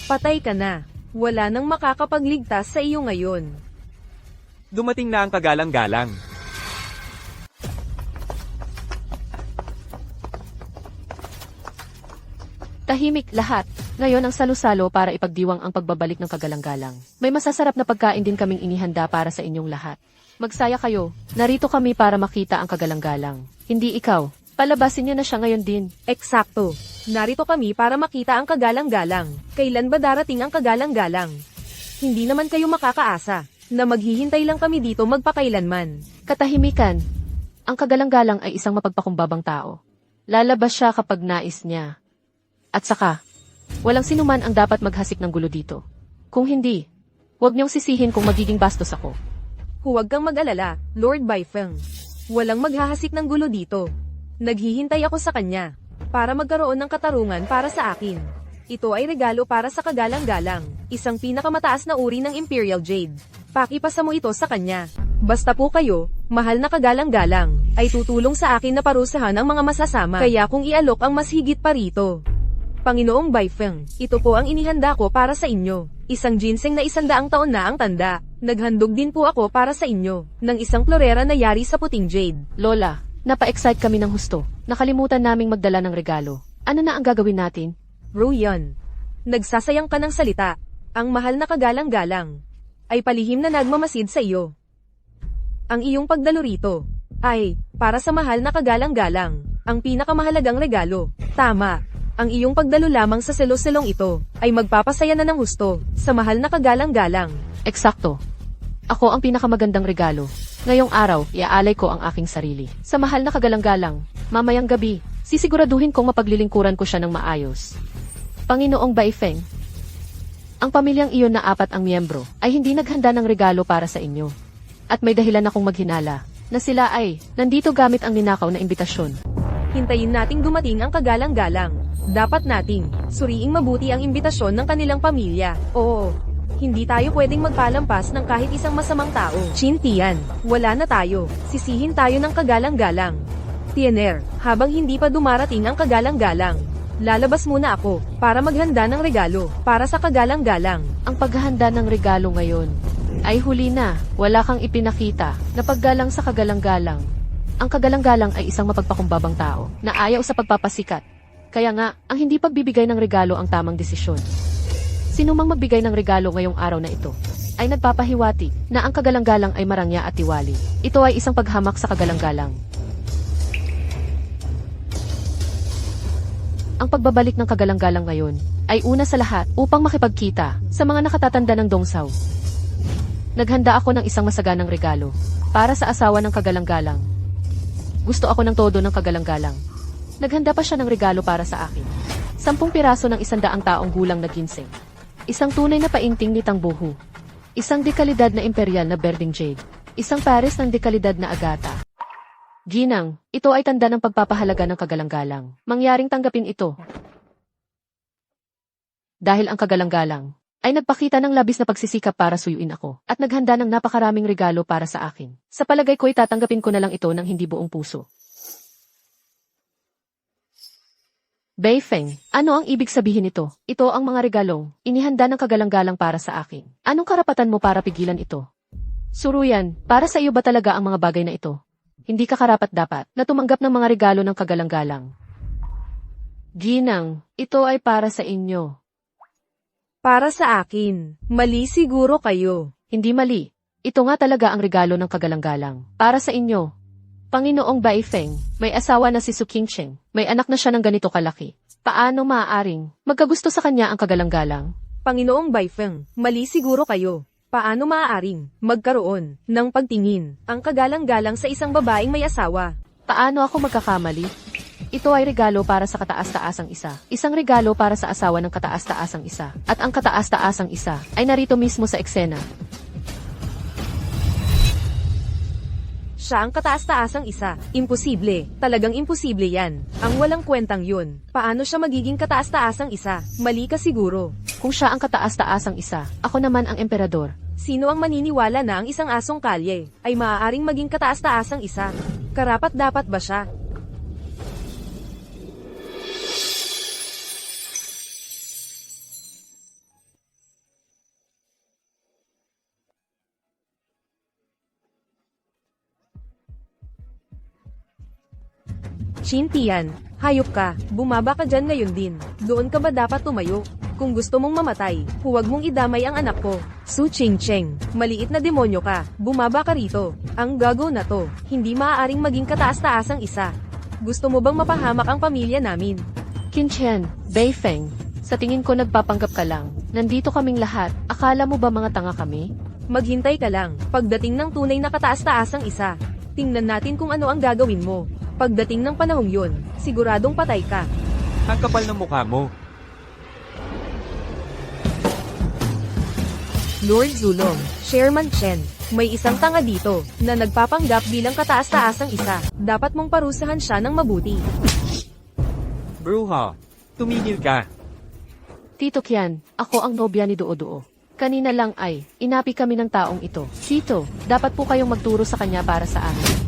Patay ka na. Wala nang makakapagligtas sa iyo ngayon.
Dumating na ang kagalang-galang.
Tahimik lahat. Ngayon ang salo-salo para ipagdiwang ang pagbabalik ng kagalang-galang. May masasarap na pagkain din kaming inihanda para sa inyong lahat. Magsaya kayo. Narito kami para makita ang kagalang-galang. Hindi ikaw. Palabasin niyo na siya ngayon din.
Eksakto. Narito kami para makita ang kagalang-galang. Kailan ba darating ang kagalang-galang? Hindi naman kayo makakaasa na maghihintay lang kami dito magpakailanman.
Katahimikan. Ang kagalang-galang ay isang mapagpakumbabang tao. Lalabas siya kapag nais niya. At saka, walang sinuman ang dapat maghasik ng gulo dito. Kung hindi, huwag niyong sisihin kung magiging bastos ako.
Huwag kang mag-alala, Lord Baifeng. Walang maghahasik ng gulo dito. Naghihintay ako sa kanya para magkaroon ng katarungan para sa akin. Ito ay regalo para sa kagalang-galang, isang pinakamataas na uri ng Imperial Jade. Pakipasa mo ito sa kanya. Basta po kayo, mahal na kagalang-galang, ay tutulong sa akin na parusahan ang mga masasama. Kaya kung ialok ang mas higit pa rito. Panginoong Baifeng, ito po ang inihanda ko para sa inyo. Isang ginseng na 100 taon na ang tanda. Naghandog din po ako para sa inyo, ng isang florera na yari sa puting jade.
Lola, napa-excite kami ng husto. Nakalimutan naming magdala ng regalo. Ano na ang gagawin natin?
Ruyan, nagsasayang ka ng salita. Ang mahal na kagalang-galang ay palihim na nagmamasid sa iyo. Ang iyong pagdalo rito ay para sa mahal na kagalang-galang, ang pinakamahalagang regalo. Tama. Ang iyong pagdalo lamang sa selo-selong ito ay magpapasaya na ng husto sa mahal na kagalang-galang.
Eksakto. Ako ang pinakamagandang regalo. Ngayong araw, iaalay ko ang aking sarili. Sa mahal na kagalang-galang, mamayang gabi, sisiguraduhin kong mapaglilingkuran ko siya ng maayos. Panginoong Baifeng, ang pamilyang iyon na 4 ang miyembro ay hindi naghanda ng regalo para sa inyo. At may dahilan akong maghinala na sila ay nandito gamit ang ninakaw na imbitasyon.
Hintayin nating dumating ang kagalang-galang. Dapat nating suriing mabuti ang imbitasyon ng kanilang pamilya. Oo, hindi tayo pwedeng magpalampas ng kahit isang masamang tao. Qin Tian, wala na tayo. Sisihin tayo ng kagalang-galang. Tiener, habang hindi pa dumarating ang kagalang-galang, lalabas muna ako para maghanda ng regalo para sa kagalang-galang.
Ang paghahanda ng regalo ngayon ay huli na. Wala kang ipinakita na paggalang sa kagalang-galang. Ang kagalang-galang ay isang mapagpakumbabang tao na ayaw sa pagpapasikat. Kaya nga, ang hindi pagbibigay ng regalo ang tamang desisyon. Sino mang magbigay ng regalo ngayong araw na ito, ay nagpapahiwati na ang kagalang-galang ay marangya at tiwali. Ito ay isang paghamak sa kagalang-galang. Ang pagbabalik ng kagalang-galang ngayon ay una sa lahat upang makipagkita sa mga nakatatanda ng Dongsaw. Naghanda ako ng isang masaganang regalo para sa asawa ng kagalang-galang. Gusto ako ng todo ng kagalang-galang. Naghanda pa siya ng regalo para sa akin. 10 piraso ng 100 taong gulang na ginseng. Isang tunay na painting ni Tangbuhu. Isang dekalidad na imperial na berding jade. Isang pares ng dekalidad na agata. Ginang, ito ay tanda ng pagpapahalaga ng kagalang-galang. Mangyaring tanggapin ito. Dahil ang kagalang-galang ay nagpakita ng labis na pagsisikap para suyuin ako at naghanda ng napakaraming regalo para sa akin. Sa palagay ko tatanggapin ko na lang ito ng hindi buong puso. Baifeng, ano ang ibig sabihin nito? Ito ang mga regalong inihanda ng kagalang-galang para sa akin. Anong karapatan mo para pigilan ito? Suruyan, para sa iyo ba talaga ang mga bagay na ito? Hindi ka karapat-dapat na tumanggap ng mga regalo ng kagalang-galang. Ginang, ito ay para sa inyo.
Para sa akin. Mali siguro kayo.
Hindi mali. Ito nga talaga ang regalo ng kagalang-galang. Para sa inyo. Panginoong Baifeng, may asawa na si Su Qingcheng. May anak na siya ng ganito kalaki. Paano maaaring magkagusto sa kanya ang kagalang-galang?
Panginoong Baifeng, mali siguro kayo. Paano maaaring magkaroon ng pagtingin ang kagalang-galang sa isang babaeng may asawa?
Paano ako magkakamali? Ito ay regalo para sa kataas-taasang isa. Isang regalo para sa asawa ng kataas-taasang isa. At ang kataas-taasang isa ay narito mismo sa eksena.
Siya ang kataas-taasang isa. Imposible. Talagang imposible yan. Ang walang kwentang yun. Paano siya magiging kataas-taasang isa? Mali ka siguro.
Kung siya ang kataas-taasang isa, ako naman ang emperador.
Sino ang maniniwala na ang isang asong kalye ay maaaring maging kataas-taasang isa? Karapat-dapat ba siya? Shintian, hayop ka, bumaba ka dyan ngayon din. Doon ka ba dapat tumayo? Kung gusto mong mamatay, huwag mong idamay ang anak ko. Su Ching-cheng, maliit na demonyo ka, bumaba ka rito. Ang gago na to, hindi maaaring maging kataas-taasang isa. Gusto mo bang mapahamak ang pamilya namin?
Qin Chen, Bei Feng, sa tingin ko nagpapanggap ka lang. Nandito kaming lahat, akala mo ba mga tanga kami?
Maghintay ka lang, pagdating ng tunay na kataas-taasang isa. Tingnan natin kung ano ang gagawin mo. Pagdating ng panahong yun, siguradong patay ka.
Ang kapal ng mukha mo.
Lord Zulong, Chairman Chen, may isang tanga dito, na nagpapanggap bilang kataas-taasang isa. Dapat mong parusahan siya ng mabuti.
Bruha, tumigil ka.
Tito Kian, ako ang nobya ni Duo-Duo. Kanina lang ay, inapi kami ng taong ito. Tito, dapat po kayong magturo sa kanya para sa amin.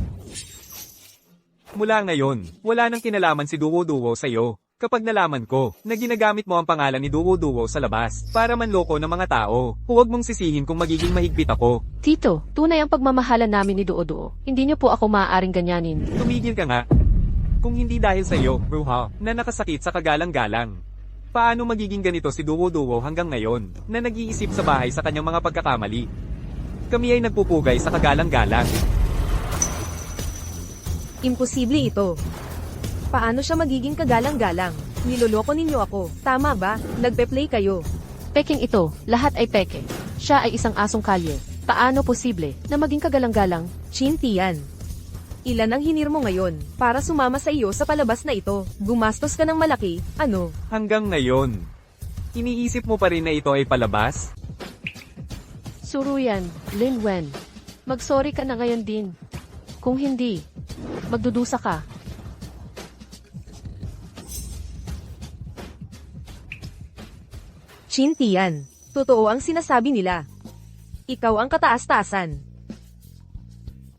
Mula ngayon, wala nang kinalaman si Duwo-Duwo sa iyo. Kapag nalaman ko na ginagamit mo ang pangalan ni Duwo-Duwo sa labas para manloko ng mga tao, huwag mong sisihin kung magiging mahigpit ako.
Tito, tunay ang pagmamahalan namin ni Duo-Duo. Hindi niyo po ako maaaring ganyanin.
Tumigil ka nga. Kung hindi dahil sa iyo, Bruha, na nakasakit sa kagalang-galang. Paano magiging ganito si Duwo-Duwo hanggang ngayon, na nag-iisip sa bahay sa kanyang mga pagkakamali? Kami ay nagpupugay sa kagalang-galang.
Imposible ito. Paano siya magiging kagalang-galang? Niloloko ninyo ako, tama ba? Nagpe-play kayo.
Peking ito, lahat ay peke. Siya ay isang asong kalye. Paano posible na maging kagalang-galang?
Chintian. Ilan ang hinir mo ngayon para sumama sa iyo sa palabas na ito? Gumastos ka ng malaki, ano?
Hanggang ngayon, iniisip mo pa rin na ito ay palabas?
Suruyan, Lin Wen. Mag-sorry ka na ngayon din. Kung hindi, magdudusa ka.
Chintian. Totoo ang sinasabi nila. Ikaw ang kataas-taasan.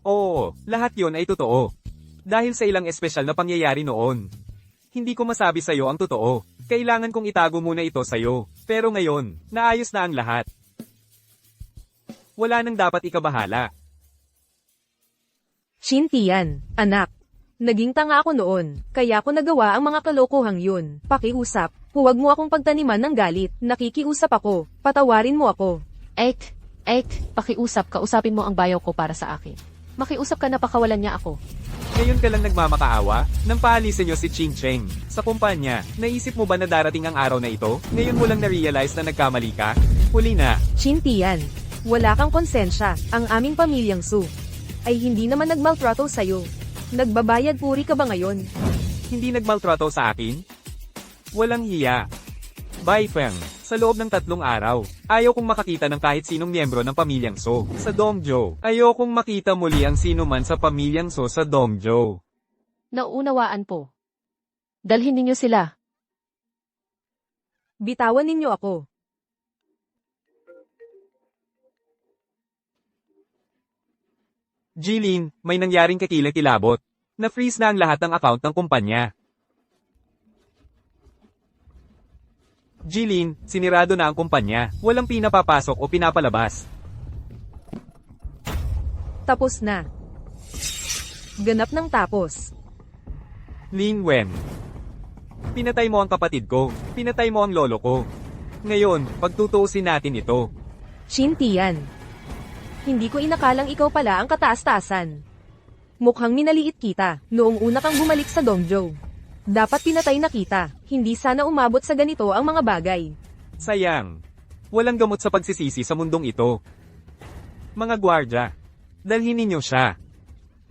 Oo, lahat yon ay totoo. Dahil sa ilang espesyal na pangyayari noon. Hindi ko masabi sa iyo ang totoo. Kailangan kong itago muna ito sa iyo. Pero ngayon, naayos na ang lahat. Wala nang dapat ikabahala.
Chintian, anak. Naging tanga ako noon, kaya ko nagawa ang mga kalokohang yun. Pakiusap, huwag mo akong pagtaniman ng galit. Nakikiusap ako, patawarin mo ako.
Pakiusap, kausapin mo ang bayaw ko para sa akin. Makiusap ka na pakawalan niya ako.
Ngayon ka lang nagmamakaawa, nang paalisin niyo si Ching Cheng. Sa kumpanya, naisip mo ba na darating ang araw na ito? Ngayon mo lang na-realize na nagkamali ka? Huli na.
Chintian, wala kang konsensya. Ang aming pamilyang Su ay hindi naman nagmaltrato sa'yo. Nagbabayad puri ka ba ngayon?
Hindi nagmaltrato sa akin? Walang hiya. Bye, Feng. Sa loob ng 3 araw, ayaw kong makakita ng kahit sinong miyembro ng pamilyang So sa Dongzhou. Ayaw kong makita muli ang sino man sa pamilyang So sa Dongzhou.
Nauunawaan po. Dalhin ninyo sila.
Bitawan ninyo ako.
Jilin, may nangyaring kakilakilabot. Na-freeze na ang lahat ng account ng kumpanya. Jilin, sinirado na ang kumpanya. Walang pinapapasok o pinapalabas.
Tapos na. Ganap ng tapos.
Lin Wen. Pinatay mo ang kapatid ko. Pinatay mo ang lolo ko. Ngayon, pagtutuusin natin ito.
Chintian. Hindi ko inakalang ikaw pala ang kataas-taasan. Mukhang minaliit kita, noong una kang bumalik sa Dongzhou. Dapat pinatay na kita, hindi sana umabot sa ganito ang mga bagay.
Sayang. Walang gamot sa pagsisisi sa mundong ito. Mga gwardya, dalhin ninyo siya.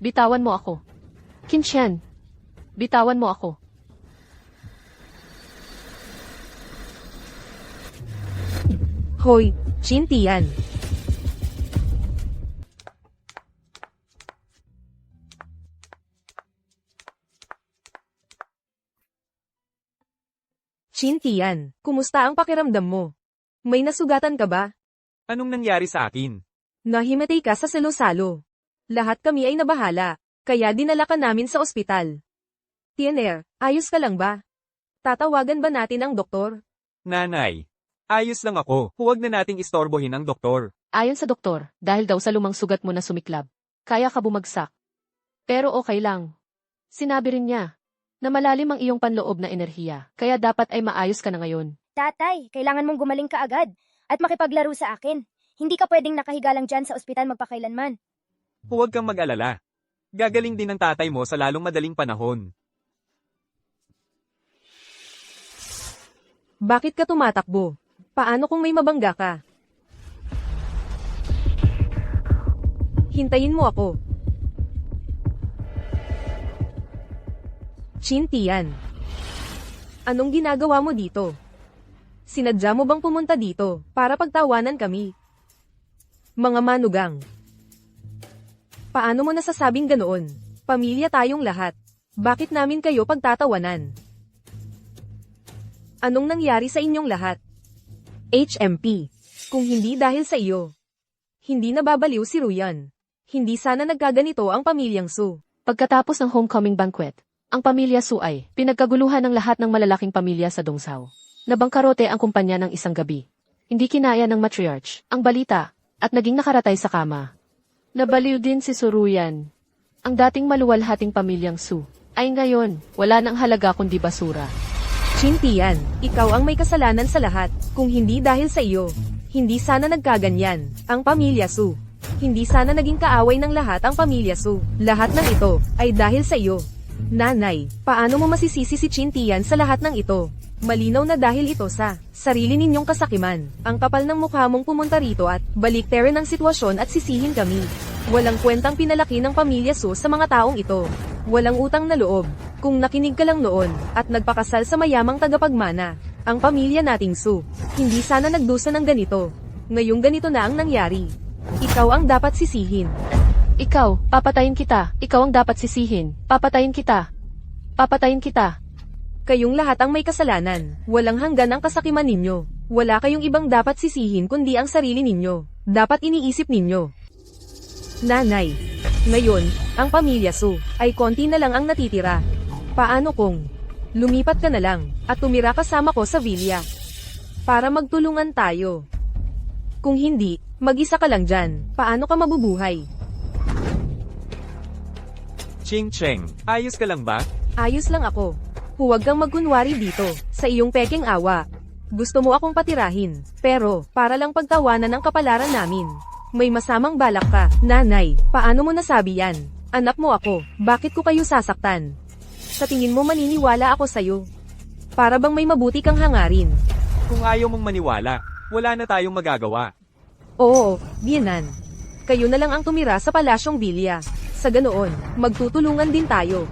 Bitawan mo ako. Qin Chen, bitawan mo ako.
Hoy, Chintian. Chintian, kumusta ang pakiramdam mo? May nasugatan ka ba?
Anong nangyari sa akin?
Nahimatay ka sa salo-salo. Lahat kami ay nabahala, kaya dinala ka namin sa ospital. Tiener, ayos ka lang ba? Tatawagan ba natin ang doktor?
Nanay. Ayos lang ako. Huwag na nating istorbohin ang doktor.
Ayon sa doktor, dahil daw sa lumang sugat mo na sumiklab, kaya ka bumagsak. Pero okay lang. Sinabi rin niya, na malalim ang iyong panloob na enerhiya, kaya dapat ay maayos ka na ngayon.
Tatay, kailangan mong gumaling ka agad at makipaglaro sa akin. Hindi ka pwedeng nakahiga lang dyan sa ospital magpakailanman.
Huwag kang mag-alala. Gagaling din ang tatay mo sa lalong madaling panahon.
Bakit ka tumatakbo? Paano kung may mabangga ka? Hintayin mo ako. Chintian. Anong ginagawa mo dito? Sinadya mo bang pumunta dito para pagtawanan kami? Mga manugang. Paano mo nasasabing ganoon? Pamilya tayong lahat. Bakit namin kayo pagtatawanan? Anong nangyari sa inyong lahat? HMP. Kung hindi dahil sa iyo. Hindi nababaliw si Ruyan. Hindi sana nagkaganito ang pamilyang Su.
Pagkatapos ng homecoming banquet, ang pamilya Su ay pinagkaguluhan ng lahat ng malalaking pamilya sa Dongzhao. Nabangkarote ang kumpanya ng isang gabi. Hindi kinaya ng matriarch ang balita at naging nakaratay sa kama. Nabaliw din si Suruyan. Ang dating maluwalhating pamilyang Su ay ngayon wala nang halaga kundi basura.
Chintian, ikaw ang may kasalanan sa lahat. Kung hindi dahil sa iyo, hindi sana nagkaganyan ang pamilya Su. Hindi sana naging kaaway ng lahat ang pamilya Su. Lahat ng ito ay dahil sa iyo. Nanay, paano mo masisisi si Chintian sa lahat ng ito? Malinaw na dahil ito sa sarili ninyong kasakiman. Ang kapal ng mukha mong pumunta rito at baliktarin ang sitwasyon at sisihin kami. Walang kwentang pinalaki ng pamilya Su sa mga taong ito. Walang utang na loob. Kung nakinig ka lang noon, at nagpakasal sa mayamang tagapagmana, ang pamilya nating Su, hindi sana nagdusa ng ganito. Ngayong ganito na ang nangyari. Ikaw ang dapat sisihin.
Ikaw, papatayin kita. Ikaw ang dapat sisihin. Papatayin kita. Papatayin kita.
Kayong lahat ang may kasalanan. Walang hanggan ang kasakiman ninyo. Wala kayong ibang dapat sisihin kundi ang sarili ninyo. Dapat iniisip ninyo. Nanay. Ngayon, ang pamilya Su ay konti na lang ang natitira. Paano kung lumipat ka na lang at tumira kasama ko sa villa? Para magtulungan tayo. Kung hindi, mag-isa ka lang dyan. Paano ka mabubuhay?
Ching Cheng, ayos ka lang ba?
Ayos lang ako. Huwag kang magkunwari dito, sa iyong pekeng awa. Gusto mo akong patirahin, pero, para lang pagtawanan ng kapalaran namin. May masamang balak ka, nanay, paano mo nasabi yan? Anak mo ako, bakit ko kayo sasaktan? Sa tingin mo maniniwala ako sa'yo? Para bang may mabuti kang hangarin?
Kung ayaw mong maniwala, wala na tayong magagawa.
Oo, Bianan. Kayo na lang ang tumira sa Palasyong Villa. Sa ganoon, magtutulungan din tayo.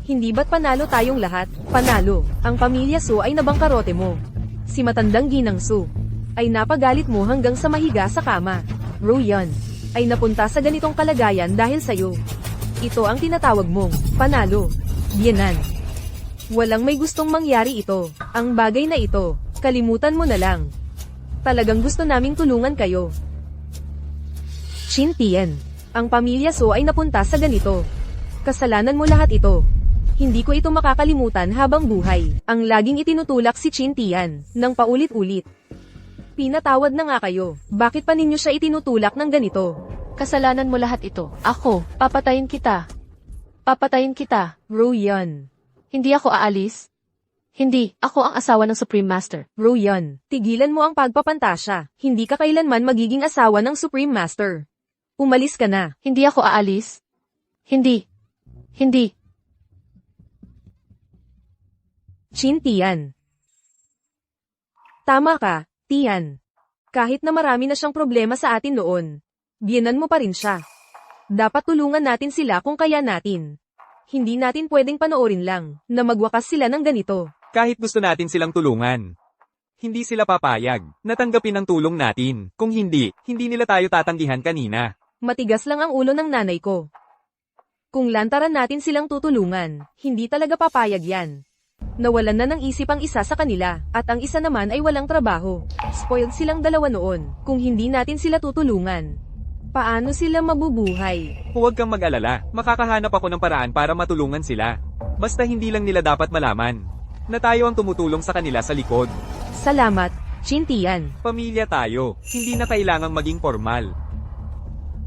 Hindi ba't panalo tayong lahat? Panalo, ang pamilya Su ay nabangkarote mo. Si matandang ginang Su ay napagalit mo hanggang sa mahiga sa kama. Ruyan ay napunta sa ganitong kalagayan dahil sa'yo. Ito ang tinatawag mong panalo. Bianan. Walang may gustong mangyari ito. Ang bagay na ito, kalimutan mo na lang. Talagang gusto naming tulungan kayo. Chintian. Ang pamilya Su ay napunta sa ganito. Kasalanan mo lahat ito. Hindi ko ito makakalimutan habang buhay. Ang laging itinutulak si Chintian, nang paulit-ulit. Pinatawad na nga kayo. Bakit pa ninyo siya itinutulak ng ganito?
Kasalanan mo lahat ito. Ako, papatayin kita. Papatayin kita.
Ruyan.
Hindi ako aalis. Hindi, ako ang asawa ng Supreme Master.
Ruyan, tigilan mo ang pagpapantasya. Hindi ka kailanman magiging asawa ng Supreme Master. Umalis ka na.
Hindi ako aalis. Hindi. Hindi.
Chintian. Tama ka, Tian. Kahit na marami na siyang problema sa atin noon, biyanan mo pa rin siya. Dapat tulungan natin sila kung kaya natin. Hindi natin pwedeng panoorin lang na magwakas sila ng ganito.
Kahit gusto natin silang tulungan. Hindi sila papayag na tanggapin ang tulong natin. Kung hindi, hindi nila tayo tatanggihan kanina.
Matigas lang ang ulo ng nanay ko. Kung lantaran natin silang tutulungan, hindi talaga papayag yan. Nawalan na ng isip ang isa sa kanila, at ang isa naman ay walang trabaho. Spoiled silang dalawa noon, kung hindi natin sila tutulungan. Paano sila mabubuhay?
Huwag kang mag-alala, makakahanap ako ng paraan para matulungan sila. Basta hindi lang nila dapat malaman na tayo ang tumutulong sa kanila sa likod.
Salamat, Chintian.
Pamilya tayo, hindi na kailangang maging formal.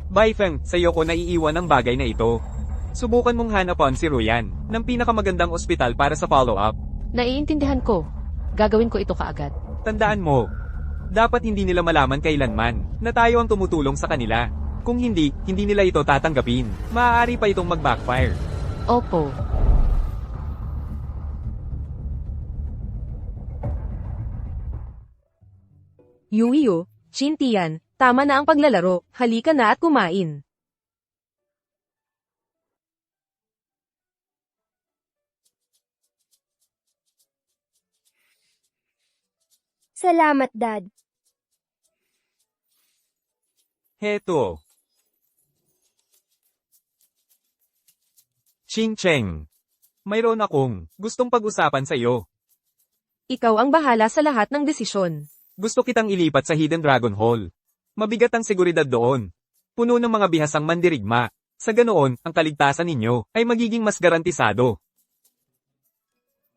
Bai Feng, sa'yo ko naiiwan ang bagay na ito. Subukan mong hanapan si Ruyan ng pinakamagandang ospital para sa follow-up.
Naiintindihan ko. Gagawin ko ito kaagad.
Tandaan mo, dapat hindi nila malaman kailanman na tayo ang tumutulong sa kanila. Kung hindi, hindi nila ito tatanggapin. Maaari pa itong mag-backfire.
Opo.
Yuyo, Chintian, tama na ang paglalaro, halika na at kumain.
Salamat, Dad.
Heto. Ching Cheng. Mayroon akong gustong pag-usapan sa iyo.
Ikaw ang bahala sa lahat ng desisyon.
Gusto kitang ilipat sa Hidden Dragon Hall. Mabigat ang seguridad doon. Puno ng mga bihasang mandirigma. Sa ganoon, ang kaligtasan ninyo ay magiging mas garantisado.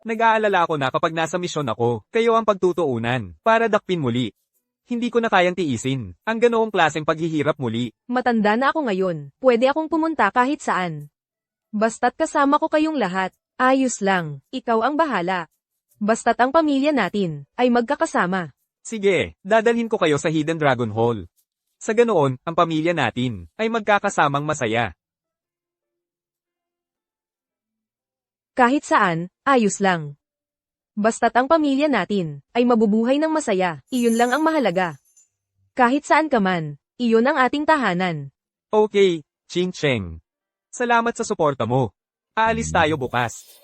Nag-aalala ako na kapag nasa misyon ako, kayo ang pagtutuunan para dakpin muli. Hindi ko na kayang tiisin ang ganoong klaseng paghihirap muli.
Matanda na ako ngayon, pwede akong pumunta kahit saan. Basta't kasama ko kayong lahat, ayos lang, ikaw ang bahala. Basta't ang pamilya natin ay magkakasama.
Sige, dadalhin ko kayo sa Hidden Dragon Hall. Sa ganoon, ang pamilya natin ay magkakasamang masaya.
Kahit saan, ayos lang. Basta't ang pamilya natin ay mabubuhay ng masaya, iyon lang ang mahalaga. Kahit saan ka man, iyon ang ating tahanan.
Okay, Ching Cheng. Salamat sa suporta mo. Aalis tayo bukas.